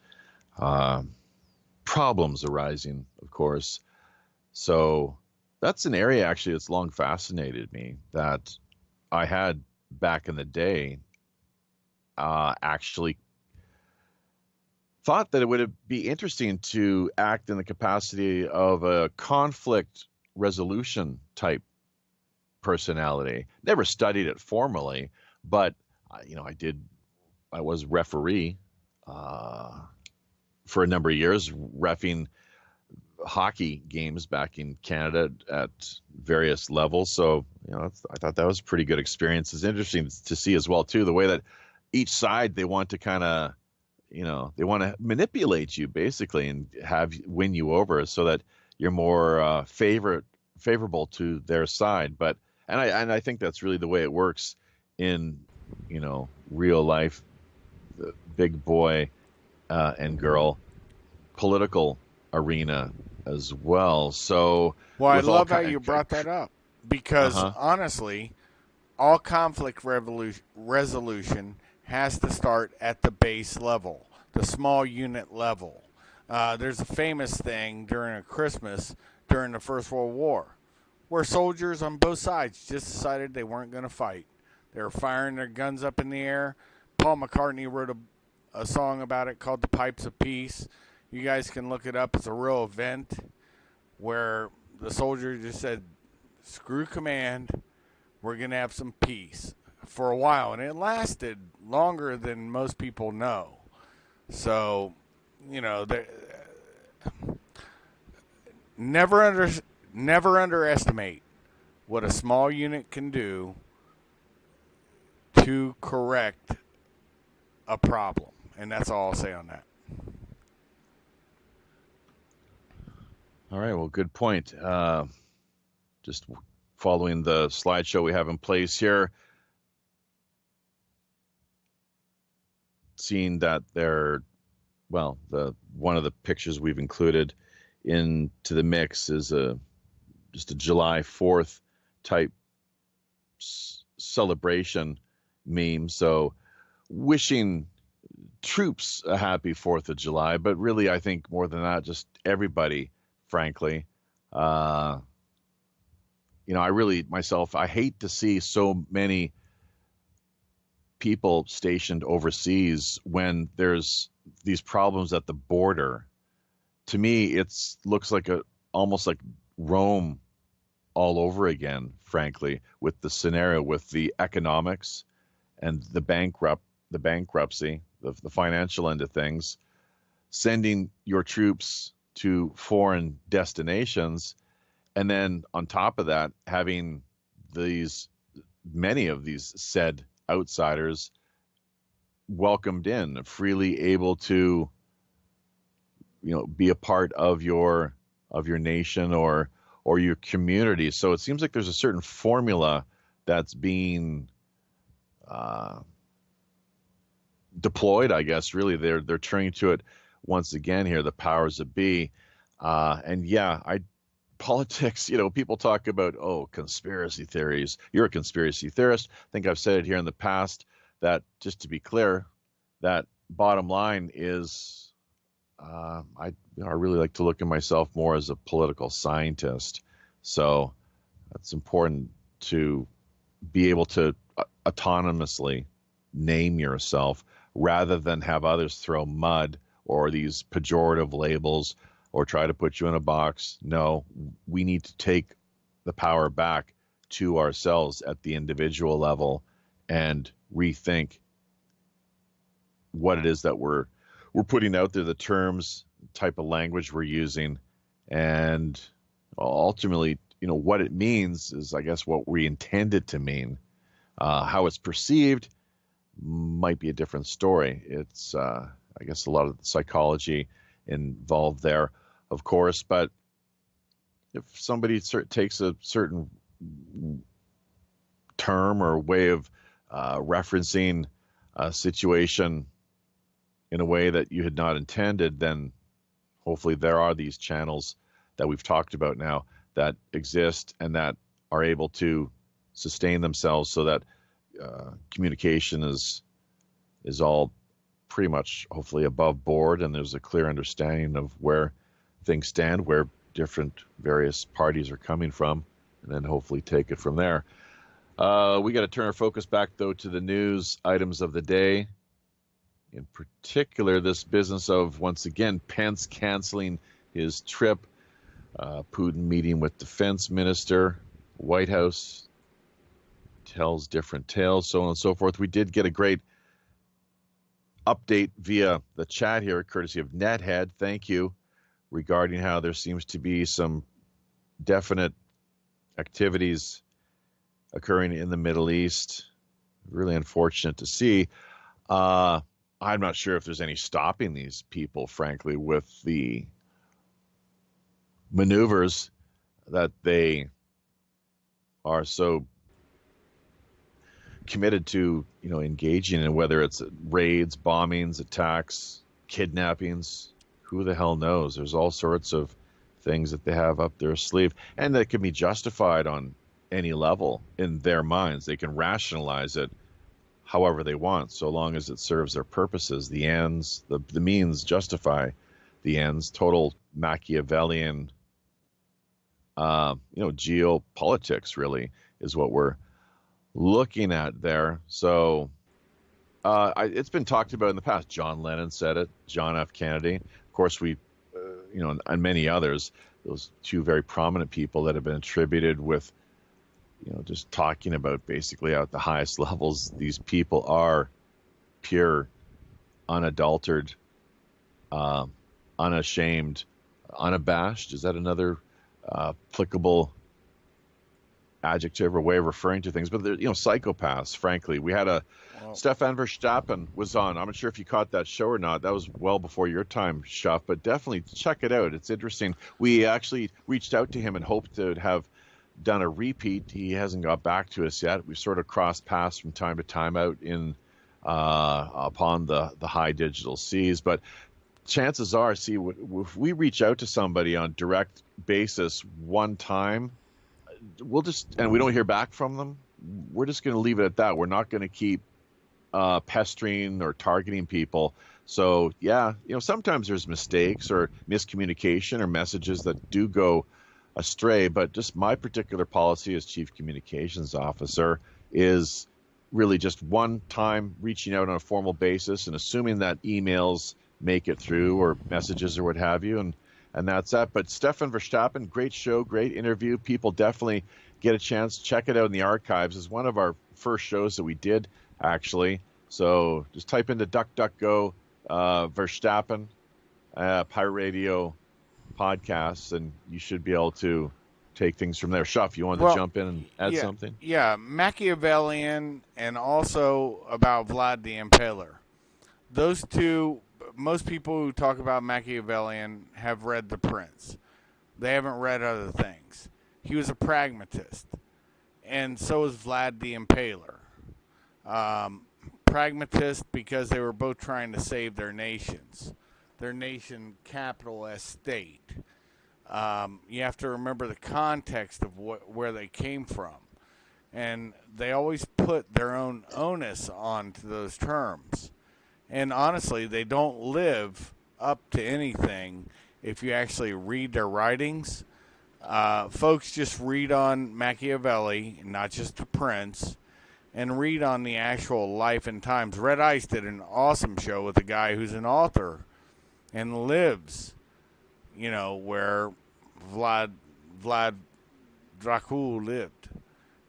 problems arising, of course. So that's an area actually that's long fascinated me, that I had back in the day actually thought that it would be interesting to act in the capacity of a conflict resolution type personality. Never studied it formally, but I was referee for a number of years, reffing hockey games back in Canada at various levels. So, I thought that was a pretty good experience. It's interesting to see as well, too, the way that each side, they want to kind of, they want to manipulate you basically and win you over so that you're more favorable to their side. But, and I think that's really the way it works in, real life, the big boy and girl political arena as well. So, I love how you brought that up, because honestly, all conflict resolution has to start at the base level, the small unit level. There's a famous thing during a Christmas during the First World War where soldiers on both sides just decided they weren't going to fight. They were firing their guns up in the air. Paul McCartney wrote a song about it called The Pipes of Peace. You guys can look it up. It's a real event where the soldier just said, screw command, we're going to have some peace, for a while. And it lasted longer than most people know. So, never underestimate what a small unit can do to correct a problem. And that's all I'll say on that. All right. Well, good point. Just following the slideshow we have in place here. seeing that one of the pictures we've included into the mix is just a July 4th type celebration meme. So wishing troops a happy 4th of July, but really I think more than that, just everybody, frankly. I really myself, I hate to see so many people stationed overseas when there's these problems at the border. To me, looks like almost like Rome all over again, frankly, with the scenario, with the economics and the bankruptcy, the financial end of things, sending your troops to foreign destinations, and then on top of that, having many of these said outsiders welcomed in, freely able to, be a part of your nation or your community. So it seems like there's a certain formula that's being deployed, I guess. Really, they're turning to it once again here, the powers that be. Politics, people talk about, conspiracy theories. You're a conspiracy theorist. I think I've said it here in the past that, just to be clear, that bottom line is, I really like to look at myself more as a political scientist. So it's important to be able to autonomously name yourself rather than have others throw mud or these pejorative labels or try to put you in a box. No, we need to take the power back to ourselves at the individual level and rethink what it is that we're putting out there, the terms, type of language we're using, and ultimately, what it means is, I guess, what we intend it to mean. How it's perceived might be a different story. It's, I guess, a lot of psychology involved there, of course, but if somebody takes a certain term or way of referencing a situation in a way that you had not intended, then hopefully there are these channels that we've talked about now that exist and that are able to sustain themselves so that communication is all pretty much hopefully above board, and there's a clear understanding of where things stand, where different various parties are coming from, and then hopefully take it from there. We got to turn our focus back, though, to the news items of the day. In particular, this business of, once again, Pence canceling his trip, Putin meeting with defense minister, White House tells different tales, so on and so forth. We did get a great update via the chat here, courtesy of Nethead. Thank you, regarding how there seems to be some definite activities occurring in the Middle East. Really unfortunate to see. I'm not sure if there's any stopping these people, frankly, with the maneuvers that they are so committed to, engaging in, whether it's raids, bombings, attacks, kidnappings. Who the hell knows? There's all sorts of things that they have up their sleeve, and that can be justified on any level in their minds. They can rationalize it however they want, so long as it serves their purposes. The ends, the means justify the ends. Total Machiavellian, geopolitics really is what we're looking at there. So it's been talked about in the past. John Lennon said it, John F. Kennedy. Of course, we, and many others, those two very prominent people that have been attributed with, just talking about basically at the highest levels, these people are pure, unadulterated, unashamed, unabashed. Is that another applicable adjective or way of referring to things? But they're, psychopaths, frankly. We had Stefan Verstappen was on. I'm not sure if you caught that show or not. That was well before your time, Shuff, but definitely check it out. It's interesting. We actually reached out to him and hoped to have done a repeat. He hasn't got back to us yet. We've sort of crossed paths from time to time out in upon the high digital seas. But chances are, see, if we reach out to somebody on direct basis one time, and we don't hear back from them, we're just going to leave it at that. We're not going to keep pestering or targeting people. So yeah, sometimes there's mistakes or miscommunication or messages that do go astray, but just my particular policy as chief communications officer is really just one time reaching out on a formal basis and assuming that emails make it through or messages or what have you, and that's that. But Stefan Verstappen, great show, great interview. People definitely get a chance, check it out in the archives. It's one of our first shows that we did, actually. So just type into DuckDuckGo Verstappen Pirate Radio podcasts, and you should be able to take things from there. Shuff, you wanted to jump in and add something? Yeah, Machiavellian, and also about Vlad the Impaler. Those two, most people who talk about Machiavellian have read The Prince. They haven't read other things. He was a pragmatist, and so was Vlad the Impaler. Pragmatist because they were both trying to save their nations, their nation capital as state. You have to remember the context of where they came from. And they always put their own onus onto those terms. And honestly, they don't live up to anything if you actually read their writings. Folks just read on Machiavelli, not just The Prince, and read on the actual life and times. Red Ice did an awesome show with a guy who's an author and lives, where Vlad Dracul lived.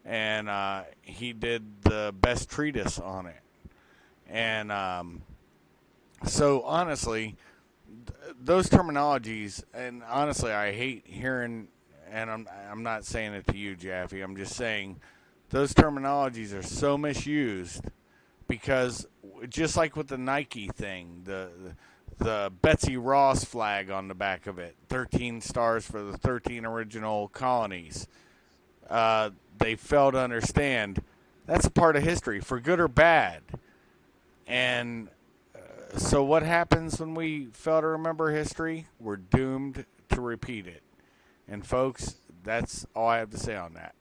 And he did the best treatise on it. And so honestly, those terminologies, and honestly, I hate hearing, and I'm not saying it to you, Japhy, I'm just saying those terminologies are so misused because just like with the Nike thing, the Betsy Ross flag on the back of it, 13 stars for the 13 original colonies, they fail to understand that's a part of history, for good or bad. And so what happens when we fail to remember history? We're doomed to repeat it. And folks, that's all I have to say on that.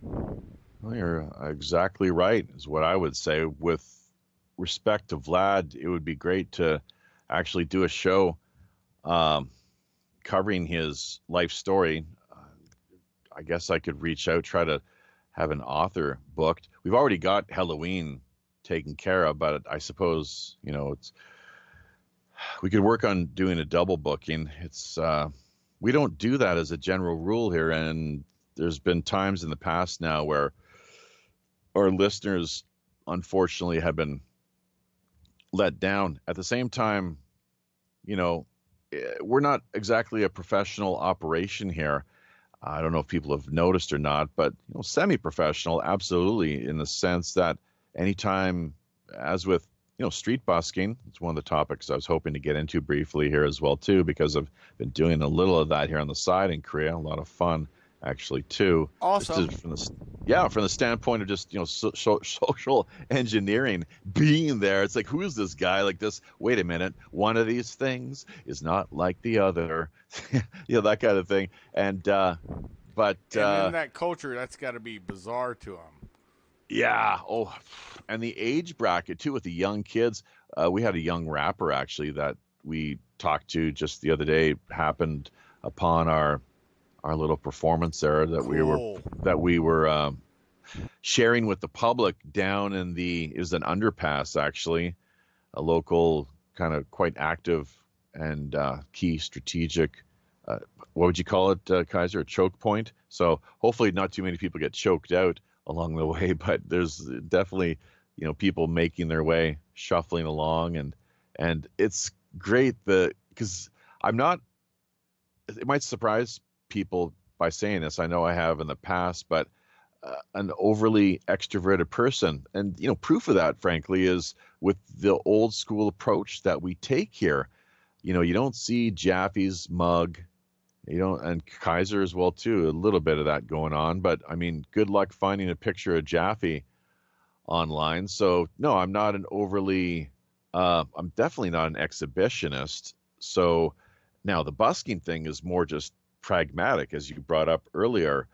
Well, you're exactly right, is what I would say. With respect to Vlad, it would be great to actually do a show covering his life story. I guess I could reach out, try to have an author booked. We've already got Halloween taken care of, but I suppose, we could work on doing a double booking. It's we don't do that as a general rule here, and there's been times in the past now where our listeners, unfortunately, have been let down. At the same time, we're not exactly a professional operation here. I don't know if people have noticed or not, but semi-professional, absolutely, in the sense that anytime, as with street busking, it's one of the topics I was hoping to get into briefly here as well too, because I've been doing a little of that here on the side in Korea. A lot of fun, actually, too. Awesome. From the standpoint of just social engineering, being there, it's like, who is this guy? Like this? Wait a minute, one of these things is not like the other. That kind of thing. And but in that culture, that's got to be bizarre to them. Yeah. Oh, and the age bracket too with the young kids. We had a young rapper actually that we talked to just the other day. Happened upon our little performance there that we were sharing with the public down in it was an underpass, actually, a local kind of quite active and key strategic. What would you call it, Kaiser? A choke point. So hopefully not too many people get choked out along the way, but there's definitely people making their way, shuffling along, and it's great because I'm not. It might surprise people by saying this. I know I have in the past, but an overly extroverted person, and proof of that, frankly, is with the old school approach that we take here. You don't see Japhy's mug. And Kaiser as well too, a little bit of that going on. But I mean, good luck finding a picture of Japhy online. So no, I'm not an overly, I'm definitely not an exhibitionist. So now the busking thing is more just pragmatic, as you brought up earlier,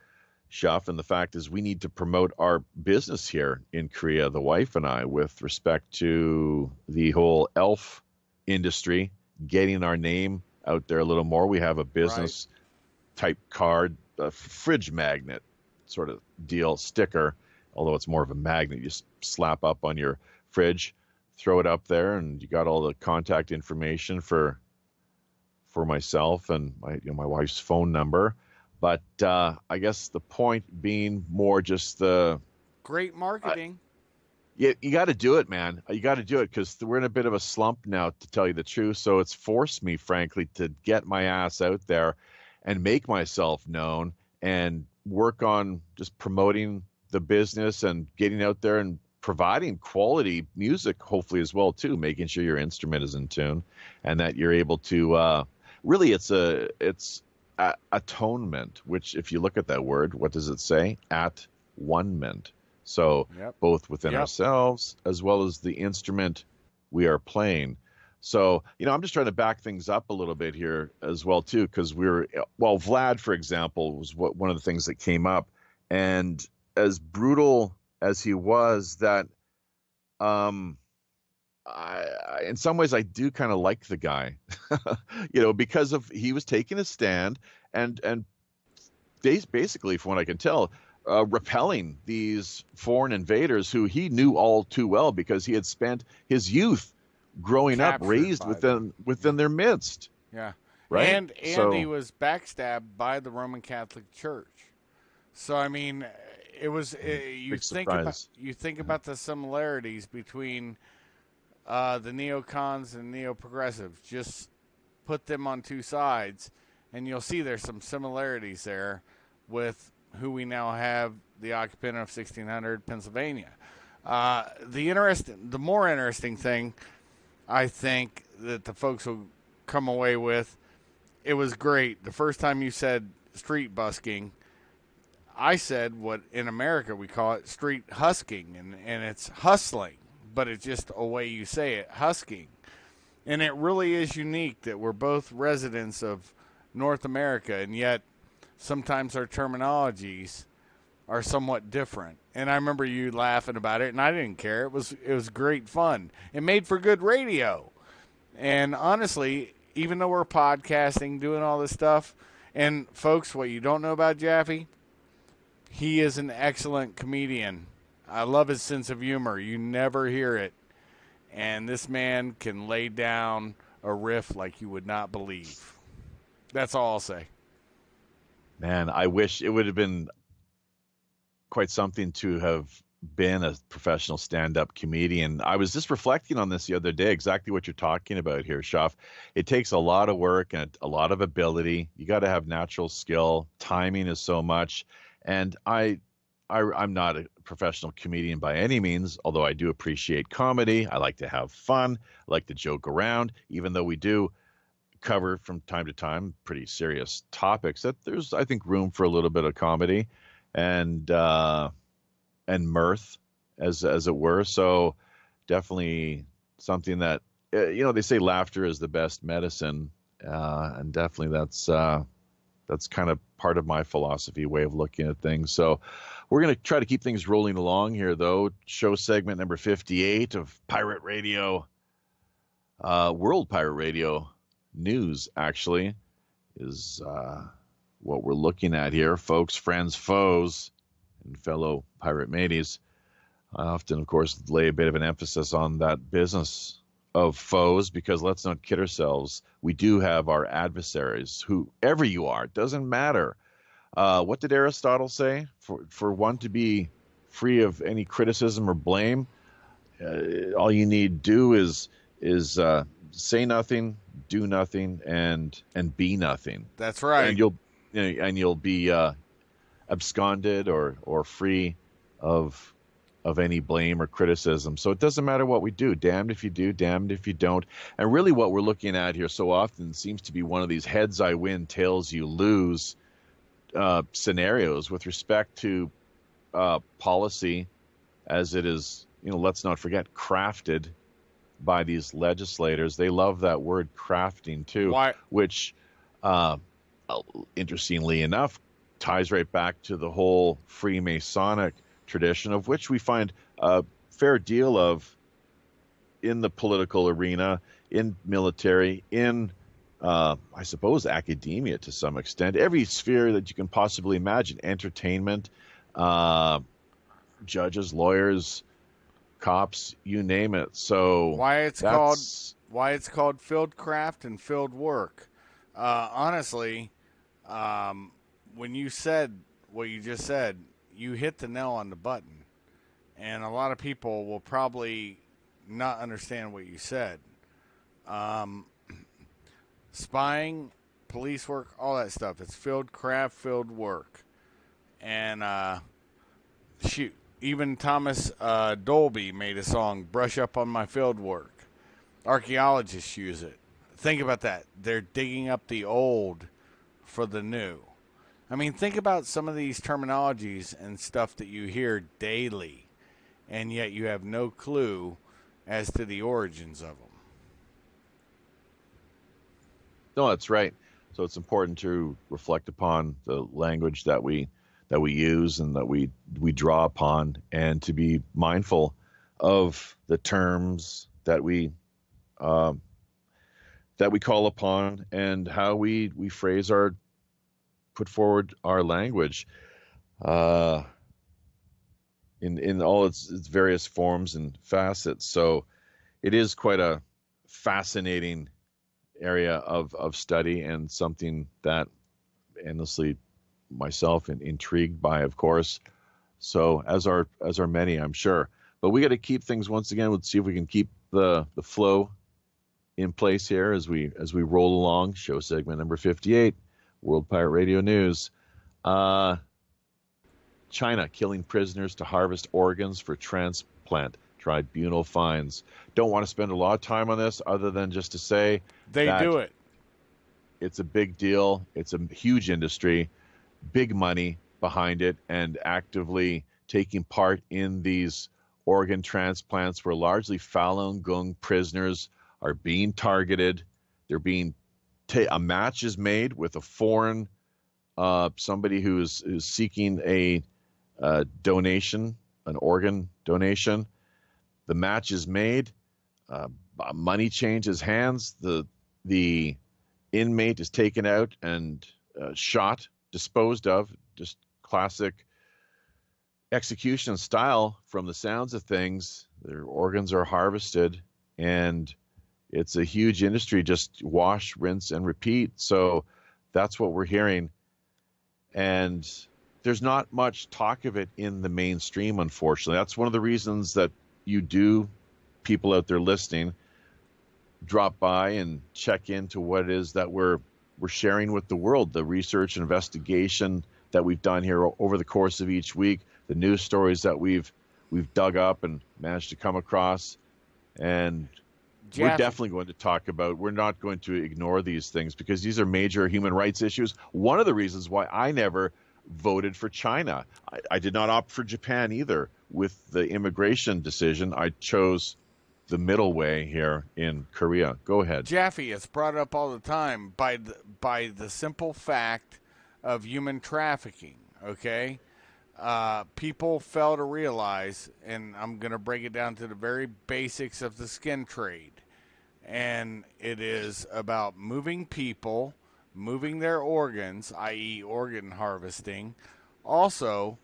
Shuff. And the fact is, we need to promote our business here in Korea, the wife and I, with respect to the whole elf industry, getting our name out there a little more. We have a business type card, a fridge magnet sort of deal, sticker, although it's more of a magnet. You just slap up on your fridge, throw it up there, and you got all the contact information for myself and my wife's phone number. But I guess the point being more just the Great marketing. you got to do it, man. You got to do it because we're in a bit of a slump now, to tell you the truth. So it's forced me, frankly, to get my ass out there and make myself known and work on just promoting the business and getting out there and providing quality music, hopefully as well too, making sure your instrument is in tune and that you're able to really it's atonement, which if you look at that word, what does it say? At one-ment. So both within ourselves as well as the instrument we are playing. So, I'm just trying to back things up a little bit here as well, too, because Vlad, for example, was one of the things that came up. And as brutal as he was, that in some ways I do kind of like the guy, because he was taking a stand and basically, from what I can tell, repelling these foreign invaders who he knew all too well because he had spent his youth growing up, raised within their midst. Yeah. Right. And he was backstabbed by the Roman Catholic Church. So I mean, it was you think about the similarities between the neocons and neo-progressives. Just put them on two sides, and you'll see there's some similarities there with who we now have, the occupant of 1600 Pennsylvania. The more interesting thing, I think, that the folks will come away with, it was great. The first time you said street busking, I said what in America we call it street husking, and it's hustling, but it's just a way you say it, husking. And it really is unique that we're both residents of North America, and yet sometimes our terminologies are somewhat different. And I remember you laughing about it, and I didn't care. It was great fun. It made for good radio. And honestly, even though we're podcasting, doing all this stuff, and folks, what you don't know about Japhy, he is an excellent comedian. I love his sense of humor. You never hear it. And this man can lay down a riff like you would not believe. That's all I'll say. Man, I wish it would have been quite something to have been a professional stand-up comedian. I was just reflecting on this the other day, exactly what you're talking about here, Shuff. It takes a lot of work and a lot of ability. You got to have natural skill. Timing is so much. And I'm not a professional comedian by any means, although I do appreciate comedy. I like to have fun. I like to joke around, even though we do cover from time to time pretty serious topics, that there's, I think, room for a little bit of comedy and mirth, as it were. So definitely something that they say laughter is the best medicine, and definitely that's kind of part of my philosophy, way of looking at things. So we're going to try to keep things rolling along here, though. Show segment number 58 of Pirate Radio, World Pirate Radio News, actually, is what we're looking at here, folks, friends, foes, and fellow pirate mateys. I often, of course, lay a bit of an emphasis on that business of foes, because let's not kid ourselves. We do have our adversaries, whoever you are. It doesn't matter. What did Aristotle say? For one to be free of any criticism or blame, all you need do is say nothing, do nothing, and be nothing. That's right. And you'll be absconded or free of any blame or criticism. So it doesn't matter what we do. Damned if you do, damned if you don't. And really what we're looking at here so often seems to be one of these heads I win, tails you lose scenarios with respect to policy as it is, let's not forget, crafted by these legislators. They love that word crafting too, Why? which, uh, interestingly enough, ties right back to the whole Freemasonic tradition, of which we find a fair deal of in the political arena, in military, in I suppose academia to some extent, every sphere that you can possibly imagine, entertainment, uh, judges, lawyers, cops, you name it. So Why it's called that's field craft and field work. Honestly, when you said what you just said, you hit the nail on the button. And a lot of people will probably not understand what you said. Spying, police work, all that stuff. It's field craft, field work. And shoot, even Thomas Dolby made a song, Brush Up on My Field Work. Archaeologists use it. Think about that. They're digging up the old for the new. I mean, think about some of these terminologies and stuff that you hear daily, and yet you have no clue as to the origins of them. No, that's right. So it's important to reflect upon the language that we use and that we draw upon, and to be mindful of the terms that we call upon, and how we phrase put forward our language in all its various forms and facets. So it is quite a fascinating area of study, and something that endlessly myself intrigued by, of course. So as are many, I'm sure. But we got to keep things, once again, let's see if we can keep the flow in place here as we roll along. Show segment number 58, World Pirate Radio News. China killing prisoners to harvest organs for transplant. Tribunal finds. Don't want to spend a lot of time on this, other than just to say They do it. It's a big deal. It's a huge industry, big money behind it, and actively taking part in these organ transplants, where largely Falun Gong prisoners are being targeted. They're being a match is made with a foreign somebody who's seeking a donation, an organ donation. The match is made. Money changes hands. The inmate is taken out and shot, disposed of. Just classic execution style from the sounds of things. Their organs are harvested, and it's a huge industry. Just wash, rinse, and repeat. So that's what we're hearing. And there's not much talk of it in the mainstream, unfortunately. That's one of the reasons that people out there listening, drop by and check into what it is that we're sharing with the world, the research and investigation that we've done here over the course of each week, the news stories that we've dug up and managed to come across. And we're definitely going to talk about, we're not going to ignore these things, because these are major human rights issues. One of the reasons why I never voted for China, I did not opt for Japan either. With the immigration decision, I chose the middle way here in Korea. Go ahead. Japhy, it's brought up all the time by the simple fact of human trafficking, okay? People fail to realize, and I'm going to break it down to the very basics of the skin trade, and it is about moving people, moving their organs, i.e. organ harvesting. Also,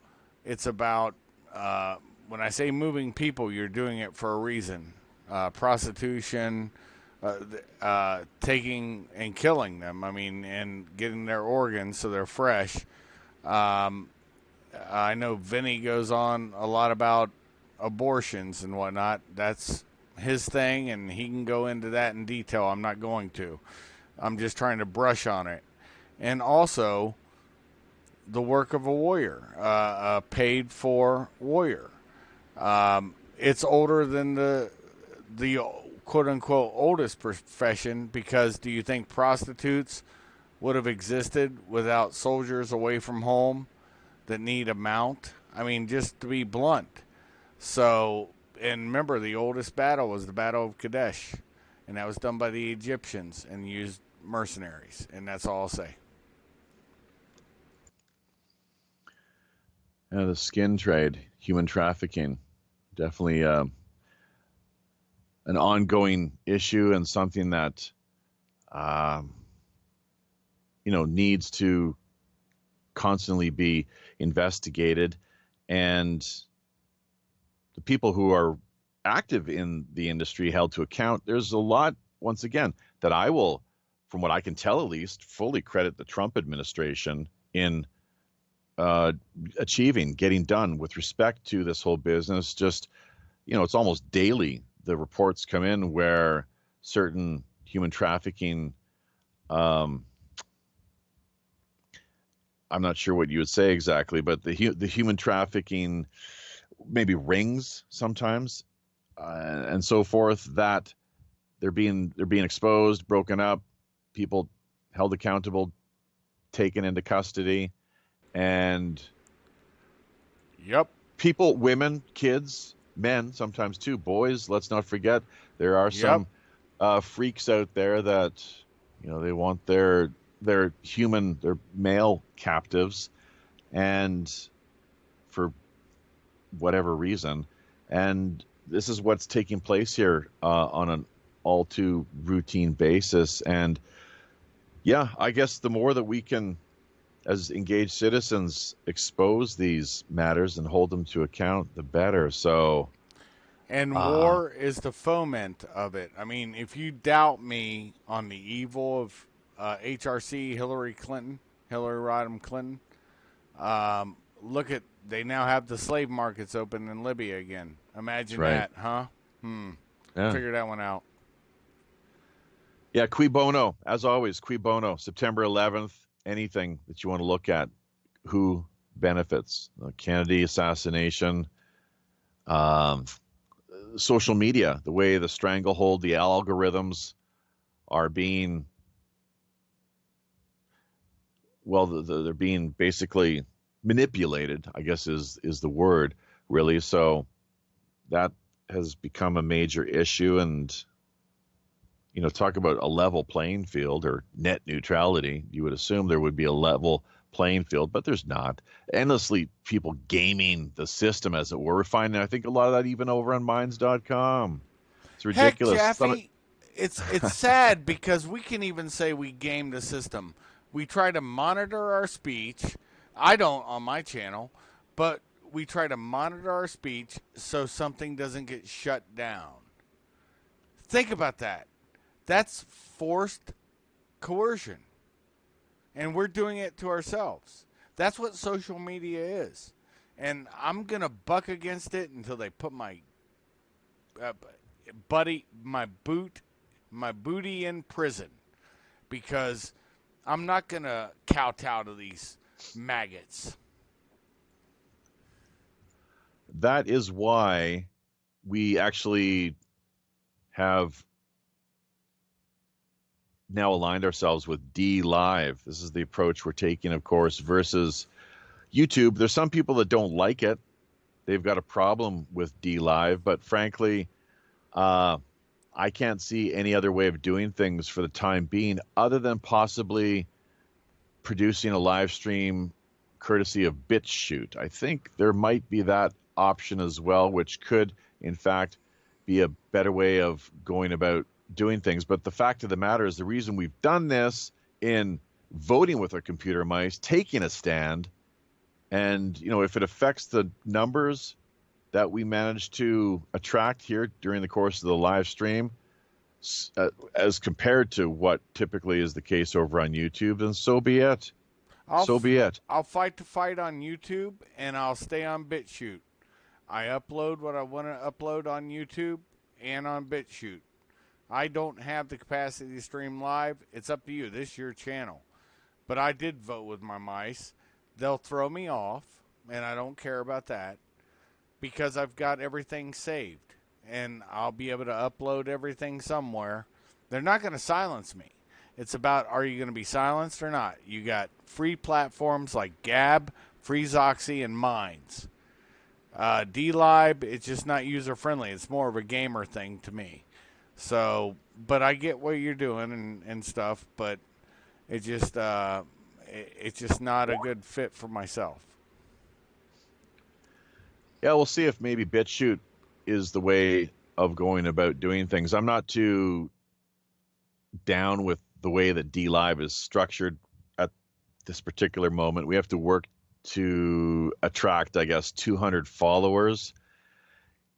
it's about, when I say moving people, you're doing it for a reason. Prostitution, taking and killing them, and getting their organs so they're fresh. I know Vinny goes on a lot about abortions and whatnot. That's his thing, and he can go into that in detail. I'm not going to. I'm just trying to brush on it. And also, the work of a warrior, a paid-for warrior. It's older than the quote-unquote oldest profession, because do you think prostitutes would have existed without soldiers away from home that need a mount? Just to be blunt. So, and remember, the oldest battle was the Battle of Kadesh, and that was done by the Egyptians and used mercenaries, and that's all I'll say. The skin trade, human trafficking, definitely an ongoing issue and something that needs to constantly be investigated. And the people who are active in the industry held to account. There's a lot, once again, that I will, from what I can tell at least, fully credit the Trump administration in achieving, getting done with respect to this whole business. Just, it's almost daily the reports come in where certain human trafficking, I'm not sure what you would say exactly, but the human trafficking maybe rings sometimes and so forth, that they're being exposed, broken up, people held accountable, taken into custody, and Yep. people, women, kids, men, sometimes too, boys. Let's not forget there are some freaks out there that they want their male captives, and for whatever reason. And this is what's taking place here on an all too routine basis. And yeah, I guess the more that we can, as engaged citizens, expose these matters and hold them to account, the better. So, and war is the foment of it. I mean, if you doubt me on the evil of HRC, Hillary Rodham Clinton, look at, they now have the slave markets open in Libya again. Imagine that, huh? Yeah. Figure that one out. Yeah, cui bono, as always, cui bono, September 11th, anything that you want to look at, who benefits, the Kennedy assassination, social media, the way the stranglehold, the algorithms are being, well, they're being basically manipulated, I guess is the word, really. So that has become a major issue. And talk about a level playing field or net neutrality. You would assume there would be a level playing field, but there's not. Endlessly people gaming the system, as it were. We're finding, I think, a lot of that even over on minds.com. It's ridiculous. Heck, Japhy, it's sad because we can even say we game the system. We try to monitor our speech. I don't on my channel, but we try to monitor our speech so something doesn't get shut down. Think about that. That's forced coercion. And we're doing it to ourselves. That's what social media is. And I'm going to buck against it until they put my booty in prison. Because I'm not going to kowtow to these maggots. That is why we actually have now aligned ourselves with D Live. This is the approach we're taking, of course, versus YouTube. There's some people that don't like it. They've got a problem with D Live, but frankly, I can't see any other way of doing things for the time being other than possibly producing a live stream courtesy of BitChute. I think there might be that option as well, which could, in fact, be a better way of going about doing things. But the fact of the matter is, the reason we've done this in voting with our computer mice, taking a stand, and if it affects the numbers that we manage to attract here during the course of the live stream, as compared to what typically is the case over on YouTube, then so be it. I'll fight the fight on YouTube, and I'll stay on BitChute. I upload what I want to upload on YouTube and on BitChute. I don't have the capacity to stream live. It's up to you. This is your channel. But I did vote with my mice. They'll throw me off, and I don't care about that because I've got everything saved, and I'll be able to upload everything somewhere. They're not going to silence me. It's about, are you going to be silenced or not? You got free platforms like Gab, Freezoxy, and Minds. D-Live, it's just not user-friendly. It's more of a gamer thing to me. So, but I get what you're doing and stuff, but it's just not a good fit for myself. Yeah, we'll see if maybe BitChute is the way of going about doing things. I'm not too down with the way that D-Live is structured at this particular moment. We have to work to attract, I guess, 200 followers.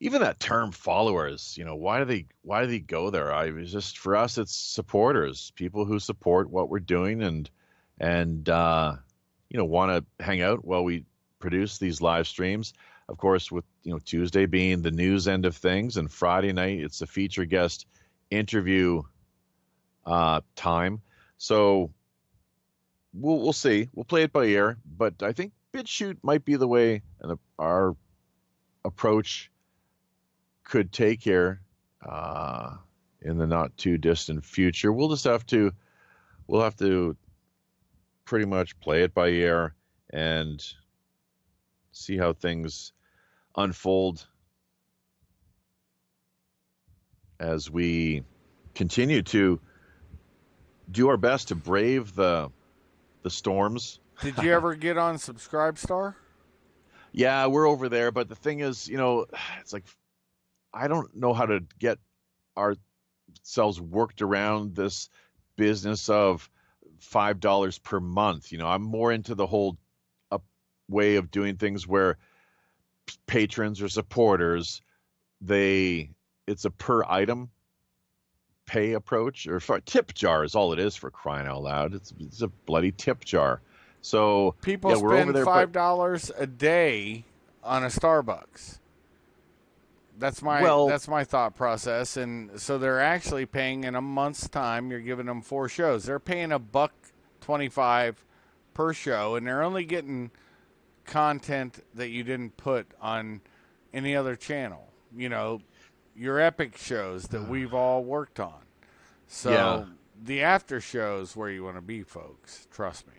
Even that term followers, why do they go there? It's just, for us, it's supporters, people who support what we're doing and want to hang out while we produce these live streams. Of course, with Tuesday being the news end of things, and Friday night it's a feature guest interview time. So we'll see. We'll play it by ear, but I think BitChute might be the way, and our approach could take here in the not too distant future. We'll have to pretty much play it by ear and see how things unfold as we continue to do our best to brave the storms. Did you ever get on Subscribestar? Yeah, we're over there, but the thing is, it's like, I don't know how to get ourselves worked around this business of $5 per month. I'm more into the whole way of doing things where patrons or supporters, it's a per item pay approach, or tip jar is all it is, for crying out loud. It's a bloody tip jar. So people yeah, we're over spend there, $5 a day on a Starbucks. That's my thought process, and so they're actually paying in a month's time. You're giving them 4 shows. They're paying $1.25 per show, and they're only getting content that you didn't put on any other channel. Your epic shows that we've all worked on. So yeah. The after shows where you want to be, folks. Trust me.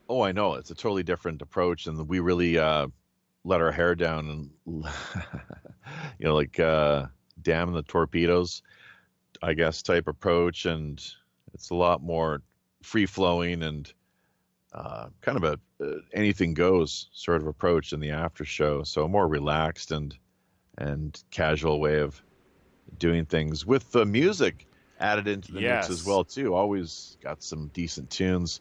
Oh, I know. It's a totally different approach, and we really let our hair down and like damn the torpedoes, I guess, type approach. And it's a lot more free flowing and kind of a anything goes sort of approach in the after show. So a more relaxed and casual way of doing things, with the music added into the mix as well too. Always got some decent tunes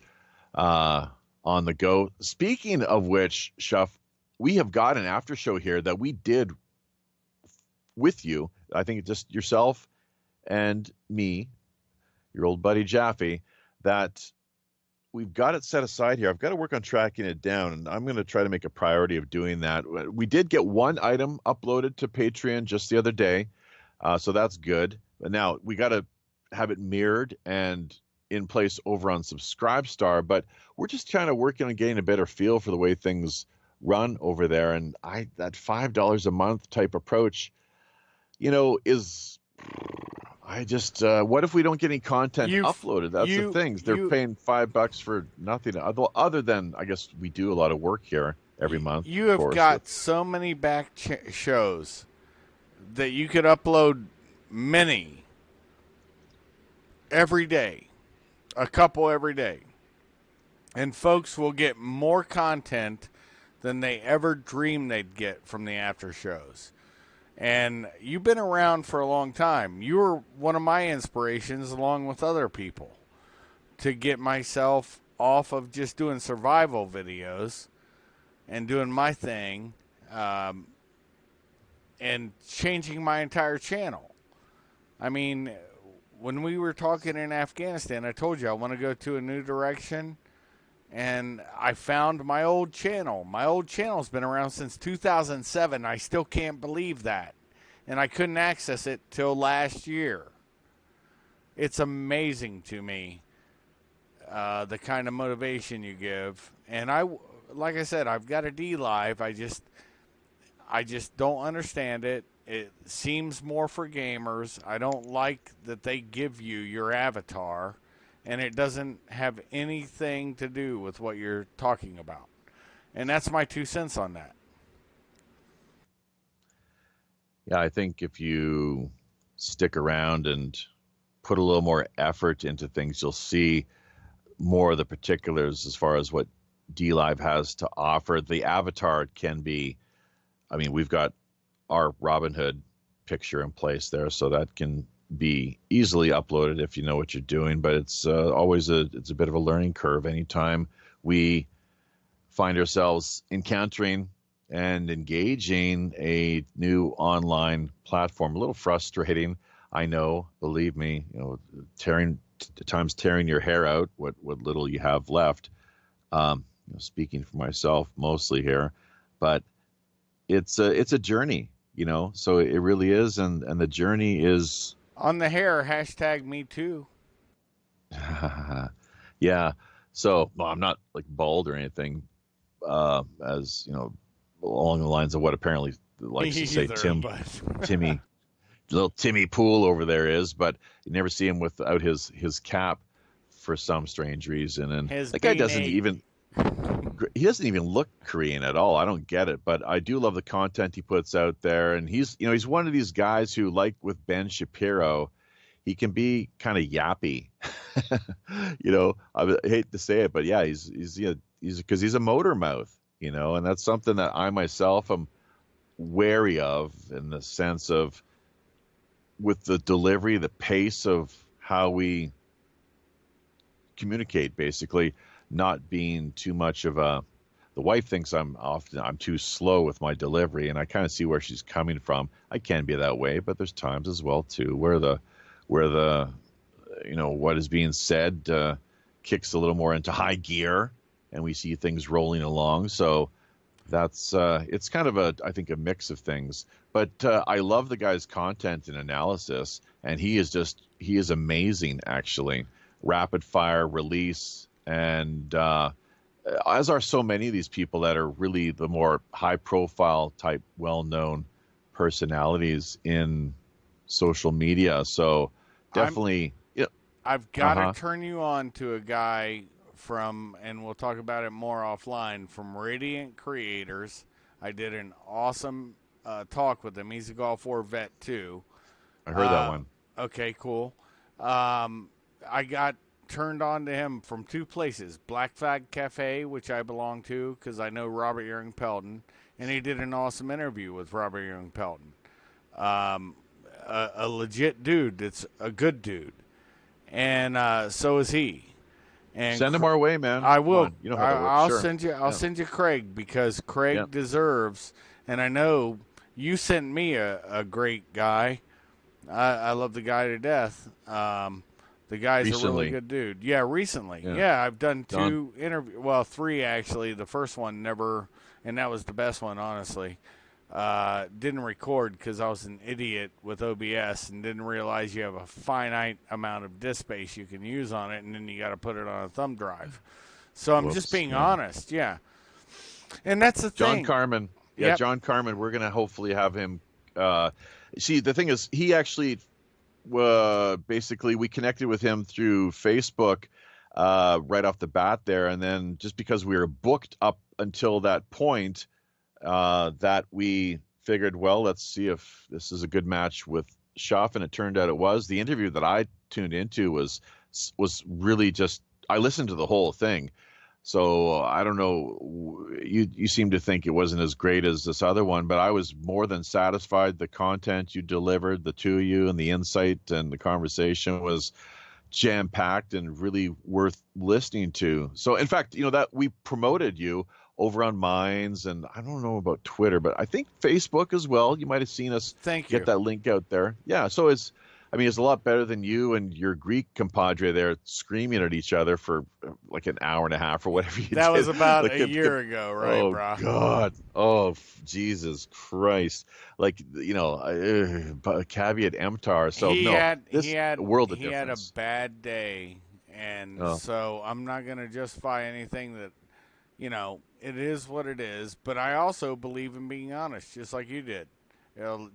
on the go. Speaking of which, Shuff, we have got an after show here that we did with you. I think just yourself and me, your old buddy Japhy, that we've got it set aside here. I've got to work on tracking it down, and I'm going to try to make a priority of doing that. We did get one item uploaded to Patreon just the other day, so that's good. But now we got to have it mirrored and in place over on Subscribestar, but we're just kind of working on getting a better feel for the way things run over there. And that $5 a month type approach, is, I just, what if we don't get any content uploaded? That's the thing. They're paying $5 for nothing other than, I guess, we do a lot of work here every month. You have got so many back shows that you could upload many every day, a couple every day. And folks will get more content than they ever dreamed they'd get from the after shows. And you've been around for a long time. You were one of my inspirations, along with other people, to get myself off of just doing survival videos and doing my thing, and changing my entire channel. I mean, when we were talking in Afghanistan, I told you I want to go to a new direction. And I found my old channel. My old channel's been around since 2007. I still can't believe that. And I couldn't access it till last year. It's amazing to me, the kind of motivation you give. And like I said, I've got a D-Live. I just don't understand it. It seems more for gamers. I don't like that they give you your avatar, and it doesn't have anything to do with what you're talking about. And that's my 2 cents on that. Yeah, I think if you stick around and put a little more effort into things, you'll see more of the particulars as far as what D Live has to offer. The avatar can be, I mean, we've got our Robin Hood picture in place there, so that can be easily uploaded if you know what you're doing. But it's always it's a bit of a learning curve anytime we find ourselves encountering and engaging a new online platform. A little frustrating, I know. Believe me, tearing your hair out, what little you have left. Speaking for myself mostly here, but it's a journey, So it really is, and the journey is. On the hair, hashtag me too. Yeah. So, well, I'm not like bald or anything, as along the lines of what apparently likes to say Either, but Timmy, little Timmy Pool over there is, but you never see him without his cap for some strange reason, and his that guy beanie. he doesn't even look Korean at all. I don't get it, but I do love the content he puts out there, and he's one of these guys who, like with Ben Shapiro, he can be kind of yappy. I hate to say it, but yeah, he's because he's a motor mouth, and that's something that I myself am wary of, in the sense of, with the delivery, the pace of how we communicate, basically not being too much of a. The wife thinks I'm too slow with my delivery, and I kind of see where she's coming from. I can be that way, but there's times as well too where the what is being said kicks a little more into high gear, and we see things rolling along. So that's it's kind of I think a mix of things. But I love the guy's content and analysis, and he is amazing, actually. Rapid fire release, and as are so many of these people that are really the more high profile type, well known personalities in social media. So definitely, I've got to turn you on to a guy from, and we'll talk about it more offline, from Radiant Creators. I did an awesome talk with him. He's a Golf War vet too. I heard that one. Okay, cool. I got turned on to him from two places: Black Flag Cafe, which I belong to because I know Robert Young Pelton, and he did an awesome interview with Robert Young Pelton. A legit dude that's a good dude, and so is he. And send him our way, man. I will. You know how that works. I'll Sure. send you. I'll send you Craig, because Craig deserves. And I know you sent me a great guy. I love the guy to death. The guy's Recently. a really good dude. Yeah, recently. Yeah, I've done two interviews. Well, three actually. The first one never, and that was the best one, honestly. Didn't record because I was an idiot with OBS and didn't realize you have a finite amount of disk space you can use on it, and then you got to put it on a thumb drive. So I'm just being honest, And that's the thing. John Carmen. Yeah, John Carmen. We're going to hopefully have him. See, the thing is, he actually basically, we connected with him through Facebook right off the bat there. And then just because we were booked up until that point, that we figured, well, let's see if this is a good match with Japhy, and it turned out it was. The interview that I tuned into was really just, I listened to the whole thing. So I don't know, you seem to think it wasn't as great as this other one, but I was more than satisfied. The content you delivered, the two of you, and the insight and the conversation was jam-packed and really worth listening to. So in fact, that we promoted you over on Minds, and I don't know about Twitter, but I think Facebook as well. You might have seen us get that link out there. Yeah, so it's a lot better than you and your Greek compadre there screaming at each other for like an hour and a half or whatever you did. That was about a year ago, right, oh, bro? God. Oh, Jesus Christ. Like, caveat emptor. So, he had a world of he difference. had a bad day, and so I'm not going to justify anything that, it is what it is. But I also believe in being honest, just like you did,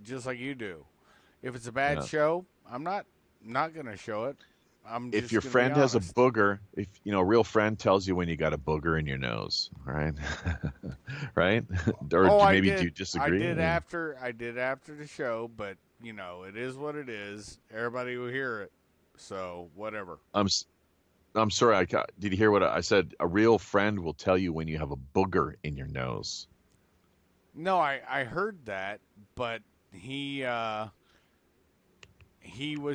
just like you do. If it's a bad show, I'm not going to show it. I'm if just your gonna be friend has a honest. booger, if a real friend tells you when you got a booger in your nose, right? Right? Or Oh, maybe do you disagree? I did after the show, but it is what it is. Everybody will hear it, so whatever. I'm s- I'm sorry. Did you hear what I said? A real friend will tell you when you have a booger in your nose. No, I heard that, but he was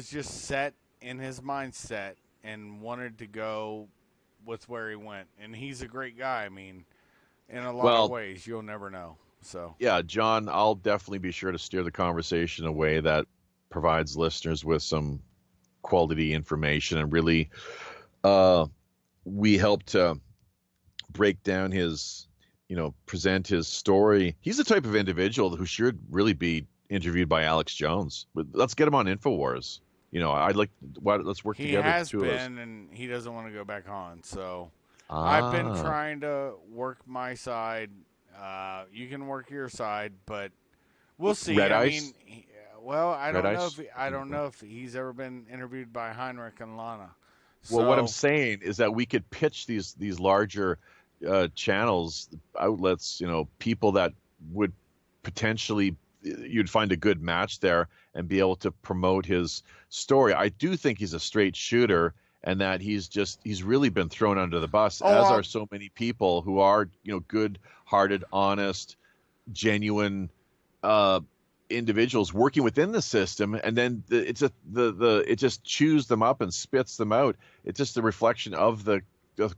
just set in his mindset and wanted to go with where he went, and he's a great guy. I mean, in a lot of Well, ways, you'll never know. So yeah, John, I'll definitely be sure to steer the conversation in a way that provides listeners with some quality information and really uh, we help to break down his, present his story. He's the type of individual who should really be interviewed by Alex Jones. But let's get him on Infowars. I'd like. Let's work he together, the has two of us. been, and he doesn't want to go back on. So I've been Ah, trying to work my side. You can work your side, but we'll see. Red I mean, Ice, well, Red Ice. I don't know if he's ever been interviewed by Heinrich and Lana. Well, what I'm So saying is that we could pitch these larger channels, outlets, people that would potentially you'd find a good match there and be able to promote his story. I do think he's a straight shooter and that he's really been thrown under the bus, oh, as are so many people who are, good-hearted, honest, genuine uh, individuals working within the system, and then it just chews them up and spits them out. It's just a reflection of the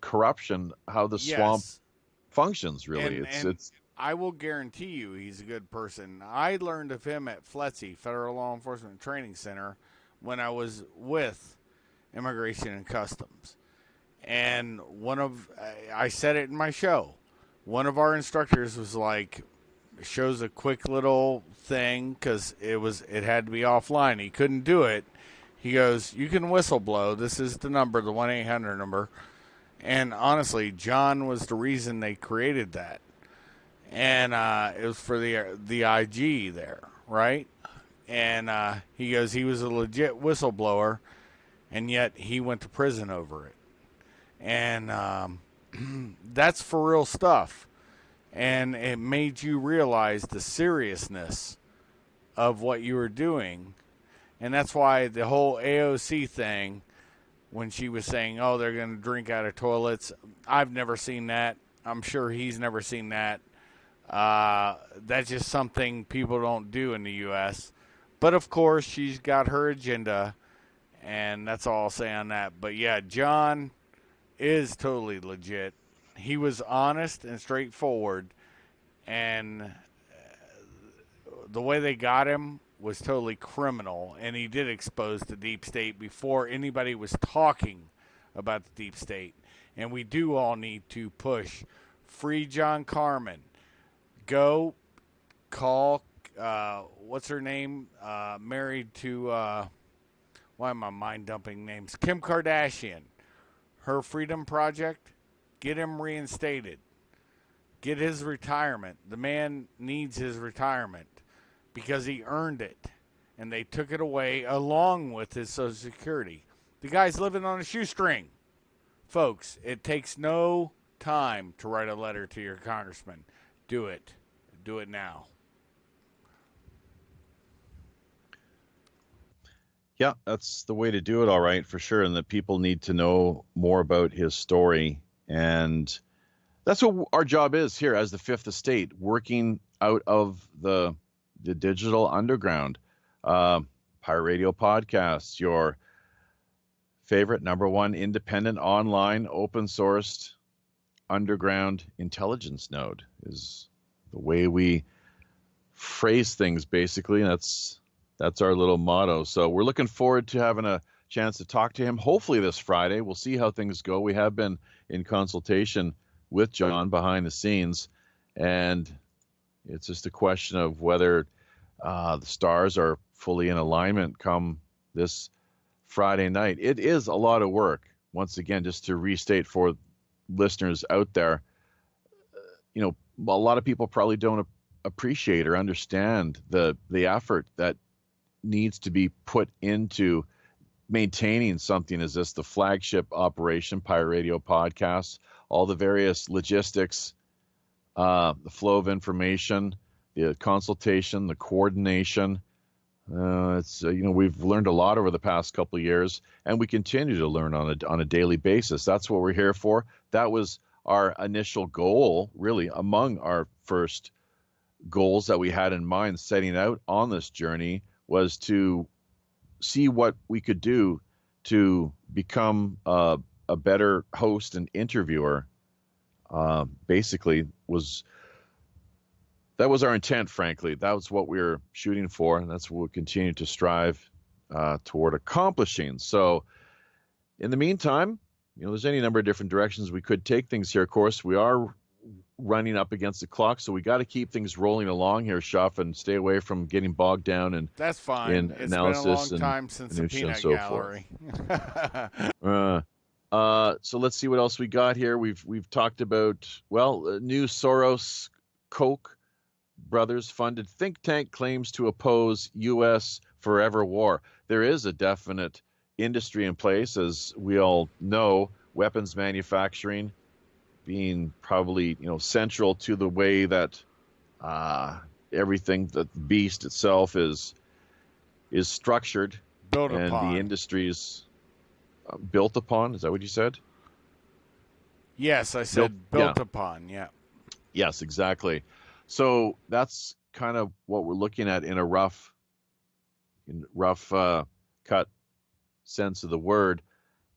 corruption, how the swamp yes, functions. Really, and it's I will guarantee you he's a good person. I learned of him at FLETC, Federal Law Enforcement Training Center, when I was with Immigration and Customs. And I said it in my show. One of our instructors was like, shows a quick little thing because it had to be offline. He couldn't do it. He goes, "You can whistle blow. This is the number, the 1-800 number." And honestly, John was the reason they created that, and it was for the IG there, right? And he goes, he was a legit whistleblower, and yet he went to prison over it, and that's for real stuff. And it made you realize the seriousness of what you were doing. And that's why the whole AOC thing, when she was saying, oh, they're going to drink out of toilets, I've never seen that. I'm sure he's never seen that. That's just something people don't do in the U.S. But, of course, she's got her agenda, and that's all I'll say on that. But, yeah, John is totally legit. He was honest and straightforward, and the way they got him was totally criminal, and he did expose the deep state before anybody was talking about the deep state. And we do all need to push free John Carmen. Go call what's her name, married to why am I mind dumping names, Kim Kardashian. Her Freedom Project, get him reinstated. Get his retirement. The man needs his retirement because he earned it. And they took it away along with his Social Security. The guy's living on a shoestring. Folks, it takes no time to write a letter to your congressman. Do it. Do it now. Yeah, that's the way to do it, all right, for sure. And that people need to know more about his story. And that's what our job is here as the Fifth Estate, working out of the digital underground. Pirate Radio Podcasts, your favorite #1 independent, online, open sourced underground intelligence node is the way we phrase things, basically. That's our little motto. So we're looking forward to having a chance to talk to him, hopefully this Friday. We'll see how things go. We have been in consultation with John behind the scenes, and it's just a question of whether the stars are fully in alignment come this Friday night. It is a lot of work. Once again, just to restate for listeners out there, a lot of people probably don't appreciate or understand the effort that needs to be put into maintaining something as this, the flagship operation, Pirate Radio Podcast, all the various logistics, the flow of information, the consultation, the coordination. It's we've learned a lot over the past couple of years, and we continue to learn on a daily basis. That's what we're here for. That was our initial goal, really, among our first goals that we had in mind setting out on this journey, was to see what we could do to become a better host and interviewer. Basically, that was our intent, frankly. That was what we were shooting for, and that's what we'll continue to strive toward accomplishing. So in the meantime, there's any number of different directions we could take things here. Of course, we are running up against the clock, so we got to keep things rolling along here, Shuff, and stay away from getting bogged down in that's fine. In it's analysis been a long time since the peanut so gallery. So let's see what else we got here. We've talked about, new Soros Koch brothers funded think tank claims to oppose U.S. forever war. There is a definite industry in place, as we all know, weapons manufacturing being probably central to the way that everything, that the beast itself is structured, built and upon. the industry's built upon. Is that what you said? Yes, I said built upon. Yeah. Yes, exactly. So that's kind of what we're looking at in a rough cut sense of the word.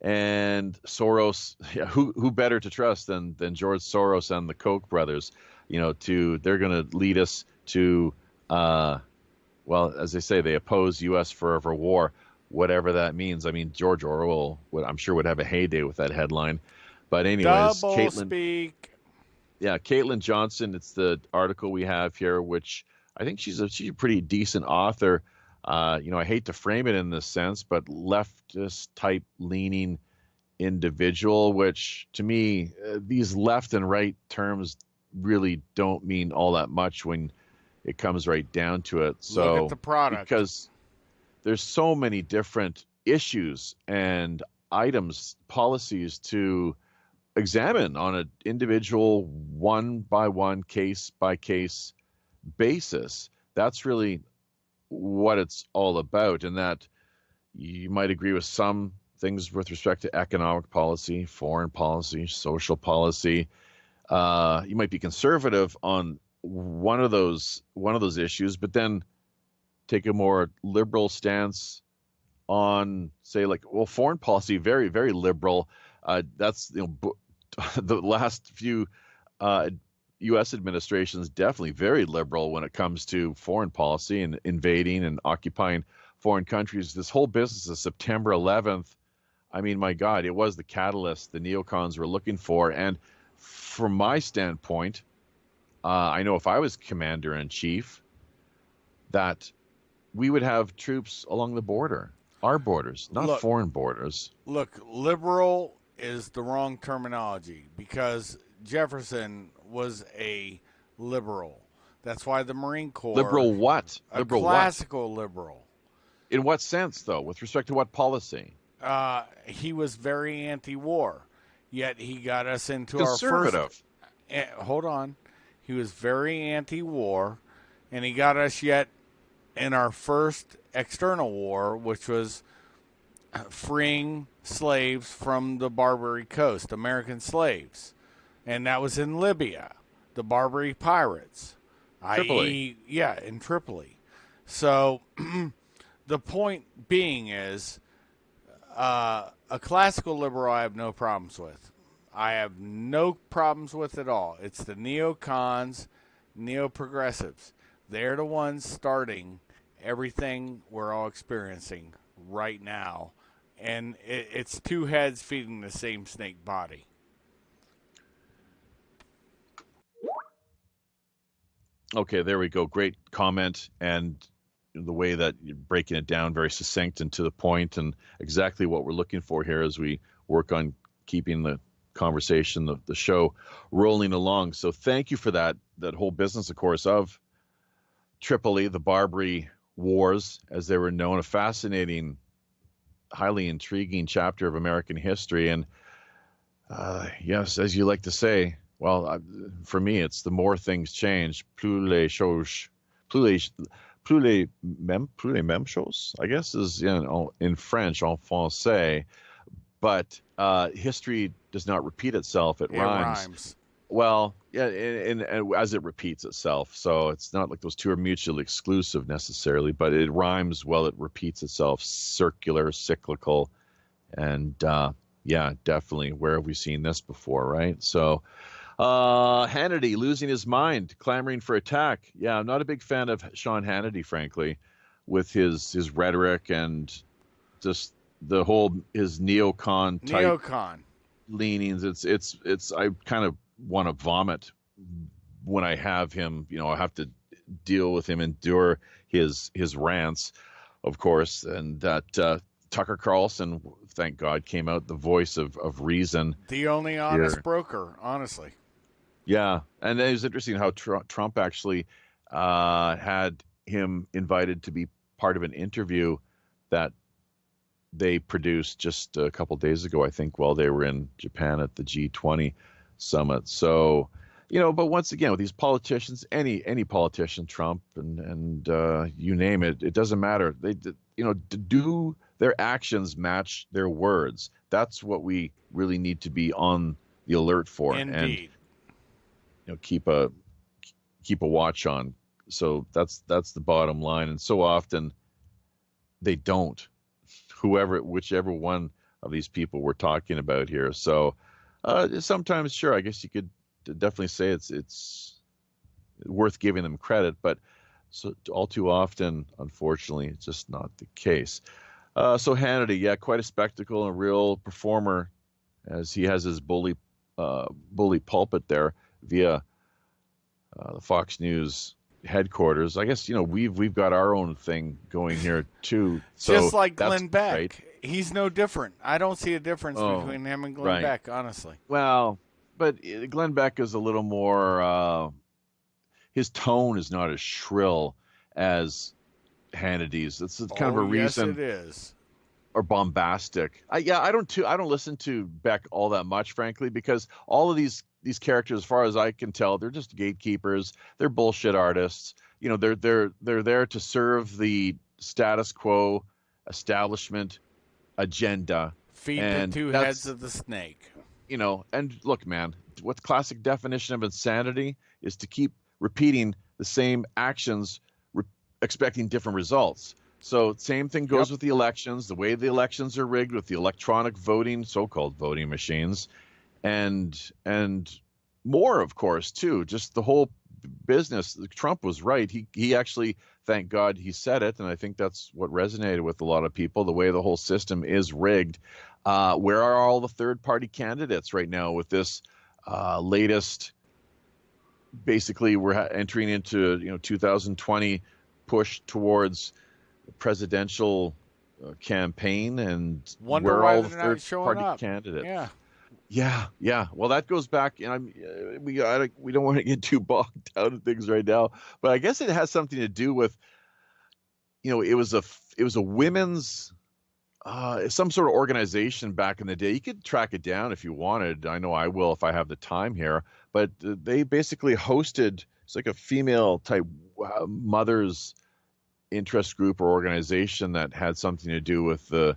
And Soros, who better to trust than George Soros and the Koch brothers? They're going to lead us to, as they say, they oppose U.S. forever war, whatever that means. I mean, George Orwell I'm sure would have a heyday with that headline. But anyways, double speak. Yeah, Caitlin Johnson. It's the article we have here, which I think she's a pretty decent author. I hate to frame it in this sense, but leftist type leaning individual, which to me, these left and right terms really don't mean all that much when it comes right down to it. So look at the product, because there's so many different issues and items, policies to examine on an individual, one-by-one, case-by-case basis. That's really what it's all about, and that you might agree with some things with respect to economic policy, foreign policy, social policy. You might be conservative on one of those issues, but then take a more liberal stance on, say, foreign policy, very, very liberal. That's the last few U.S. administrations definitely very liberal when it comes to foreign policy and invading and occupying foreign countries. This whole business of September 11th, I mean, my God, it was the catalyst the neocons were looking for. And from my standpoint, I know if I was commander-in-chief, that we would have troops along the border, our borders, not foreign borders. Look, liberal is the wrong terminology, because Jefferson was a liberal. That's why the Marine Corps... Liberal what? Liberal classical what? Liberal. In what sense, though? With respect to what policy? He was very anti-war, yet he got us into conservative. Our first... hold on. He was very anti-war, and he got us yet in our first external war, which was freeing slaves from the Barbary Coast, American slaves. And that was in Libya, the Barbary pirates. Tripoli. In Tripoli. So the point being is, a classical liberal I have no problems with. I have no problems with at all. It's the neocons, neo-progressives. They're the ones starting everything we're all experiencing right now. And it's two heads feeding the same snake body. Okay, there we go. Great comment, and the way that you're breaking it down, very succinct and to the point, and exactly what we're looking for here as we work on keeping the conversation, the show rolling along. So thank you for that whole business, of course, of Tripoli, the Barbary Wars, as they were known, a fascinating highly intriguing chapter of American history. And yes, as you like to say, well, for me, it's the more things change, plus les choses, plus les mêmes choses, I guess is in French, en français. But history does not repeat itself; it rhymes. Well, yeah, and as it repeats itself, so it's not like those two are mutually exclusive necessarily, but it rhymes well. It repeats itself, circular, cyclical, and yeah, definitely. Where have we seen this before, right? So, Hannity losing his mind, clamoring for attack. Yeah, I'm not a big fan of Sean Hannity, frankly, with his rhetoric and just the whole his neocon type leanings. It's I kind of want to vomit when I have him. I have to deal with him, endure his rants, of course, and that Tucker Carlson, thank God, came out the voice of reason. The only honest broker, honestly. Yeah, and it was interesting how Trump actually had him invited to be part of an interview that they produced just a couple days ago, I think, while they were in Japan at the G20 summit. So, but once again, with these politicians, any politician, Trump and you name it, it doesn't matter. They, do their actions match their words? That's what we really need to be on the alert for. Indeed. And keep a watch on. So that's the bottom line. And so often they don't. Whichever one of these people we're talking about here. So sometimes, sure, I guess you could definitely say it's worth giving them credit, but so all too often, unfortunately, it's just not the case. So Hannity, yeah, quite a spectacle and a real performer, as he has his bully pulpit there via the Fox News headquarters. I guess we've got our own thing going here too. So just like Glenn Beck, right. He's no different. I don't see a difference between him and Glenn Beck, honestly. Well, but Glenn Beck is a little more. His tone is not as shrill as Hannity's. It's kind of a reason. Yes, it is. Or bombastic. I don't listen to Beck all that much, frankly, because all of these characters, as far as I can tell, they're just gatekeepers. They're bullshit artists. They're there to serve the status quo establishment agenda. Feed the two heads of the snake. And look, man, what's classic definition of insanity is to keep repeating the same actions, expecting different results. So same thing goes with the elections, the way the elections are rigged with the electronic voting, so-called voting machines, and more, of course, too. Just the whole business. Trump was right. He actually, thank God, he said it, and I think that's what resonated with a lot of people. The way the whole system is rigged. Where are all the third-party candidates right now with this latest? Basically, we're entering into 2020 push towards presidential campaign, and where are all the third-party candidates? Yeah. Well, that goes back, and we don't want to get too bogged down in things right now, but I guess it has something to do with, it was a women's some sort of organization back in the day. You could track it down if you wanted. I know I will if I have the time here, but they basically hosted, it's like a female type mothers interest group or organization that had something to do with the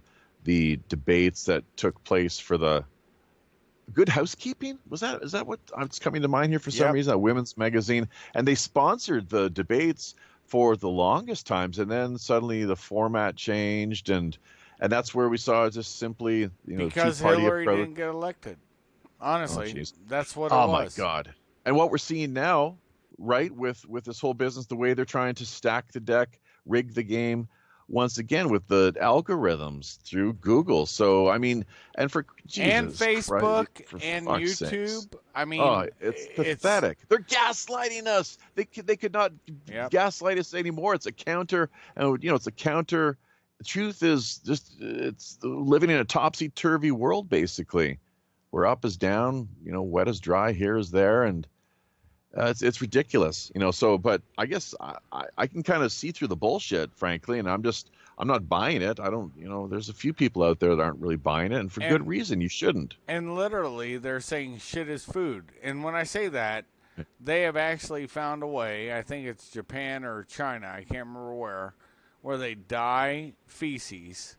debates that took place for the Good Housekeeping. Is that what it's coming to mind here for some reason? A women's magazine, and they sponsored the debates for the longest times, and then suddenly the format changed, and that's where we saw just simply because Hillary didn't get elected. Honestly, that's what it was. Oh my God! And what we're seeing now, right, with this whole business, the way they're trying to stack the deck, rig the game, once again with the algorithms through Google. So I mean, and for Jesus and Facebook Christ, and YouTube. Sakes. I mean, it's pathetic. They're gaslighting us. They could not gaslight us anymore. It's a counter, and it's a counter. The truth is just it's living in a topsy-turvy world, basically, where up is down, wet is dry, here is there, and It's ridiculous, So, but I guess I can kind of see through the bullshit, frankly, and I'm not buying it. I don't, there's a few people out there that aren't really buying it, and for good And reason. You shouldn't. and literally they're saying shit is food. And when I say that, they have actually found a way, I think it's Japan or China, I can't remember where they dye feces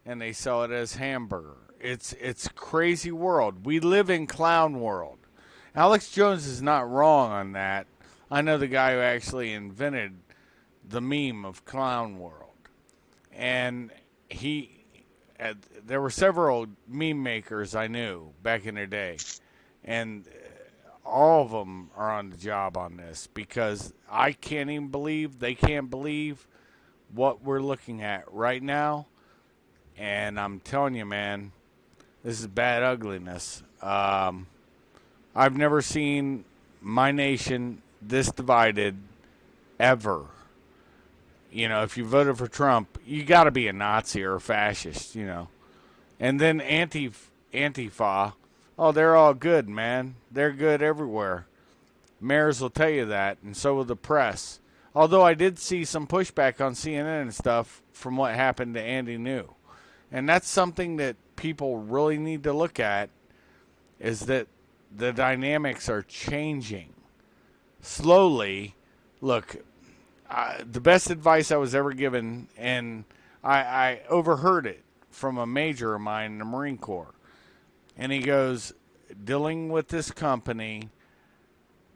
and they sell it as hamburger. It's crazy world. We live in clown world. Alex Jones is not wrong on that. I know the guy who actually invented the meme of clown world. And there were several meme makers I knew back in the day. And all of them are on the job on this because I can't even believe, they can't believe what we're looking at right now. And I'm telling you, man, this is bad ugliness. I've never seen my nation this divided ever. If you voted for Trump, you got to be a Nazi or a fascist, And then Antifa, oh, they're all good, man. They're good everywhere. Mayors will tell you that, and so will the press. Although I did see some pushback on CNN and stuff from what happened to Andy New. And that's something that people really need to look at, is that the dynamics are changing slowly. Look, the best advice I was ever given, and I overheard it from a major of mine in the Marine Corps. And he goes, dealing with this company,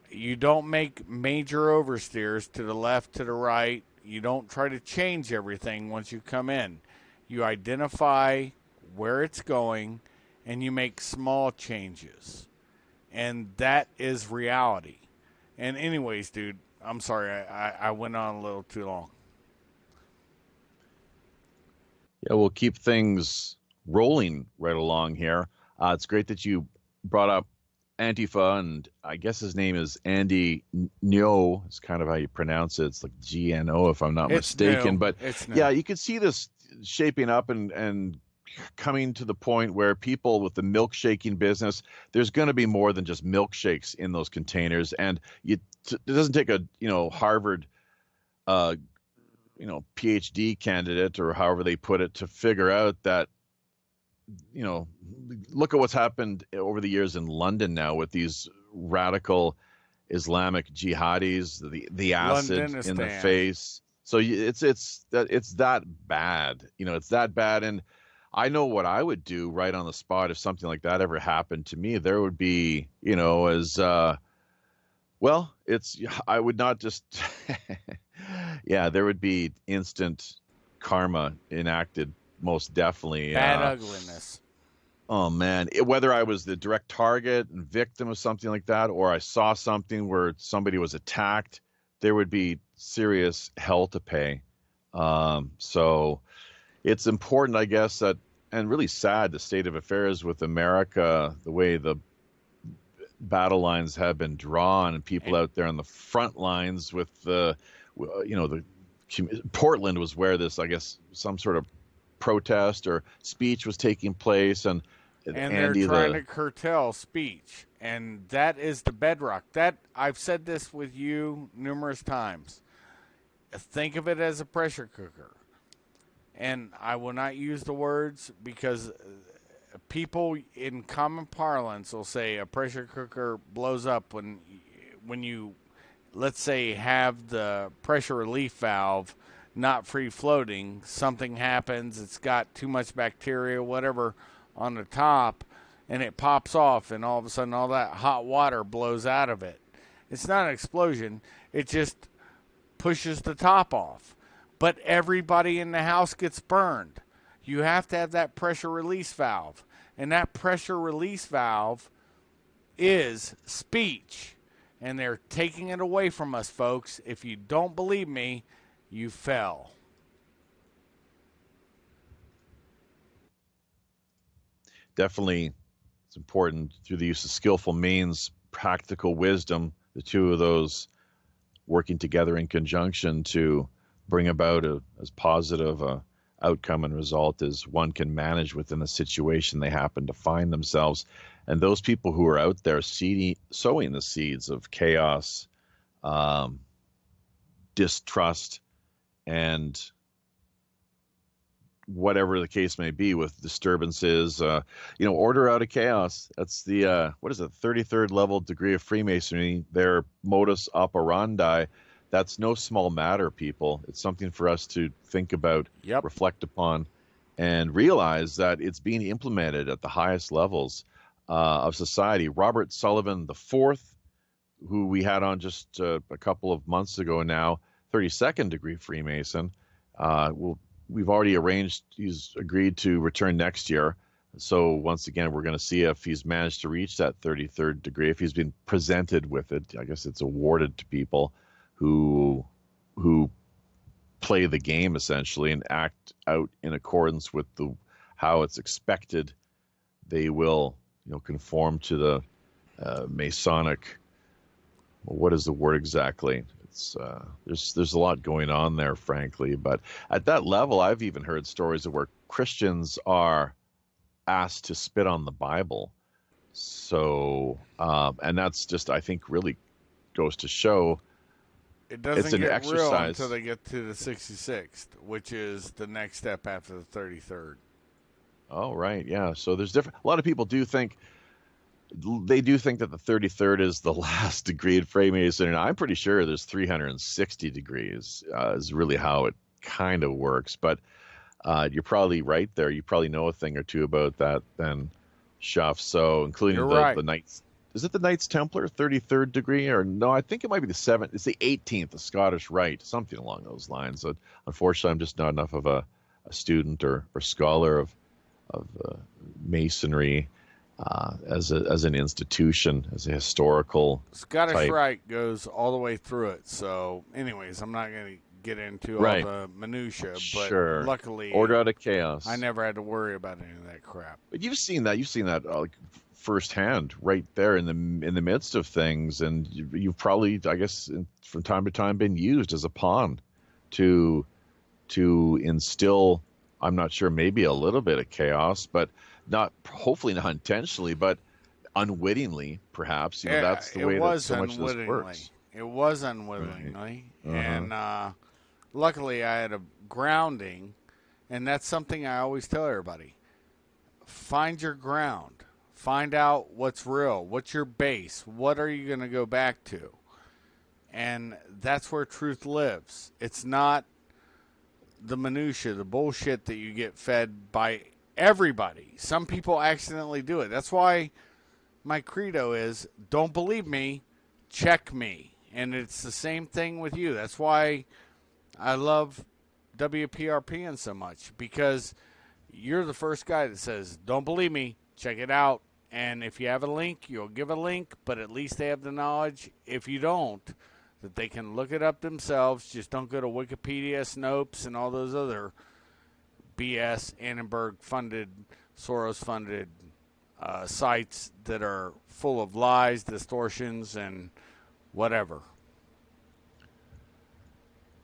you don't make major oversteers to the left, to the right. You don't try to change everything once you come in. You identify where it's going, and you make small changes. And that is reality. And anyways, dude, I'm sorry, I went on a little too long. Yeah, we'll keep things rolling right along here. It's great that you brought up Antifa, and I guess his name is Andy Ngo. It's kind of how you pronounce it. It's like GNO, if I'm not mistaken. But yeah, you could see this shaping up and coming to the point where people with the milkshaking business, there's going to be more than just milkshakes in those containers. And it doesn't take a Harvard PhD candidate, or however they put it, to figure out that, look at what's happened over the years in London now with these radical Islamic jihadis, the acid in the face. So it's that bad, it's that bad. And I know what I would do right on the spot if something like that ever happened to me. There would be, I would not just, yeah, there would be instant karma enacted, most definitely. Bad ugliness. Oh, man. Whether I was the direct target and victim of something like that, or I saw something where somebody was attacked, there would be serious hell to pay. So it's important, I guess, that, and really sad, the state of affairs with America, the way the battle lines have been drawn, and people out there on the front lines with Portland was where this, I guess, some sort of protest or speech was taking place, and they're trying to curtail speech, and that is the bedrock. That I've said this with you numerous times. Think of it as a pressure cooker, and I will not use the words because people in common parlance will say a pressure cooker blows up when you, let's say, have the pressure relief valve not free floating. Something happens, it's got too much bacteria, whatever, on the top, and it pops off, and all of a sudden all that hot water blows out of it. It's not an explosion, it just pushes the top off. But everybody in the house gets burned. You have to have that pressure release valve. And that pressure release valve is speech. And they're taking it away from us, folks. If you don't believe me, you fell. Definitely, it's important through the use of skillful means, practical wisdom, the two of those working together in conjunction to bring about as positive a outcome and result as one can manage within the situation they happen to find themselves. And those people who are out there sowing the seeds of chaos, distrust, and whatever the case may be with disturbances, order out of chaos. That's the, 33rd level degree of Freemasonry, their modus operandi. That's no small matter, people. It's something for us to think about, reflect upon, and realize that it's being implemented at the highest levels of society. Robert Sullivan IV, who we had on just a couple of months ago now, 32nd degree Freemason, we've already arranged, he's agreed to return next year. So once again, we're going to see if he's managed to reach that 33rd degree, if he's been presented with it. I guess it's awarded to people who play the game essentially and act out in accordance with how it's expected. They will, conform to the Masonic. What is the word exactly? It's there's a lot going on there, frankly. But at that level, I've even heard stories of where Christians are asked to spit on the Bible. So, and that's just, I think, really goes to show it doesn't it's an get exercise real until they get to the 66th, which is the next step after the 33rd. Oh, right, yeah. So there's different. A lot of people do think. They do think that the 33rd is the last degree in Freemason, and I'm pretty sure there's 360 degrees is really how it kind of works. But you're probably right there. You probably know a thing or two about that then, Shuff. So including the Knights. Is it the Knights Templar 33rd degree? Or no, I think it might be the 7th. It's the 18th, the Scottish Rite, something along those lines. So unfortunately, I'm just not enough of a student or scholar of Masonry. As an institution, as a historical Scottish type. Rite goes all the way through it. So, anyways, I'm not going to get into all the minutia, but luckily, order out of chaos. I never had to worry about any of that crap. But you've seen that firsthand, right there in the midst of things, and you've probably, I guess, from time to time, been used as a pawn to instill. I'm not sure, maybe a little bit of chaos, but hopefully not intentionally, but unwittingly, perhaps. That's the way that so much of this works. It was unwittingly, and luckily I had a grounding, and that's something I always tell everybody. Find your ground. Find out what's real. What's your base? What are you going to go back to? And that's where truth lives. It's not the minutia, the bullshit that you get fed by everybody. Some people accidentally do it. That's why my credo is, don't believe me, check me. And it's the same thing with you. That's why I love WPRPN so much, because you're the first guy that says, don't believe me, check it out. And if you have a link, you'll give a link, but at least they have the knowledge. If you don't, that they can look it up themselves. Just don't go to Wikipedia, Snopes, and all those other BS, Annenberg-funded, Soros-funded sites that are full of lies, distortions, and whatever.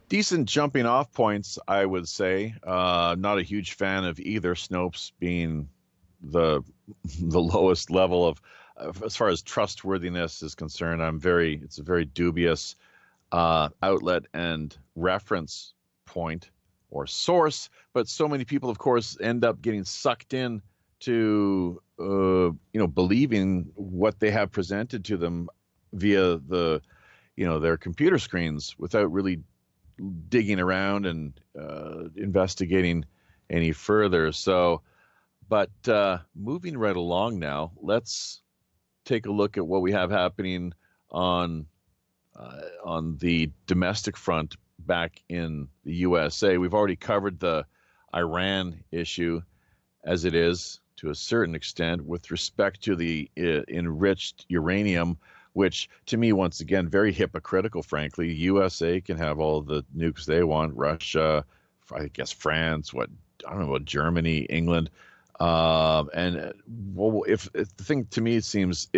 Decent jumping off points, I would say. Not a huge fan of either. Snopes being the lowest level of, as far as trustworthiness is concerned. It's a very dubious outlet and reference point or source, but so many people, of course, end up getting sucked in to believing what they have presented to them via their computer screens without really digging around and investigating any further. So, but moving right along now, let's take a look at what we have happening on the domestic front back in the USA. We've already covered the Iran issue as it is to a certain extent with respect to the enriched uranium, which to me, once again, very hypocritical, frankly. USA can have all the nukes they want, Russia, I guess France, Germany, England. If the thing to me, it seems,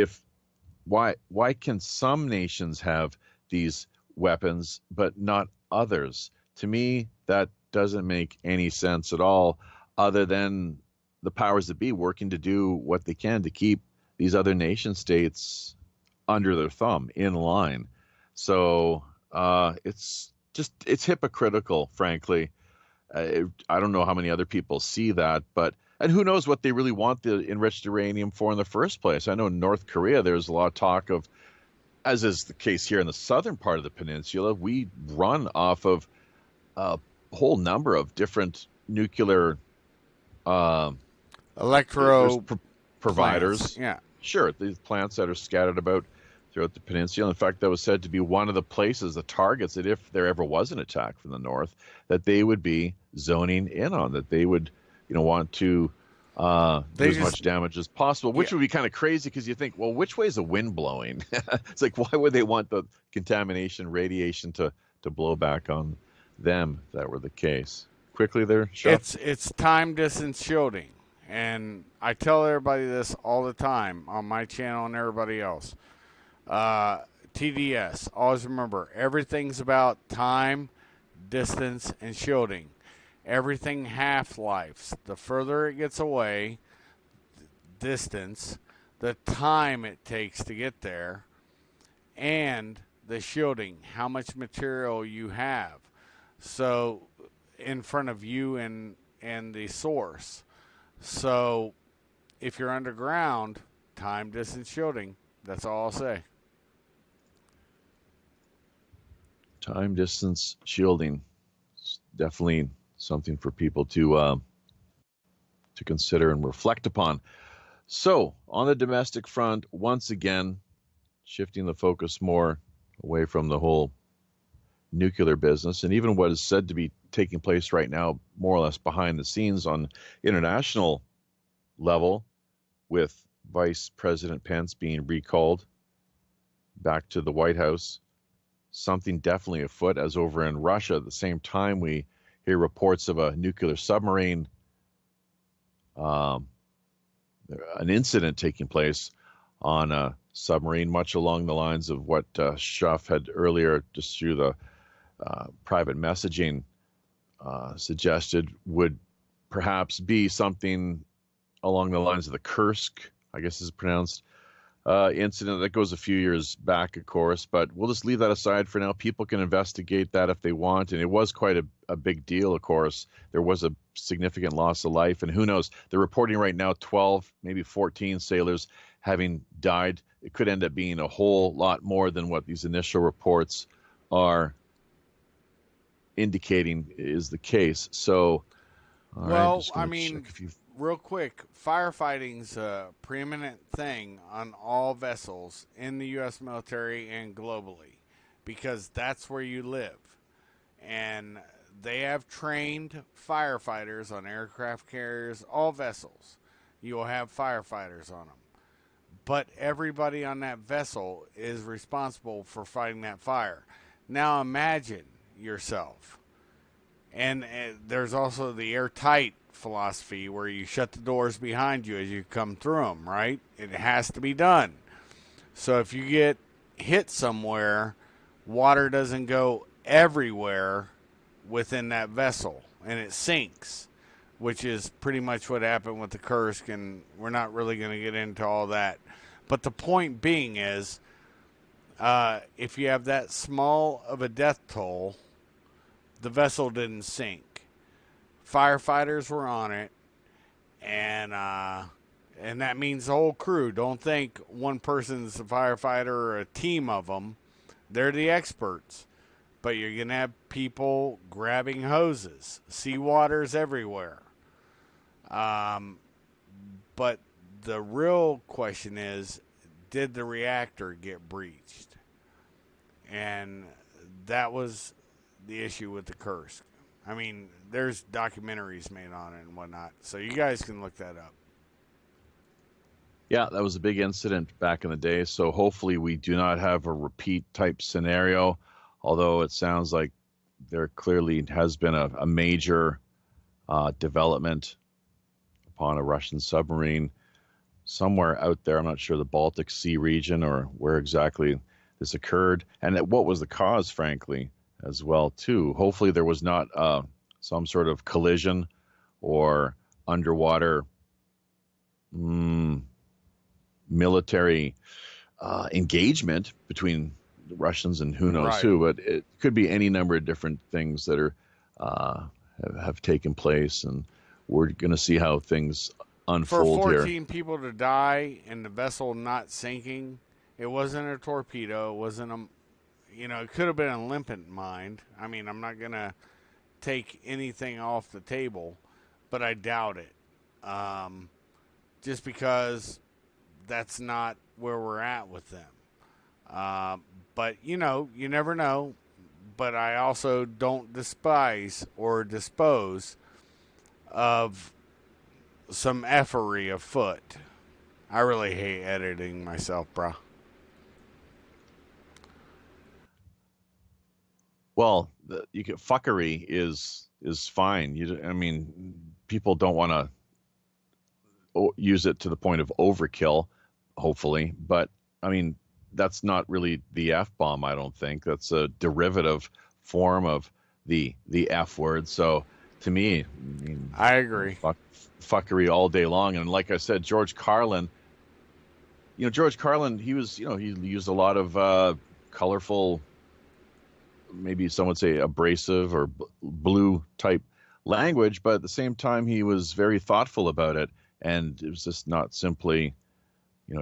why can some nations have these weapons but not others? To me, that doesn't make any sense at all, other than the powers that be working to do what they can to keep these other nation states under their thumb in line. So it's hypocritical, frankly. I don't know how many other people see that, and who knows what they really want the enriched uranium for in the first place. I know in North Korea, there's a lot of talk of, as is the case here in the southern part of the peninsula, we run off of a whole number of different nuclear electro providers. Plants. Yeah. Sure, these plants that are scattered about throughout the peninsula. In fact, that was said to be one of the places, the targets, that if there ever was an attack from the north, that they would be zoning in on, that they would, want to do as much damage as possible, which would be kind of crazy because you think, well, which way is the wind blowing? It's like, why would they want the contamination, radiation to blow back on them if that were the case? Quickly there, Shep? It's time distance shielding. And I tell everybody this all the time on my channel and everybody else. TDS, always remember, everything's about time, distance, and shielding. Everything half-lives. The further it gets away, distance, the time it takes to get there, and the shielding, how much material you have. So, in front of you and the source. So, if you're underground, time, distance, shielding. That's all I'll say. Time, distance, shielding. It's definitely something for people to consider and reflect upon. So, on the domestic front, once again, shifting the focus more away from the whole nuclear business, and even what is said to be taking place right now, more or less behind the scenes on international level, with Vice President Pence being recalled back to the White House. Something definitely afoot, as over in Russia, at the same time we hear reports of a nuclear submarine, an incident taking place on a submarine, much along the lines of what Schuff had earlier, just through the private messaging, suggested would perhaps be something along the lines of the Kursk, I guess is pronounced, incident that goes a few years back, of course, but we'll just leave that aside for now. People can investigate that if they want, and it was quite a big deal, of course. There was a significant loss of life, and who knows, they're reporting right now 12, maybe 14 sailors having died. It could end up being a whole lot more than what these initial reports are indicating is the case. So, well, I mean, real quick, firefighting's a preeminent thing on all vessels in the U.S. military and globally, because that's where you live. And they have trained firefighters on aircraft carriers, all vessels. You will have firefighters on them. But everybody on that vessel is responsible for fighting that fire. Now imagine yourself. And there's also the airtight philosophy where you shut the doors behind you as you come through them, right? It has to be done. So if you get hit somewhere, water doesn't go everywhere within that vessel, and it sinks, which is pretty much what happened with the Kursk, and we're not really going to get into all that. But the point being is, if you have that small of a death toll, the vessel didn't sink. Firefighters were on it, and that means the whole crew. Don't think one person's a firefighter or a team of them. They're the experts. But you're going to have people grabbing hoses. Seawater's everywhere. But the real question is, did the reactor get breached? And that was the issue with the Kursk. I mean, there's documentaries made on it and whatnot, so you guys can look that up. Yeah, that was a big incident back in the day, so hopefully we do not have a repeat type scenario, although it sounds like there clearly has been a major development upon a Russian submarine somewhere out there. I'm not sure, the Baltic Sea region or where exactly this occurred, and what was the cause, frankly, as well, too. Hopefully there was not some sort of collision or underwater military engagement between the Russians and who knows Right. who, but it could be any number of different things that are have taken place, and we're going to see how things For unfold 14 here. people to die and the vessel not sinking, it wasn't a torpedo. It wasn't a, it could have been a limpet mine. I mean, I'm not going to take anything off the table, but I doubt it. Just because that's not where we're at with them. But, you never know. But I also don't despise or dispose of some effery afoot. I really hate editing myself, bro. Well, you get fuckery is fine. I mean, people don't want to use it to the point of overkill, hopefully, but I mean, that's not really the F-bomb, I don't think. That's a derivative form of the F word. So to me, I mean, I agree. Fuckery all day long. And like I said, George Carlin, he was, he used a lot of colorful, maybe some would say abrasive or blue type language, but at the same time, he was very thoughtful about it. And it was just not simply,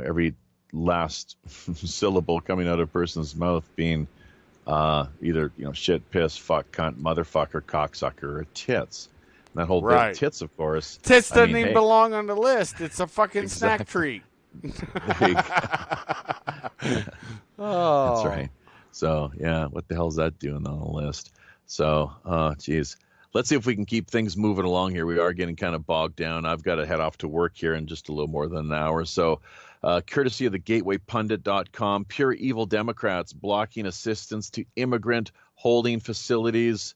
every last syllable coming out of a person's mouth being either, shit, piss, fuck, cunt, motherfucker, cocksucker, or tits. And that whole Right. bit, tits, of course. Tits I doesn't mean, even hey, belong on the list. It's a fucking Exactly. snack treat. There you go. Oh. That's right. So, yeah, what the hell's that doing on the list? So, geez. Let's see if we can keep things moving along here. We are getting kind of bogged down. I've got to head off to work here in just a little more than an hour. So, courtesy of the gatewaypundit.com, pure evil Democrats blocking assistance to immigrant holding facilities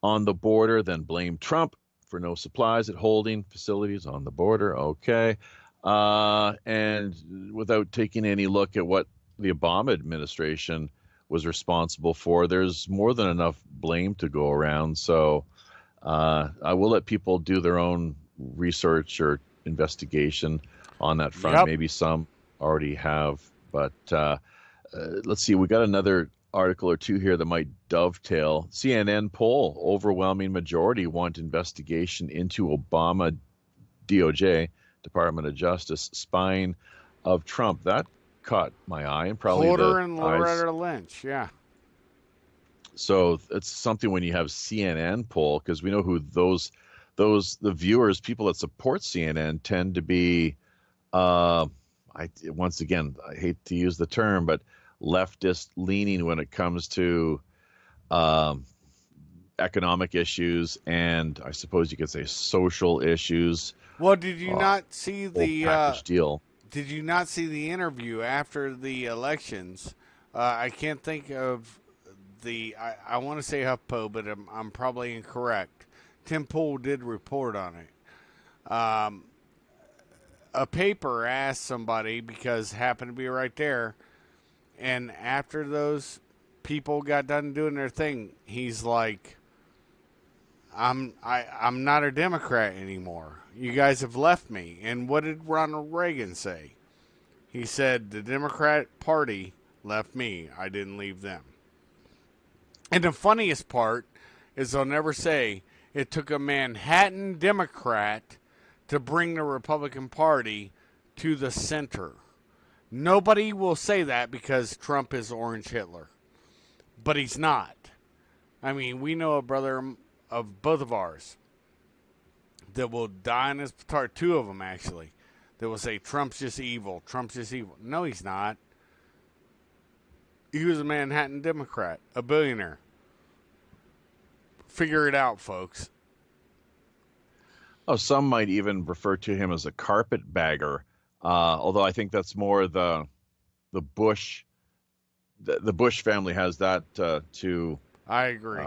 on the border, then blame Trump for no supplies at holding facilities on the border. Okay. And without taking any look at what the Obama administration was responsible for, there's more than enough blame to go around. So I will let people do their own research or investigation on that front. Yep. Maybe some already have, but let's see. We got another article or two here that might dovetail. CNN poll, overwhelming majority want investigation into Obama DOJ, Department of Justice, spying of Trump. That caught my eye, and probably Holder the and eyes. Loretta Lynch, yeah. So it's something when you have CNN poll, because we know who the viewers, people that support CNN tend to be, once again, I hate to use the term, but leftist leaning when it comes to economic issues, and I suppose you could say social issues. Well, did you not see Whole the package deal. Did you not see the interview after the elections? I can't think of I want to say HuffPo, but I'm probably incorrect. Tim Pool did report on it. A paper asked somebody, because it happened to be right there, and after those people got done doing their thing, he's like, I'm not a Democrat anymore. You guys have left me. And what did Ronald Reagan say? He said, the Democrat Party left me. I didn't leave them. And the funniest part is they'll never say it took a Manhattan Democrat to bring the Republican Party to the center. Nobody will say that because Trump is Orange Hitler. But he's not. I mean, we know a brother of both of ours that will die in his petard, two of them actually, that will say Trump's just evil. Trump's just evil. No, he's not. He was a Manhattan Democrat, a billionaire. Figure it out, folks. Oh, some might even refer to him as a carpetbagger, although I think that's more the Bush. The Bush family has that to. I agree.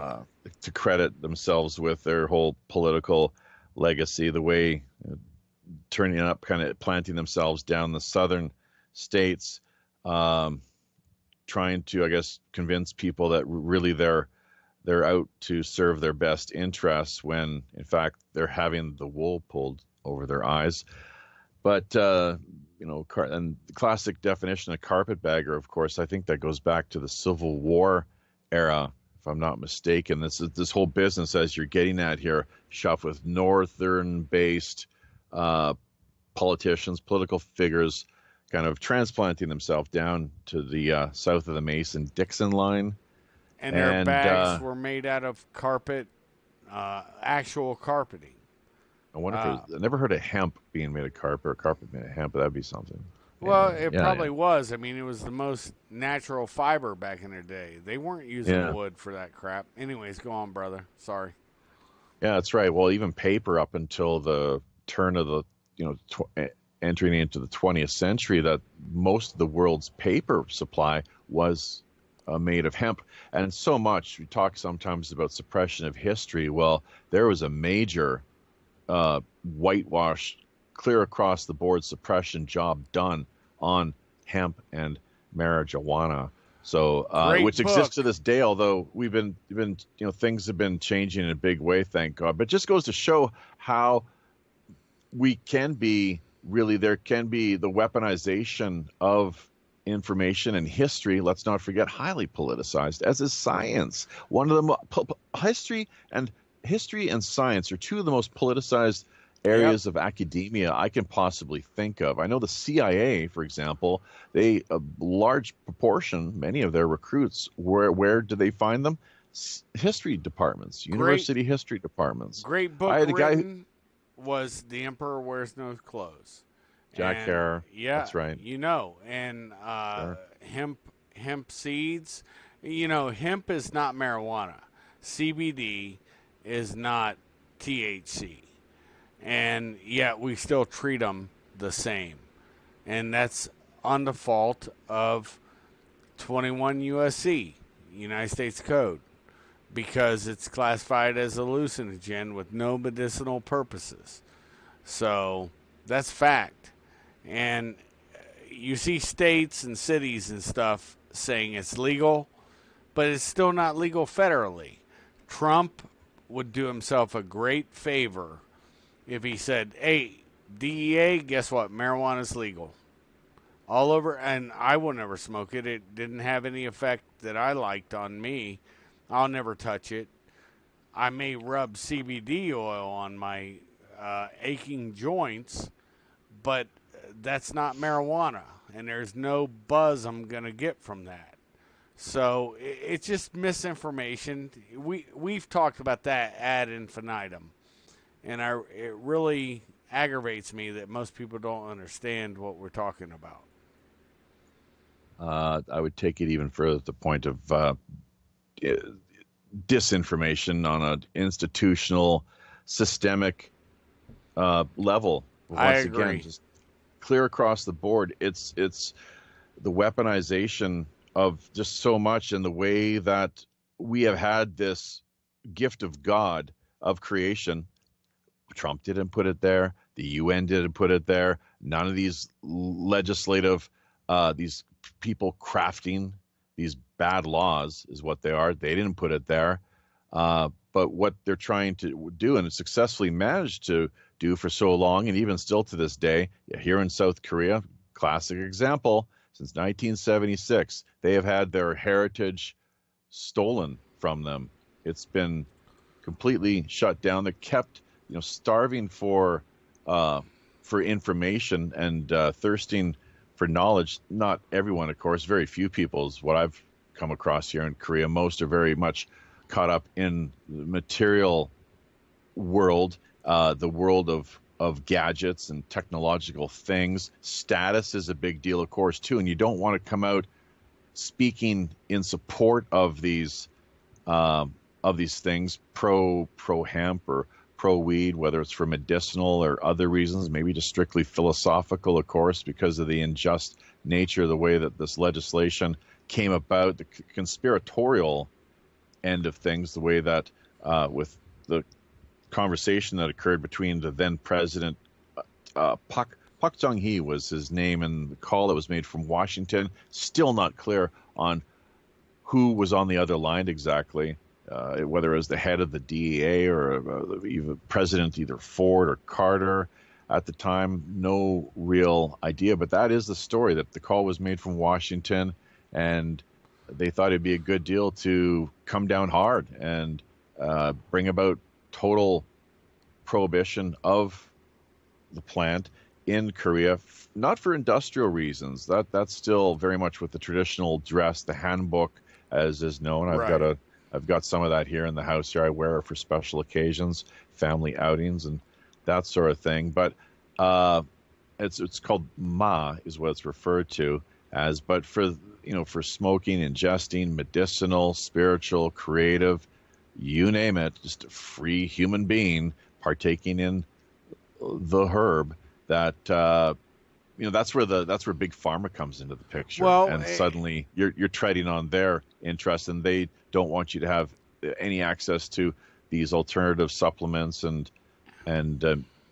To credit themselves with their whole political legacy, the way turning up, kind of planting themselves down the southern states, trying to, I guess, convince people that really they're out to serve their best interests, when in fact they're having the wool pulled over their eyes. But and the classic definition of carpetbagger, of course, I think that goes back to the Civil War era, if I'm not mistaken. This whole business, as you're getting at here, Shuff, with northern-based politicians, political figures, kind of transplanting themselves down to the south of the Mason-Dixon line. And their bags were made out of carpet, actual carpeting. I wonder if I never heard of hemp being made of carpet, or carpet made of hemp, but that'd be something. Well, it probably was. I mean, it was the most natural fiber back in the day. They weren't using wood for that crap. Anyways, go on, brother. Sorry. Yeah, that's right. Well, even paper up until the turn of the, entering into the 20th century, that most of the world's paper supply was made of hemp. And so much, we talk sometimes about suppression of history. Well, there was a major whitewash, clear across the board suppression job done on hemp and marijuana. So, which exists to this day, although we've been, things have been changing in a big way, thank God. But it just goes to show how we can be there can be the weaponization of information and history. Let's not forget, highly politicized, as is science. One of the history and science are two of the most politicized areas of academia I can possibly think of. I know the CIA, for example, a large proportion, many of their recruits, where do they find them? History departments, university history departments. Great book written was The Emperor Wears No Clothes. Jack Herr. Yeah, that's right. And hemp seeds. Hemp is not marijuana. CBD is not THC. And yet we still treat them the same. And that's on the fault of 21 USC, United States Code, because it's classified as a hallucinogen with no medicinal purposes. So that's fact. And you see states and cities and stuff saying it's legal, but it's still not legal federally. Trump would do himself a great favor if he said, hey, DEA, guess what? Marijuana's legal. All over, and I will never smoke it. It didn't have any effect that I liked on me. I'll never touch it. I may rub CBD oil on my aching joints, but that's not marijuana, and there's no buzz I'm going to get from that. So it's just misinformation. We've talked about that ad infinitum, and it really aggravates me that most people don't understand what we're talking about. I would take it even further to the point of disinformation on an institutional, systemic level. Once again, just clear across the board. It's the weaponization of just so much, in the way that we have had this gift of God of creation. Trump didn't put it there. The UN didn't put it there. None of these legislative, these people crafting these bad laws is what they are. They didn't put it there. But what they're trying to do, and successfully managed to do for so long, and even still to this day, here in South Korea, classic example, since 1976, they have had their heritage stolen from them. It's been completely shut down. They're kept, starving for information and thirsting for knowledge. Not everyone, of course. Very few people is what I've come across here in Korea. Most are very much caught up in the material world, the world of gadgets and technological things. Status is a big deal, of course, too, and you don't want to come out speaking in support of these things, pro hemp or pro weed, whether it's for medicinal or other reasons, maybe just strictly philosophical, of course, because of the unjust nature of the way that this legislation came about, the conspiratorial end of things, the way that with the conversation that occurred between the then president, Park Chung-hee was his name, and the call that was made from Washington, still not clear on who was on the other line exactly, whether it was the head of the DEA or even President either Ford or Carter. at the time, no real idea. But that is the story, that the call was made from Washington, and they thought it'd be a good deal to come down hard and bring about total prohibition of the plant in Korea, not for industrial reasons. That's still very much with the traditional dress, the handbook, as is known. Right. I've got some of that here in the house here. I wear it for special occasions, family outings, and that sort of thing. But it's called ma is what it's referred to as. But for smoking, ingesting, medicinal, spiritual, creative, you name it, just a free human being partaking in the herb, that that's where big pharma comes into the picture. Well, and suddenly you're treading on their interest, and they don't want you to have any access to these alternative supplements and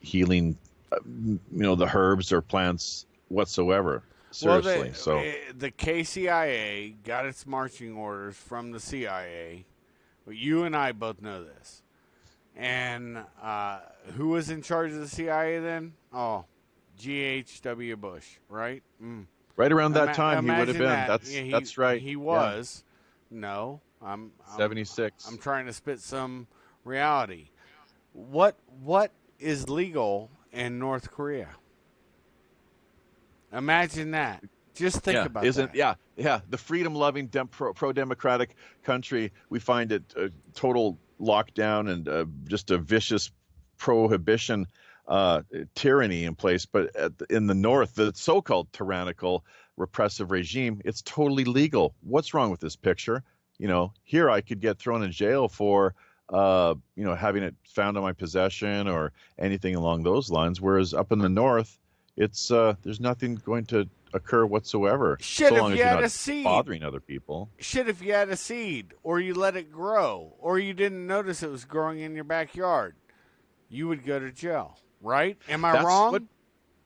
healing, the herbs or plants whatsoever. Seriously. The KCIA got its marching orders from the CIA. You and I both know this. And who was in charge of the CIA then? Oh, G.H.W. Bush, right? Right around that time, he would have been. That's right. He was. Yeah. No, I'm 76. I'm trying to spit some reality. What is legal in North Korea? Imagine that. Just think about that. Yeah. The freedom-loving, pro-democratic country, we find it total lockdown and just a vicious prohibition tyranny in place. But in the North, the so-called tyrannical repressive regime, it's totally legal. What's wrong with this picture? Here I could get thrown in jail for having it found on my possession or anything along those lines. Whereas up in the North, it's there's nothing going to occur whatsoever. Shit, so long if you as you're had not a seed, bothering other people. Shit, if you had a seed, or you let it grow, or you didn't notice it was growing in your backyard, you would go to jail, right? Am I wrong?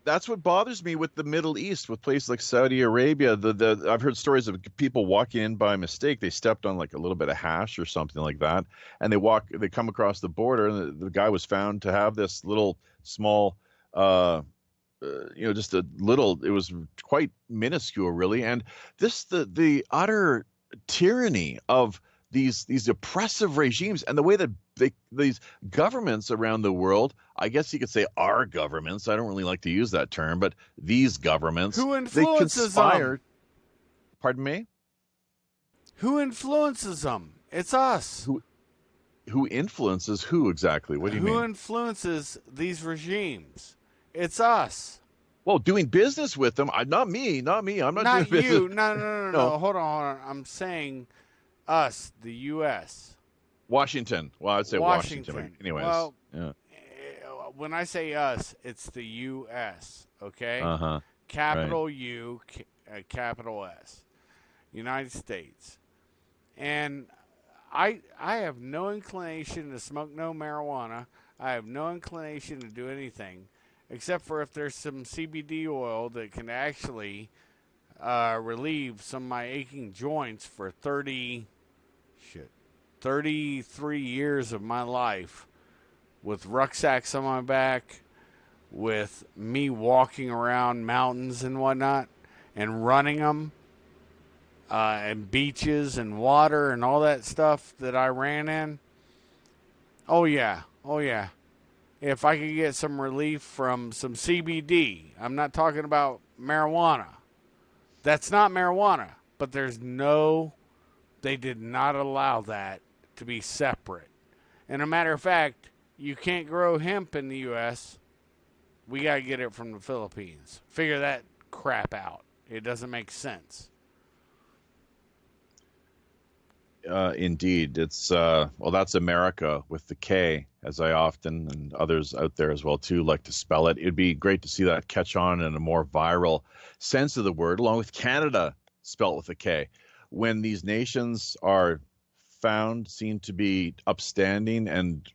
That's what bothers me with the Middle East, with places like Saudi Arabia. I've heard stories of people walking in by mistake. They stepped on like a little bit of hash or something like that, and they come across the border, and the guy was found to have this little small just a little, it was quite minuscule really. And the utter tyranny of these oppressive regimes, and the way that these governments around the world, I guess you could say our governments, I don't really like to use that term, but these governments, who influences them? Pardon me? Who influences them? It's us. Who influences who exactly? What do you mean? Who influences these regimes? It's us. Well, doing business with them. Not me. I'm not doing business. You. No. Hold on. I'm saying us, the U.S. Washington. Well, I'd say Washington. Anyways. Well, when I say us, it's the U.S., okay? Uh-huh. Capital right. U, capital S. United States. And I have no inclination to smoke no marijuana. I have no inclination to do anything, except for if there's some CBD oil that can actually relieve some of my aching joints for 33 years of my life, with rucksacks on my back, with me walking around mountains and whatnot, and running them, and beaches and water and all that stuff that I ran in. Oh yeah. If I could get some relief from some CBD, I'm not talking about marijuana. That's not marijuana, but they did not allow that to be separate. And a matter of fact, you can't grow hemp in the U.S. We got to get it from the Philippines. Figure that crap out. It doesn't make sense. Indeed. It's that's America with the K, as I often, and others out there as well too, like to spell it. It'd be great to see that catch on in a more viral sense of the word, along with Canada spelt with a K. When these nations are seen to be upstanding and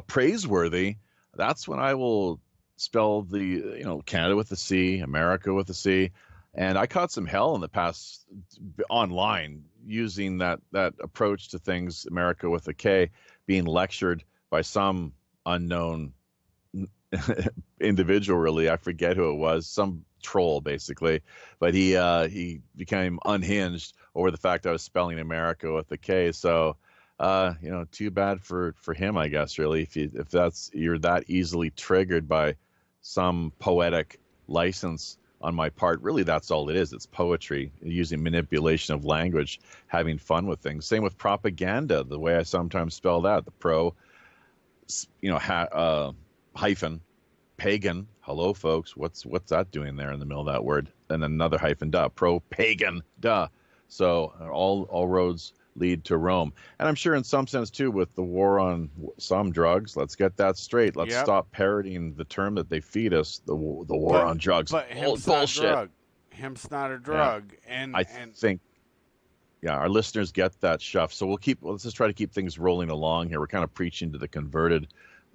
praiseworthy, that's when I will spell the Canada with a C, America with a C. And I caught some hell in the past online using that approach to things, America with a K, being lectured by some unknown individual, really. I forget who it was, some troll basically, but he became unhinged over the fact I was spelling America with a K. So, too bad for him, I guess. Really, if you're that easily triggered by some poetic license on my part, really that's all it is. It's poetry, using manipulation of language, having fun with things. Same with propaganda, the way I sometimes spell that, the pro, hyphen pagan. Hello, folks. What's that doing there in the middle of that word? And another hyphen, duh. Pro pagan, duh. So all roads lead to Rome. And I'm sure in some sense too, with the war on some drugs, let's get that straight. Let's stop parroting the term that they feed us, the war on drugs. But hemp's bullshit. not a drug. Hemp's not a drug. Yeah. And I think our listeners get that, Shuff. So let's just try to keep things rolling along here. We're kind of preaching to the converted,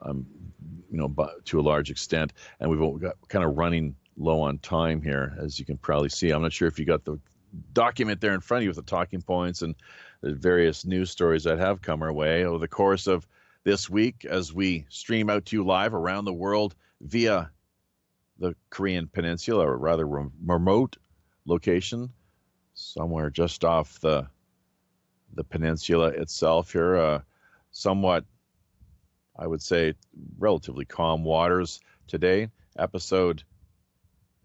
to a large extent, and we've got kind of running low on time here, as you can probably see. I'm not sure if you got the document there in front of you with the talking points and the various news stories that have come our way over the course of this week as we stream out to you live around the world via the Korean Peninsula, or rather remote location, somewhere just off the peninsula itself here. Somewhat, I would say, relatively calm waters today.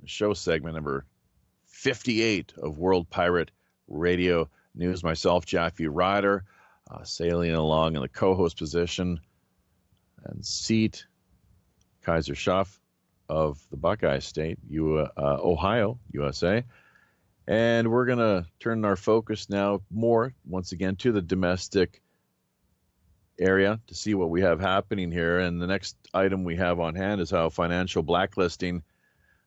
Show segment number 58 of World Pirate Radio News. Myself, Japhy Ryder, sailing along in the co-host position, and seat Kaiser Schuff of the Buckeye State, Ohio, USA. And we're going to turn our focus now more, once again, to the domestic area to see what we have happening here. And the next item we have on hand is how financial blacklisting,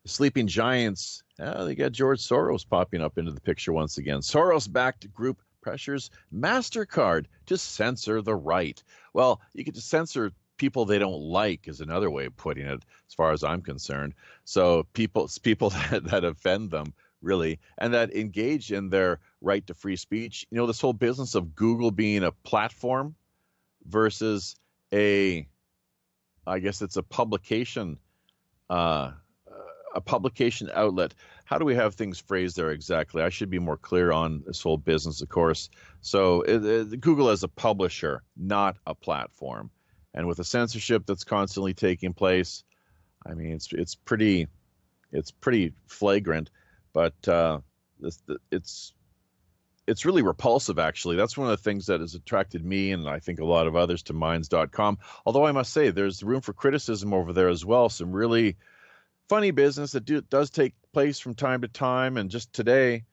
the sleeping giants, they got George Soros popping up into the picture once again. Soros-backed group pressures MasterCard to censor the right. Well, you get to censor people they don't like is another way of putting it, as far as I'm concerned. So people that offend them, really, and that engage in their right to free speech. This whole business of Google being a platform versus I guess it's a publication outlet. How do we have things phrased there exactly? I should be more clear on this whole business, of course. So Google as a publisher, not a platform. And with the censorship that's constantly taking place, I mean, it's pretty flagrant, but it's really repulsive, actually. That's one of the things that has attracted me, and I think a lot of others, to Minds.com. Although I must say there's room for criticism over there as well. Some really funny business that does take place from time to time. And just today,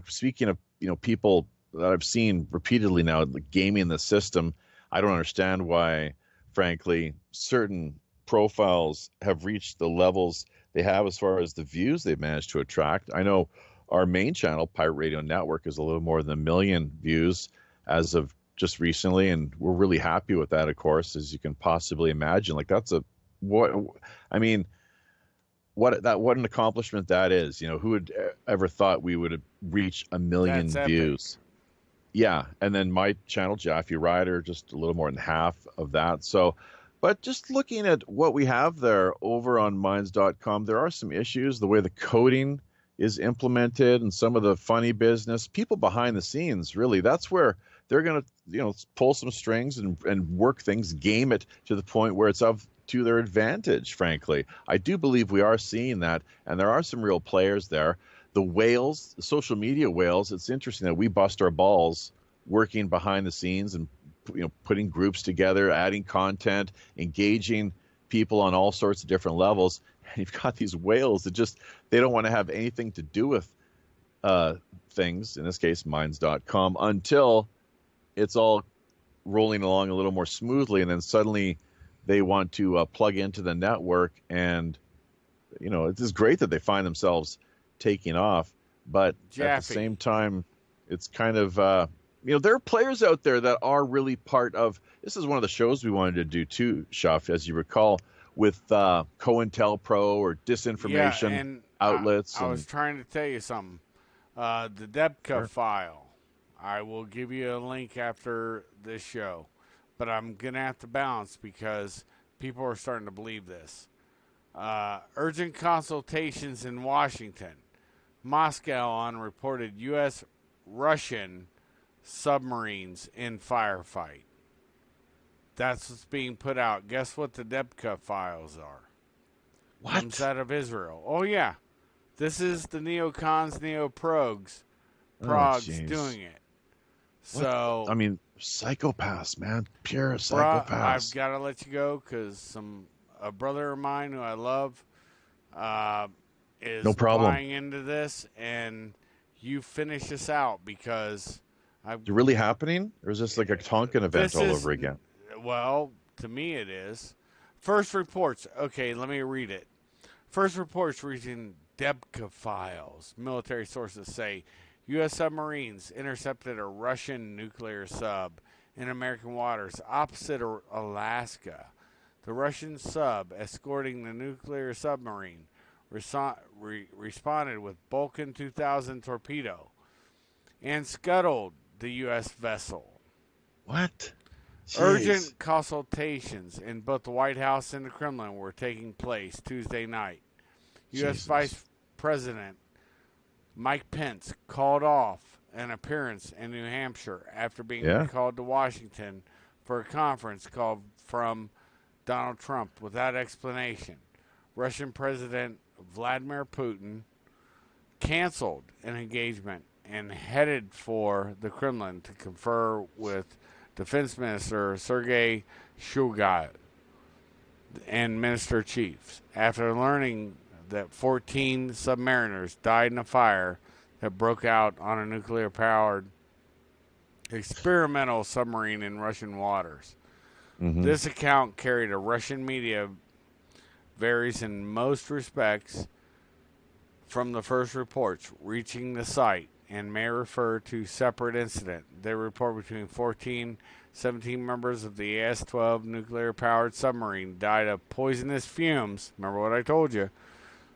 speaking of, people that I've seen repeatedly now gaming the system, I don't understand why, frankly, certain profiles have reached the levels they have as far as the views they've managed to attract. I know our main channel, Pirate Radio Network, is a little more than 1 million views as of just recently, and we're really happy with that, of course, as you can possibly imagine. Like, what an accomplishment that is. Who would ever thought we would reach 1 million views? Yeah, and then my channel, Japhy Ryder, just a little more than half of that. So, but just looking at what we have there over on Minds.com, there are some issues. The way the coding is implemented and some of the funny business, people behind the scenes, really, that's where they're going to, pull some strings and work things, game it to the point where it's to their advantage, frankly. I do believe we are seeing that, and there are some real players there. The whales, the social media whales, it's interesting that we bust our balls working behind the scenes and putting groups together, adding content, engaging people on all sorts of different levels. And you've got these whales that they don't want to have anything to do with things, in this case Minds.com, until it's all rolling along a little more smoothly, and then suddenly they want to plug into the network, and it is great that they find themselves taking off, but at the same time, it's kind of there are players out there that are really part of. This is one of the shows we wanted to do too, Shuff, as you recall, with COINTELPRO or disinformation outlets. I was trying to tell you something. The Debka file. I will give you a link after this show, but I'm gonna have to bounce because people are starting to believe this. Urgent consultations in Washington. Moscow on reported U.S.-Russian submarines in firefight. That's what's being put out. Guess what the DEBCA files are? What? Comes out of Israel. Oh, yeah. This is the neocons, neoprogs, progs doing it. So, I mean, psychopaths, man. Pure bruh, I've psychopaths. got to let you go because a brother of mine who I love is No problem. buying into this, and you finish this out because Is it really happening? Or is this like a Tonkin event all over again? Well, to me it is. First reports. Okay, let me read it. First reports reaching DEBCA files. Military sources say U.S. submarines intercepted a Russian nuclear sub in American waters opposite Alaska. The Russian sub escorting the nuclear submarine responded with Vulcan 2000 torpedo and scuttled the U.S. vessel. What? Jeez. Urgent consultations in both the White House and the Kremlin were taking place Tuesday night. U.S. Vice President Mike Pence called off an appearance in New Hampshire after being recalled to Washington for a conference called from Donald Trump without explanation. Russian President Vladimir Putin canceled an engagement and headed for the Kremlin to confer with Defense Minister Sergei Shoigu and Minister Chiefs after learning that 14 submariners died in a fire that broke out on a nuclear-powered experimental submarine in Russian waters. Mm-hmm. This account carried a Russian media varies in most respects from the first reports reaching the site and may refer to separate incident. They report between 17 members of the AS-12 nuclear-powered submarine died of poisonous fumes. Remember what I told you?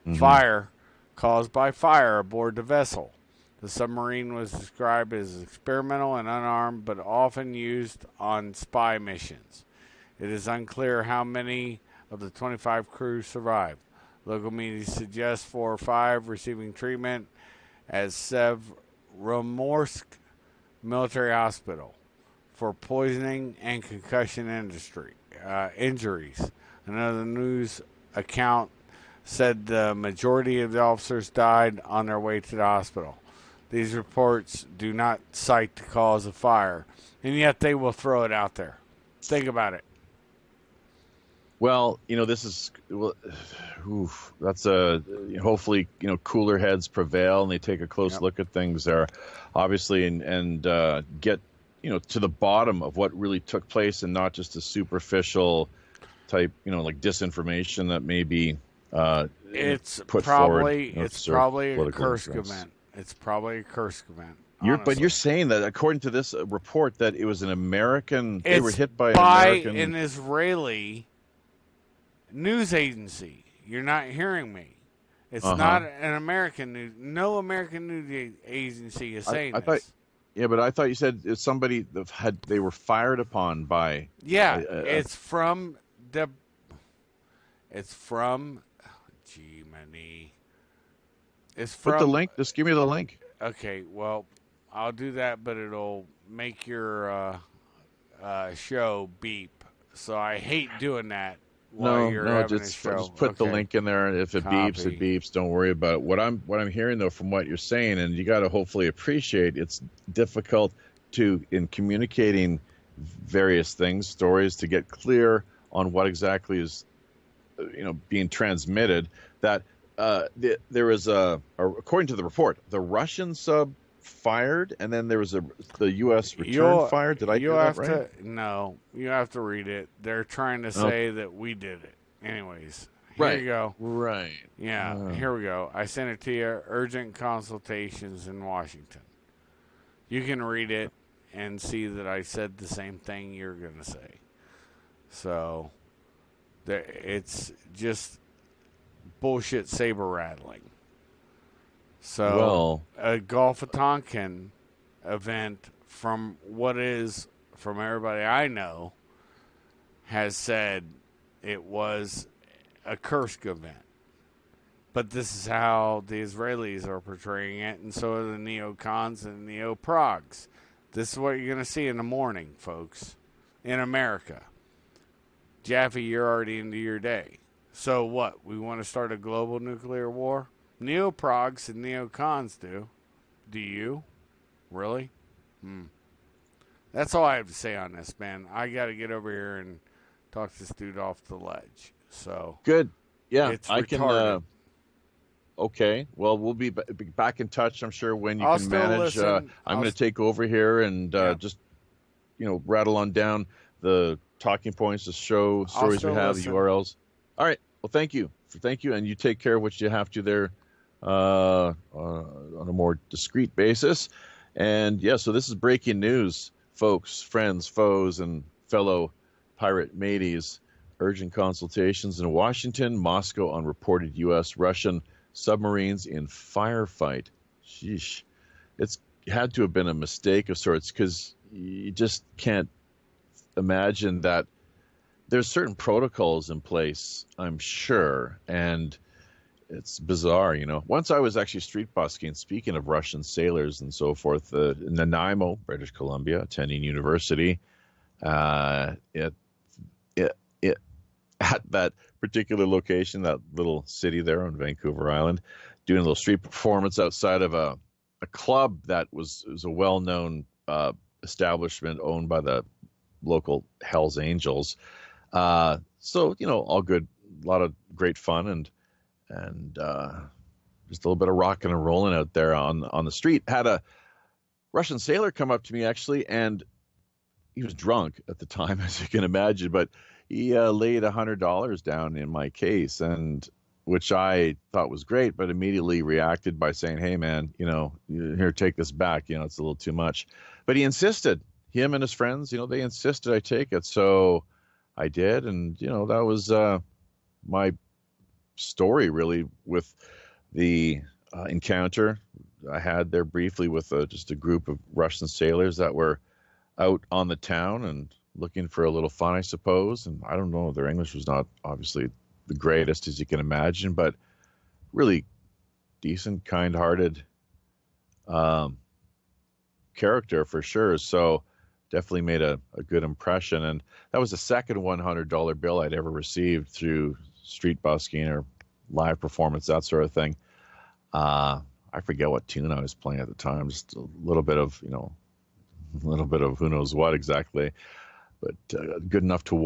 Mm-hmm. Fire caused by fire aboard the vessel. The submarine was described as experimental and unarmed, but often used on spy missions. It is unclear how many of the 25 crew survived. Local media suggest 4 or 5 receiving treatment at Severomorsk Military Hospital for poisoning and concussion injuries. Another news account said the majority of the officers died on their way to the hospital. These reports do not cite the cause of fire, and yet they will throw it out there. Think about it. Well, this is that's hopefully cooler heads prevail and they take a close look at things there, obviously, and get to the bottom of what really took place and not just a superficial type like disinformation that may be it's put probably forward. It's probably a Kursk event. It's probably a Kursk event. But you're saying that according to this report that it was an American. They were hit by an Israeli news agency. You're not hearing me. It's not an American news. No American news agency is saying this. But I thought you said it's somebody that they were fired upon by. Yeah, it's from the. It's from. Gee, many. It's from. Put the link. Just give me the link. Okay, well, I'll do that, but it'll make your show beep. So I hate doing that. Just put the link in there, and if it beeps, it beeps. Don't worry about it. What I'm hearing though from what you're saying, and you got to hopefully appreciate, it's difficult in communicating various things, stories, to get clear on what exactly is being transmitted. That there was according to the report, the Russian sub fired, and then there was the U.S. return fire. Did I get that right? No, you have to read it. They're trying to say that we did it. Anyways, here you go. Right. Yeah, here we go. I sent it to you. Urgent consultations in Washington. You can read it and see that I said the same thing you're going to say. So, it's just bullshit saber rattling. So, a Gulf of Tonkin event, from everybody I know, has said it was a Kursk event. But this is how the Israelis are portraying it, and so are the neocons and neo-progs. This is what you're going to see in the morning, folks, in America. Japhy, you're already into your day. So what? We want to start a global nuclear war? Neo-progs and neocons do. Do you? Really? That's all I have to say on this, man. I got to get over here and talk this dude off the ledge. So good. Yeah, it's I retarded. can. Okay. Well, we'll be back in touch, I'm sure, when you I'll can still manage. listen. I'm going to take over here and just, rattle on down the talking points, the show stories we have, listen. the URLs. All right. Well, thank you. And you take care of what you have to there on a more discreet basis. And yeah, so this is breaking news, folks, friends, foes, and fellow pirate mateys. Urgent consultations in Washington, Moscow on reported U.S.-Russian submarines in firefight. Sheesh. It's had to have been a mistake of sorts, because you just can't imagine that. There's certain protocols in place, I'm sure, and it's bizarre, Once I was actually street busking, speaking of Russian sailors and so forth, in Nanaimo, British Columbia, attending university, at that particular location, that little city there on Vancouver Island, doing a little street performance outside of a club that was a well-known establishment owned by the local Hells Angels. So, all good, a lot of great fun and just a little bit of rocking and rolling out there on the street. Had a Russian sailor come up to me, actually, and he was drunk at the time, as you can imagine, but he laid $100 down in my case, and which I thought was great, but immediately reacted by saying, "Hey, man, here, take this back. It's a little too much." But he insisted. Him and his friends, they insisted I take it, so I did, and that was my story, really, with the encounter I had there briefly with just a group of Russian sailors that were out on the town and looking for a little fun, I suppose. And I don't know, their English was not obviously the greatest, as you can imagine, but really decent, kind-hearted character for sure. So definitely made a good impression. And that was the second $100 bill I'd ever received through street busking or live performance, that sort of thing. I forget what tune I was playing at the time, just a little bit of, who knows what exactly, but good enough to warm